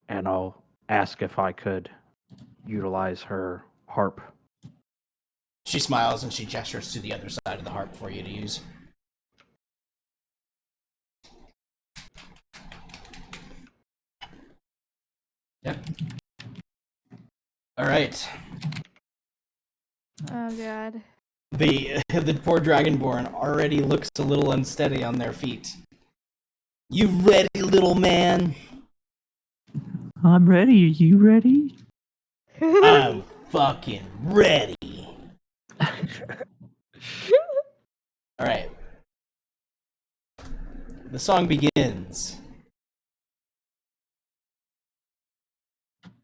and I'll ask if I could utilize her harp. She smiles and she gestures to the other side of the harp for you to use. Yep. All right. Oh god. The poor Dragonborn already looks a little unsteady on their feet. You ready, little man? I'm ready. Are you ready? I'm fucking ready. All right. The song begins.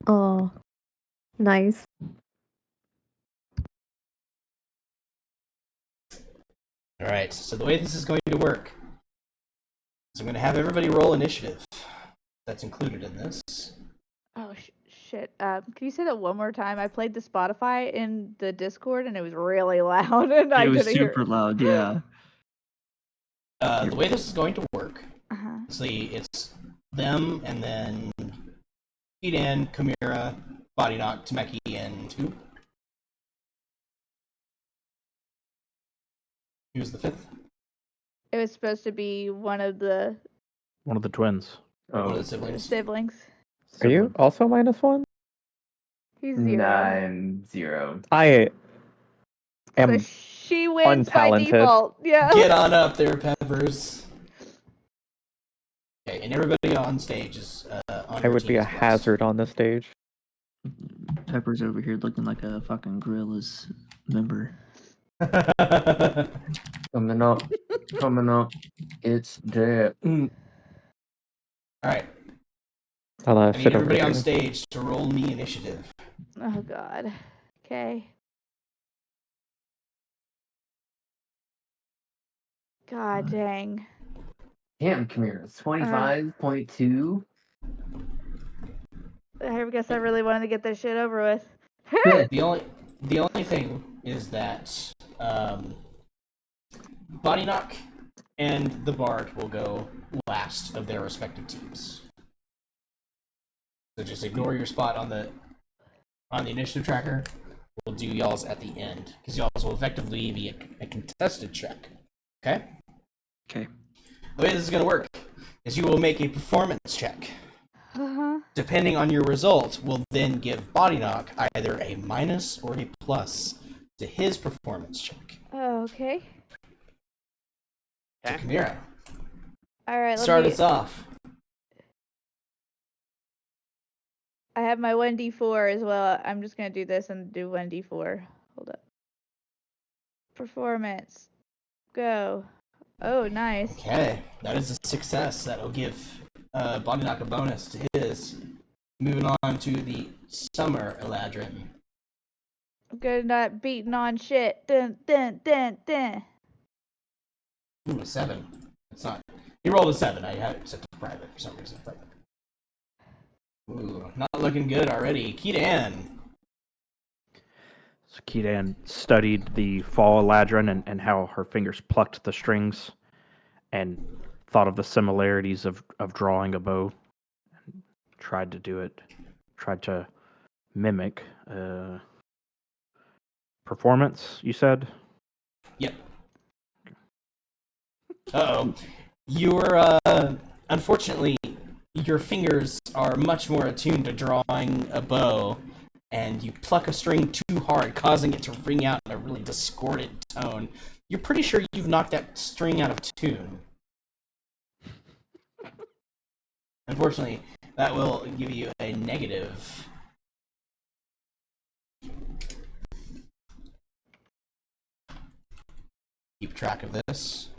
Oh, nice. All right. So the way this is going to work is I'm going to have everybody roll initiative. That's included in this. Oh shit. Can you say that one more time? I played the Spotify in the Discord and it was really loud and I It was couldn't hear. super loud. Yeah. The way this is going to work, Uh-huh. see, it's them and then Edan, Chimera, Body Knock, Temeki, and who? Who was the fifth? It was supposed to be one of the One of the twins. One of Oh, the siblings. siblings. Are you Sibling. also -1? He's 0. I'm 0. I So am. she wins by untalented. default. Yeah. Get on up there, Peppers. Okay, and everybody on stage is on I your would team be a as well. hazard on this stage. Pepper's over here looking like a fucking Gorillaz member. Coming up. Coming up. It's there. All right, I'll I sit need over everybody on here. stage to roll me initiative. Oh god. Okay. God dang. Damn, come here. It's 25.2. I guess I really wanted to get this shit over with. Shit. The only thing is that Body Knock and the Bard will go last of their respective teams. So just ignore your spot on the initiative tracker. We'll do y'all's at the end because y'all's will effectively be a contested check. Okay. Okay. The way this is going to work is you will make a performance check. Uh-huh. Depending on your result, we'll then give Body Knock either a minus or a plus to his performance check. Oh, okay. So, Chimera, Alright, start us off. I have my 1d4 as well. I'm just gonna do this and do 1d4. Hold up. Performance. Go. Oh, nice. Okay, that is a success. That'll give Body Knock a bonus to his. Moving on to the Summer Eladrin. Good, not beating on shit. Dun, dun, dun, dun. Ooh, a 7. It's not. He rolled a 7. I had it set to private for some reason. But... Ooh, not looking good already. Keadan. So Keadan studied the fall Eladrin and how her fingers plucked the strings and thought of the similarities of drawing a bow and tried to do it, tried to mimic performance, you said? Yep. Uh-oh. You're, unfortunately, your fingers are much more attuned to drawing a bow, and you pluck a string too hard, causing it to ring out in a really discordant tone. You're pretty sure you've knocked that string out of tune. Unfortunately, that will give you a negative. Keep track of this.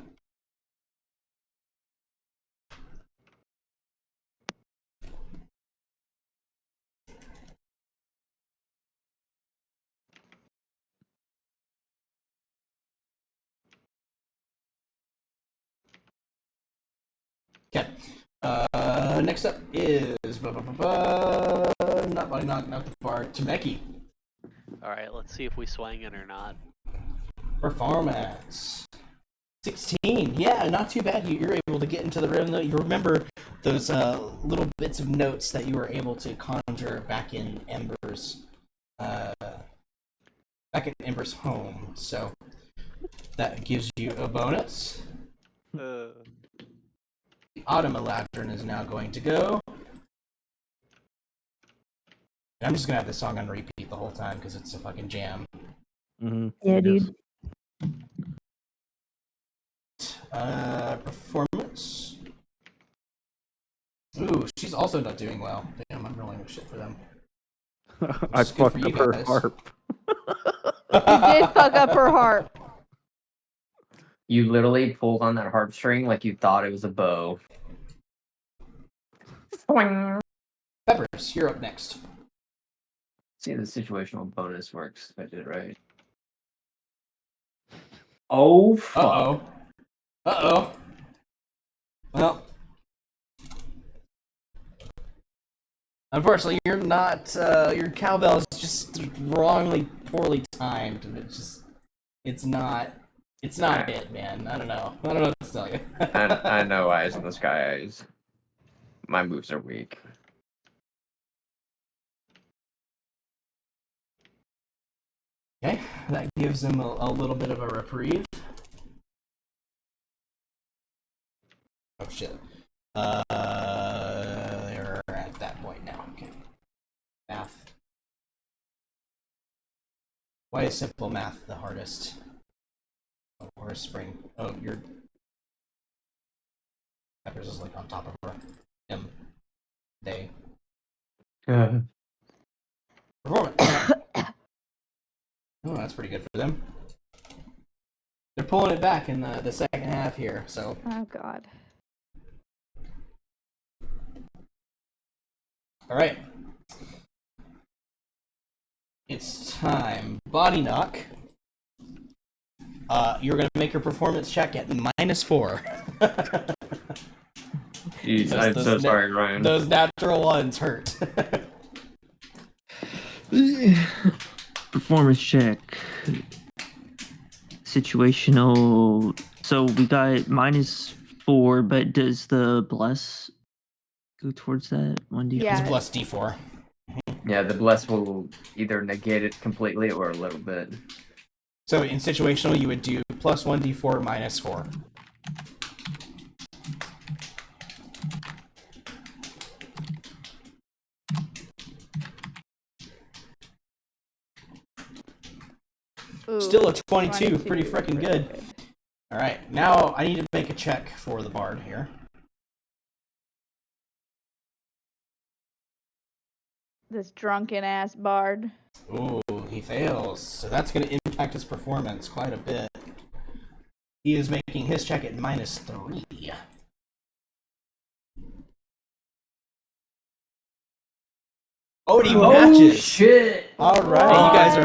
Okay. Next up is not Body Knock, not the Bard, Temeki. All right, let's see if we swang it or not. Performance. 16. Yeah, not too bad. You're able to get into the rhythm. You remember those little bits of notes that you were able to conjure back in Ember's home. So that gives you a bonus. The Autumn Eladrin is now going to go. And I'm just gonna have this song on repeat the whole time because it's a fucking jam. Mm-hmm. Yeah, dude. Performance. Ooh, she's also not doing well. Damn, I'm rolling shit for them. I is good for fucked you up her guys. harp. You did fuck up her harp. You literally pulled on that harp string like you thought it was a bow. Peppers, you're up next. See how the situational bonus works if I did it right. Oh, fuck. Uh-oh. Uh-oh. Well. Unfortunately, you're not, your cowbell is just poorly timed. And it's not it, man. I don't know what to tell you. I know Eyes in the Sky Eyes. My moves are weak. Okay, that gives him a little bit of a reprieve. Oh shit. They're at that point now. Okay. Math. Why is simple math the hardest? Oh, or is spring? Oh, your Peppers is like on top of her. Him. They. Performance. Oh, that's pretty good for them. They're pulling it back in the second half here, so. Oh god. Alright. It's time. Body knock. You're gonna make your performance check at -4. Jeez, I'm so sorry, Ryan. Those natural ones hurt. Performance check. Situational. So we got -4, but does the bless go towards that? 1d4? Yeah. It's plus D4. Yeah, the bless will either negate it completely or a little bit. So in situational, you would do plus 1d4 -4. Ooh, Still a 22, pretty freaking good. All right, now I need to make a check for the bard here. This drunken ass bard. Ooh, he fails. So that's going to impact his performance quite a bit. He is making his check at -3. Oh, and he matches. Shit! All right, you guys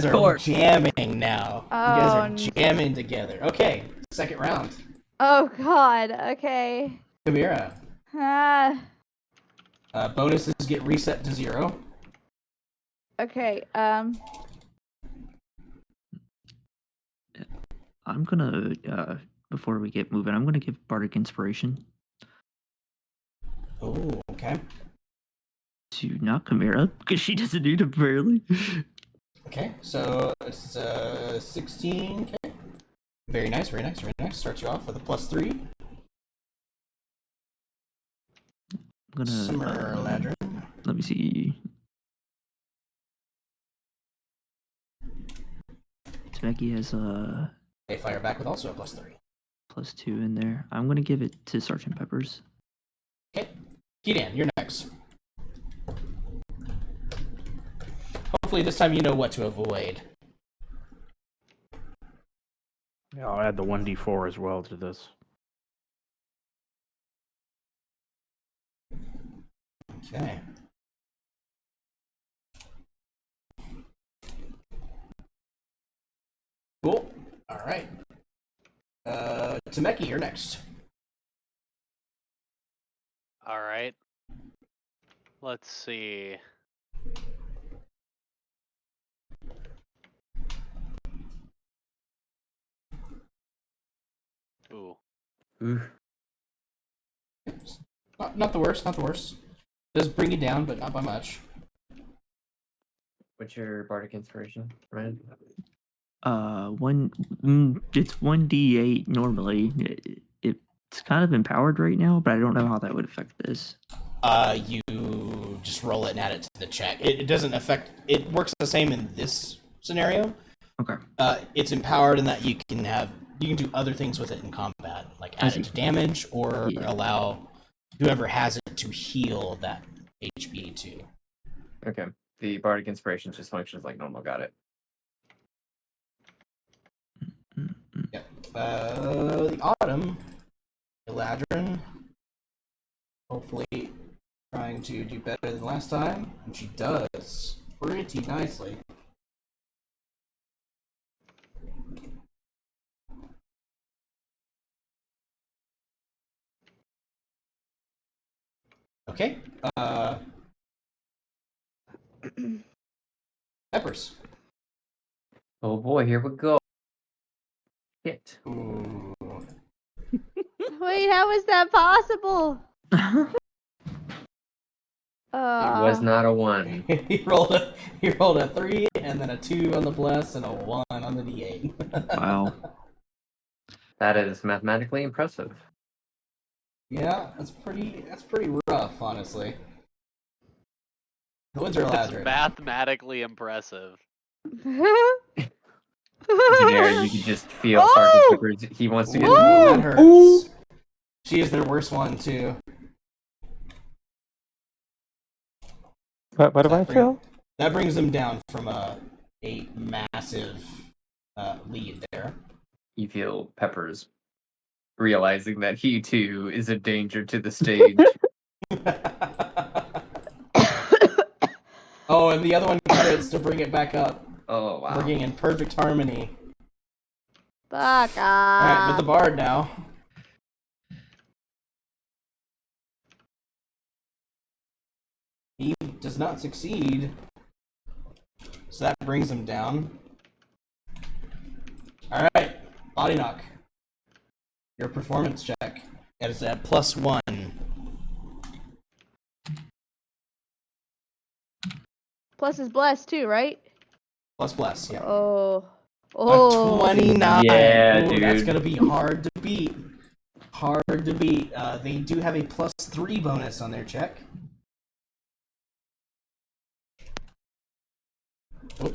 are Court. jamming now. Oh, You guys are jamming together. Okay, second round. Oh god. Okay. Chimera. Ah. Bonuses get reset to 0. Okay. I'm gonna before we get moving, I'm gonna give Bardic Inspiration Oh, okay. to not Chimera because she doesn't need it apparently. Okay, so it's 16. Okay. Very nice, very nice, very nice. Starts you off with a +3. I'm gonna Summer Ladrin. let me see. Becky has a They fire back with also a +3. +2 in there. I'm gonna give it to Sergeant Peppers. Okay, Keadan, you're next. Hopefully this time you know what to avoid. Yeah, I'll add the 1d4 as well to this. Okay. Cool. All right. Temeki, you're next. All right. Let's see. Ooh. Ooh. Not the worst, not the worst. Does bring you down, but not by much. What's your bardic inspiration, Ryan? It's 1d8 normally. It's kind of empowered right now, but I don't know how that would affect this. You just roll it and add it to the check. It doesn't affect. It works the same in this scenario. Okay. It's empowered in that you can do other things with it in combat, like add it to damage or allow whoever has it to heal that HP too. Okay. The bardic inspiration just functions like normal. Got it. Yep. The autumn, Eladrin, hopefully trying to do better than last time, and she does pretty nicely. Okay. Peppers. Oh boy, here we go. Shit. Ooh. Wait, how is that possible? It was not a 1. He rolled a 3 and then a 2 on the bless and a 1 on the D8. Wow. That is mathematically impressive. Yeah, that's pretty rough, honestly. The woods are It's Eladrin. mathematically impressive. Generic, you can just feel Oh! Sergeant Pepper's. He wants to Ooh, get. that hurts. Ooh. She is their worst one too. What do I feel? That brings them down from a massive lead there. You feel Peppers realizing that he too is a danger to the stage. Oh, and the other one crits to bring it back up. Oh wow! Working in perfect harmony. Fuck off. Alright, with the bard now. He does not succeed. So that brings him down. Alright, body knock. Your performance check. It is at +1. Plus is blessed too, right? Plus bless, yeah. Oh. A Oh. 29. Yeah, Ooh, dude. That's gonna be hard to beat. Hard to beat. They do have a +3 bonus on their check. Oh,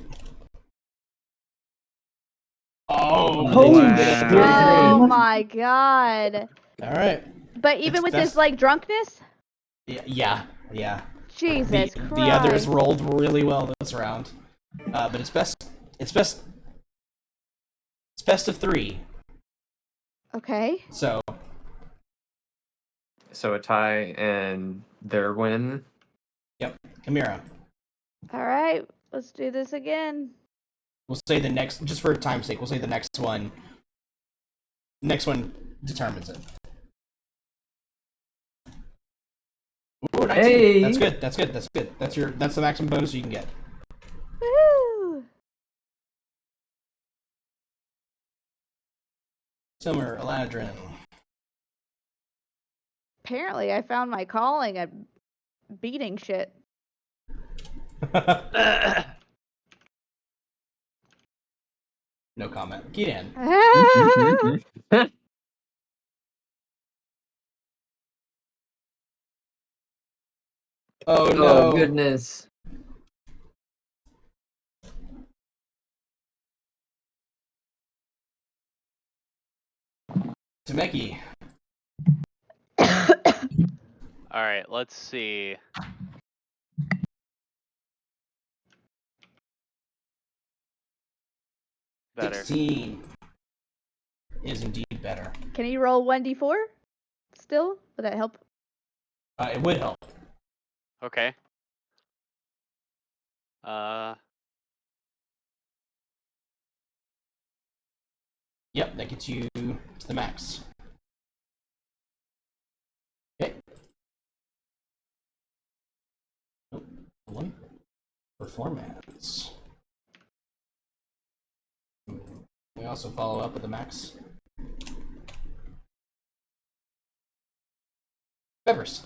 Oh my god. Alright. But even with this like drunkenness? Yeah. Jesus Christ. The others rolled really well this round. But it's best of 3. Okay. So So a tie and their win. yep, Chimera. Alright, let's do this again. We'll say the next, just for time's sake, we'll say the next one. Next one determines it. Ooh, 19. Hey! That's good. That's the maximum bonus you can get. Woo! Summer, Eladrin. Apparently I found my calling at beating shit. No comment. Gideon. Oh no. Oh goodness. Temeki. Alright, let's see. Better. 16 is indeed better. Can you roll 1d4 still? Would that help? It would help. Okay. Yep, that gets you to the max. Okay. Oh, one. Performance. We also follow up with the max. Peppers.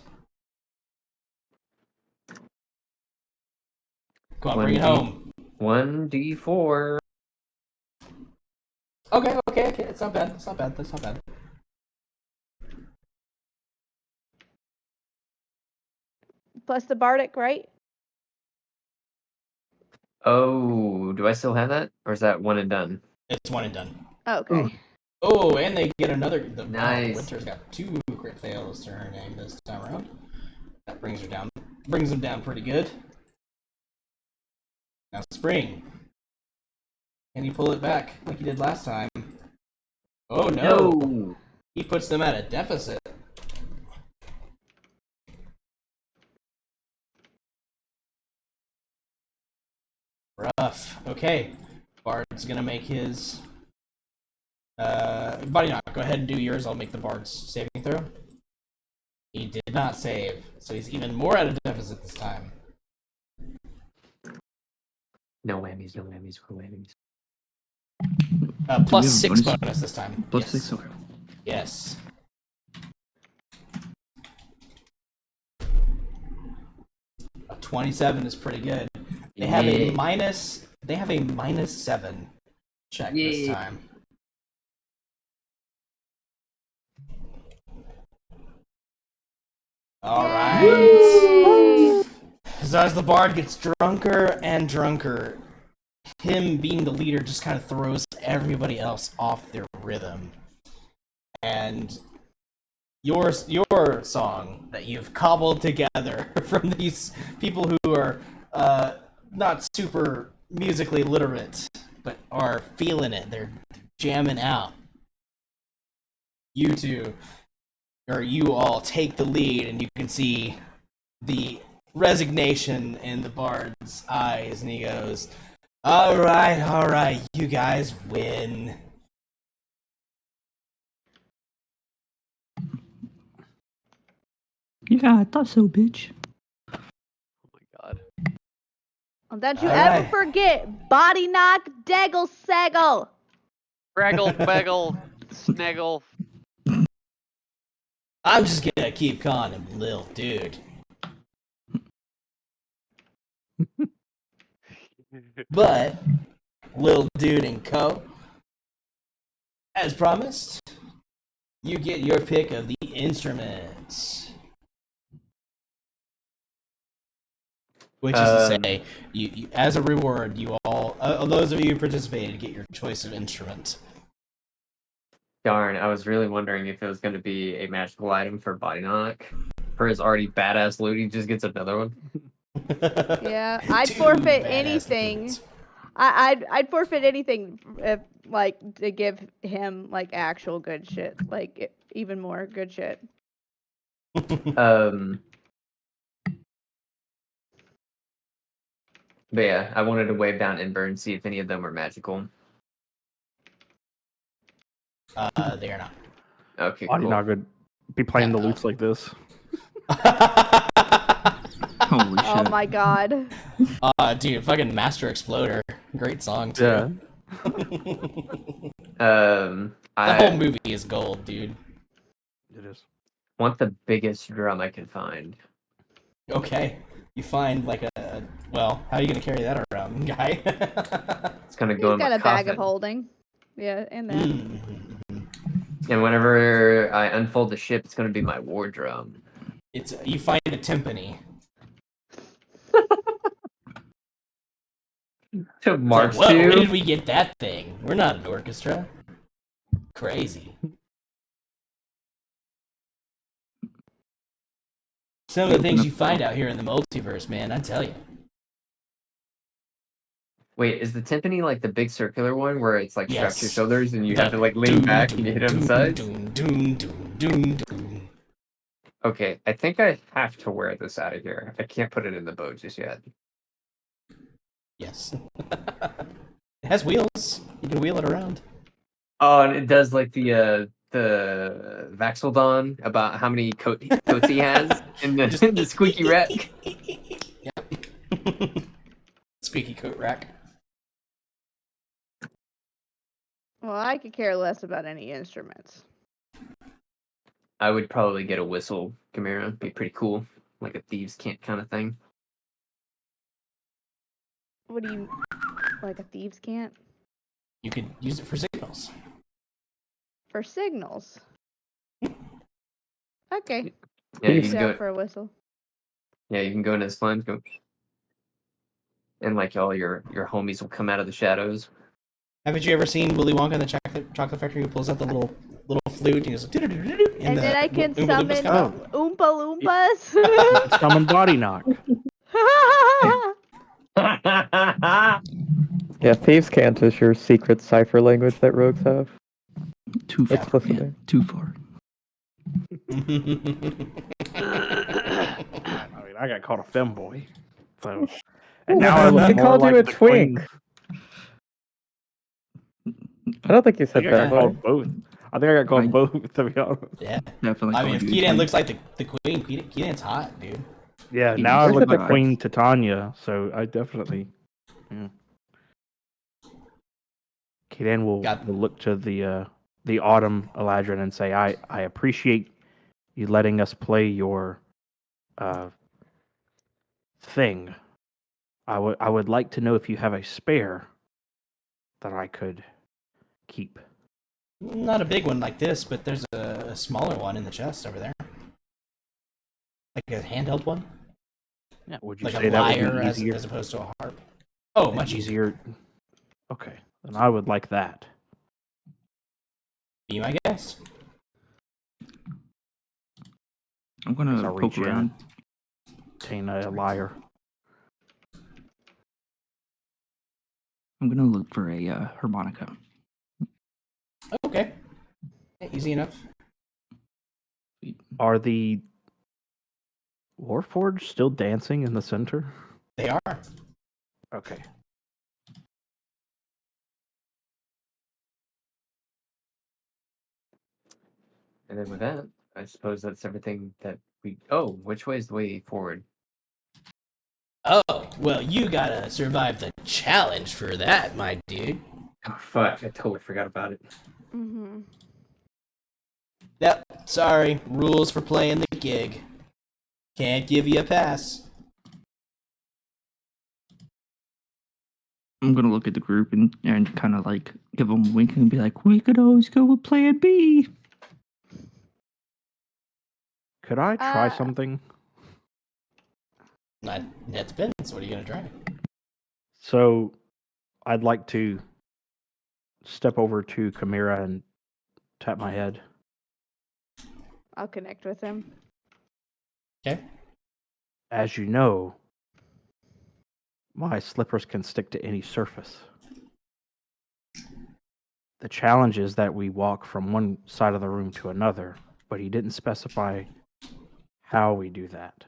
Come on, bring it home. 1d4. Okay. It's not bad. That's not bad. Plus the bardic, right? Oh, do I still have that? Or is that one and done? It's one and done. Okay. Oh, and they get another. Nice. Winter's got 2 crit fails to her name this time around. That brings her down. Brings them down pretty good. Now Spring. Can you pull it back like you did last time? Oh no! No. He puts them at a deficit. Rough. Okay. Bard's gonna make his body knock. Go ahead and do yours. I'll make the Bard's saving throw. He did not save, so he's even more at a deficit this time. No whammies, no whammies, no whammies. Plus Do we have 6 bonus? bonus this time. Plus Yes. 6, okay. Yes. A 27 is pretty good. They have a minus. They have a -7 check this Yeah. time. All right. Yay! So as the bard gets drunker and drunker, him being the leader just kind of throws everybody else off their rhythm. And your song that you've cobbled together from these people who are not super musically literate, but are feeling it. They're jamming out. You two, or you all, take the lead, and you can see the resignation in the bard's eyes, and he goes, all right, you guys win. Yeah, I thought so, bitch. Oh my god. And don't you All ever right. forget body knock, daggle, saggle. Braggle, baggle, snaggle. I'm just gonna keep calling him Lil Dude. But, Lil Dude and Co., as promised, you get your pick of the instruments. Which is to say, you as a reward, you all, those of you who participated, get your choice of instrument. Darn, I was really wondering if it was going to be a magical item for Body Knock. For his already badass loot, he just gets another one. Yeah, I'd Two forfeit badass anything. dudes. I'd forfeit anything if like to give him like actual good shit, like even more good shit. But yeah, I wanted to wave down Ember and see if any of them were magical. They are not. Okay, Body cool. not good. Be playing the loots like this. Holy Oh shit. my god. Dude, fucking Master Exploder. Great song, too. Yeah. The I whole movie is gold, dude. It is. want the biggest drum I can find. Okay. You find like a well, how are you gonna carry that around, guy? It's gonna He's go in got my a bag of coffin. holding. Yeah, and that. And whenever I unfold the ship, it's gonna be my war drum. It's you find a timpani. To It's march like, whoa, where to. did we get that thing? We're not an orchestra. Crazy. Some of the things you find out here in the multiverse, man, I tell you. Wait, is the timpani like the big circular one where it's like strapped to your Yes. shoulders and you have to like lean back and you hit on the sides? Okay, I think I have to wear this out of here. I can't put it in the boat just yet. Yes. It has wheels. You can wheel it around. Oh, and it does like the Vaxeldon about how many coats he has in the squeaky rack. Yep. Squeaky coat rack. Well, I could care less about any instruments. I would probably get a whistle Chimera. Be pretty cool, like a thieves' can't kind of thing. What do you like? A thieves can't You could use it for signals. for signals. Okay. Yeah, you Thieves- can Down go. for a whistle. Yeah, you can go into the slimes, go, and like all your homies will come out of the shadows. Haven't you ever seen Willy Wonka in the Chocolate Factory, who pulls out the little flute and he's like, "Doo-doo-doo-doo-doo," And then I can Oompa Loompas summon come out? Oompa Loompas. Summon Body Knock. Yeah, Thieves' Cant is your secret cipher language that rogues have. Too far. Explicitly. Man, too far. I mean, I got called a femboy. So, and now I look He more called you like a the twink. queen. I don't think you I said think I got femboy. called both. I think I got called Right. both, to be honest. Yeah. Definitely. I mean, if called you a Keaton twink. looks like the queen, Keaton's hot, dude. Yeah, He now I is look hot. like Queen Titania, so I definitely. Yeah. Keaton will look to the Autumn Eladrin and say, I appreciate you letting us play your thing. I would like to know if you have a spare that I could keep. Not a big one like this, but there's a smaller one in the chest over there. Like a handheld one? Yeah, would you Like say a that would lyre be as easier? opposed to a harp? Oh, much easier. Okay, then I would like that. Be my guess. I'm gonna I'll poke reach in. around. Obtain a lyre. I'm gonna look for a harmonica. Okay. Yeah, easy enough. Are the Warforged still dancing in the center? They are. Okay. And then with that, I suppose that's everything that we. Oh, which way is the way forward? Oh, well, you gotta survive the challenge for that, my dude. Oh fuck! I totally forgot about it. Mm-hmm. Yep, sorry. Rules for playing the gig. Can't give you a pass. I'm gonna look at the group and kind of like give them a wink and be like, "We could always go with Plan B." Could I try Uh, something? That depends. What are you gonna try? So, I'd like to step over to Chimera and tap my head. I'll connect with him. Okay. As you know, my slippers can stick to any surface. The challenge is that we walk from one side of the room to another, but he didn't specify how we do that.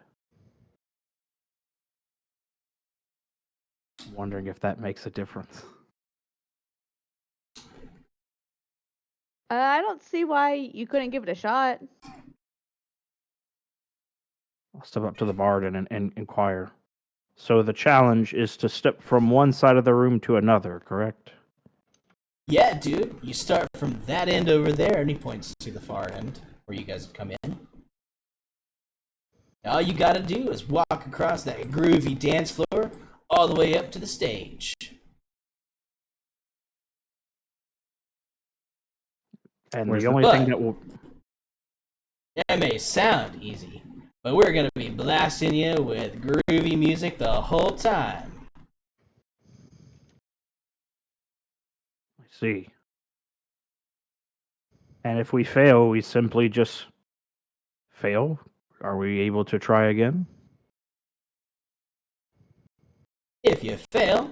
Wondering if that makes a difference. I don't see why you couldn't give it a shot. I'll step up to the bard and inquire. So the challenge is to step from one side of the room to another, correct? Yeah, dude. You start from that end over there, and he points to the far end where you guys have come in. All you gotta do is walk across that groovy dance floor all the way up to the stage. And Where's the the only thing that will... That may sound easy, but we're gonna be blasting you with groovy music the whole time. I see. And if we fail, we simply just fail? Are we able to try again? If you fail,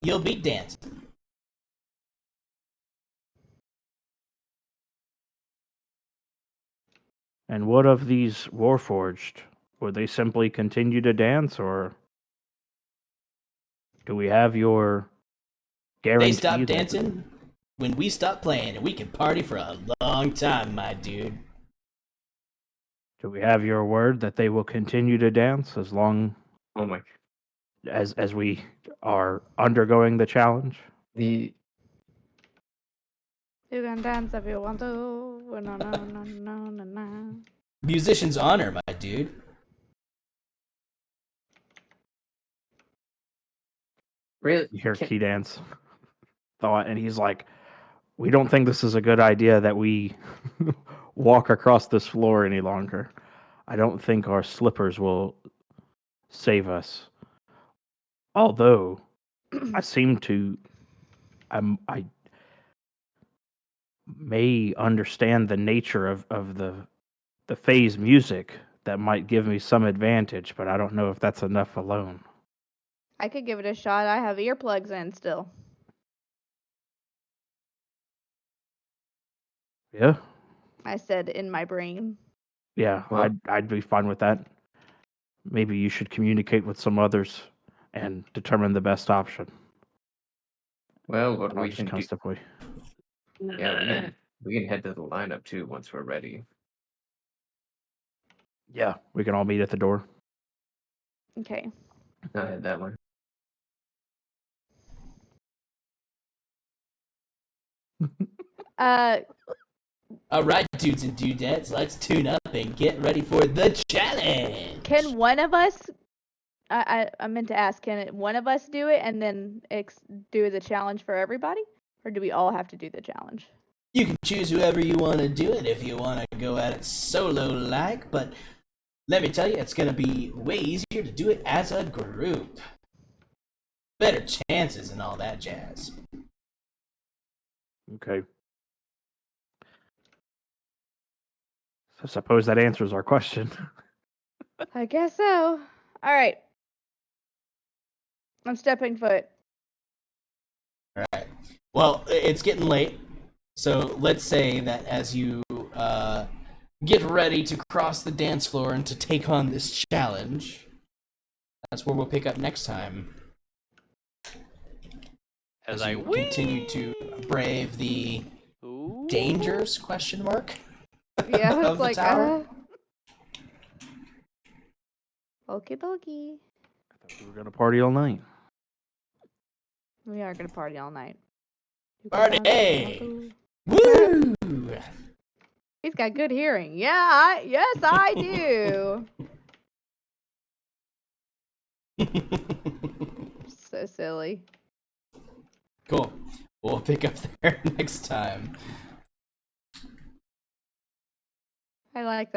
you'll be dancing. And what of these Warforged? Would they simply continue to dance, or do we have your guarantee? They stop that- dancing when we stop playing, and we can party for a long time, my dude. Do we have your word that they will continue to dance as long Oh my! as we are undergoing the challenge? The You can dance if you want to. No, no, no, no, no, no. Musician's honor, my dude. Really? You hear Can- Key Dance thought, and he's like, "We don't think this is a good idea that we walk across this floor any longer. I don't think our slippers will save us. Although I seem to, I may understand the nature of the phase music that might give me some advantage, but I don't know if that's enough alone." I could give it a shot. I have earplugs in still. Yeah, I said in my brain. yeah, Well- I'd be fine with that. Maybe you should communicate with some others and determine the best option. Well, what And I'll we just can kind do. of step away. Yeah, we can head to the lineup too once we're ready. Yeah, we can all meet at the door. Okay. I'll head that one. All right, dudes and dudettes, let's tune up and get ready for the challenge. Can one of us? I meant to ask. Can one of us do it and then do the challenge for everybody, or do we all have to do the challenge? You can choose whoever you want to do it if you want to go at it solo-like, but let me tell you, it's going to be way easier to do it as a group. Better chances and all that jazz. Okay. So suppose that answers our question. I guess so. All right. I'm stepping foot. All right. Well, it's getting late, so let's say that as you get ready to cross the dance floor and to take on this challenge, that's where we'll pick up next time. As As I you continue to brave the Ooh. dangers? Question mark. Yeah, Of it's the like tower? okie dokie. I thought we were gonna party all night. We are gonna party all night. Party! Woo! He's got good hearing. Yeah, yes, I do. So silly. Cool. We'll pick up there next time. I like that.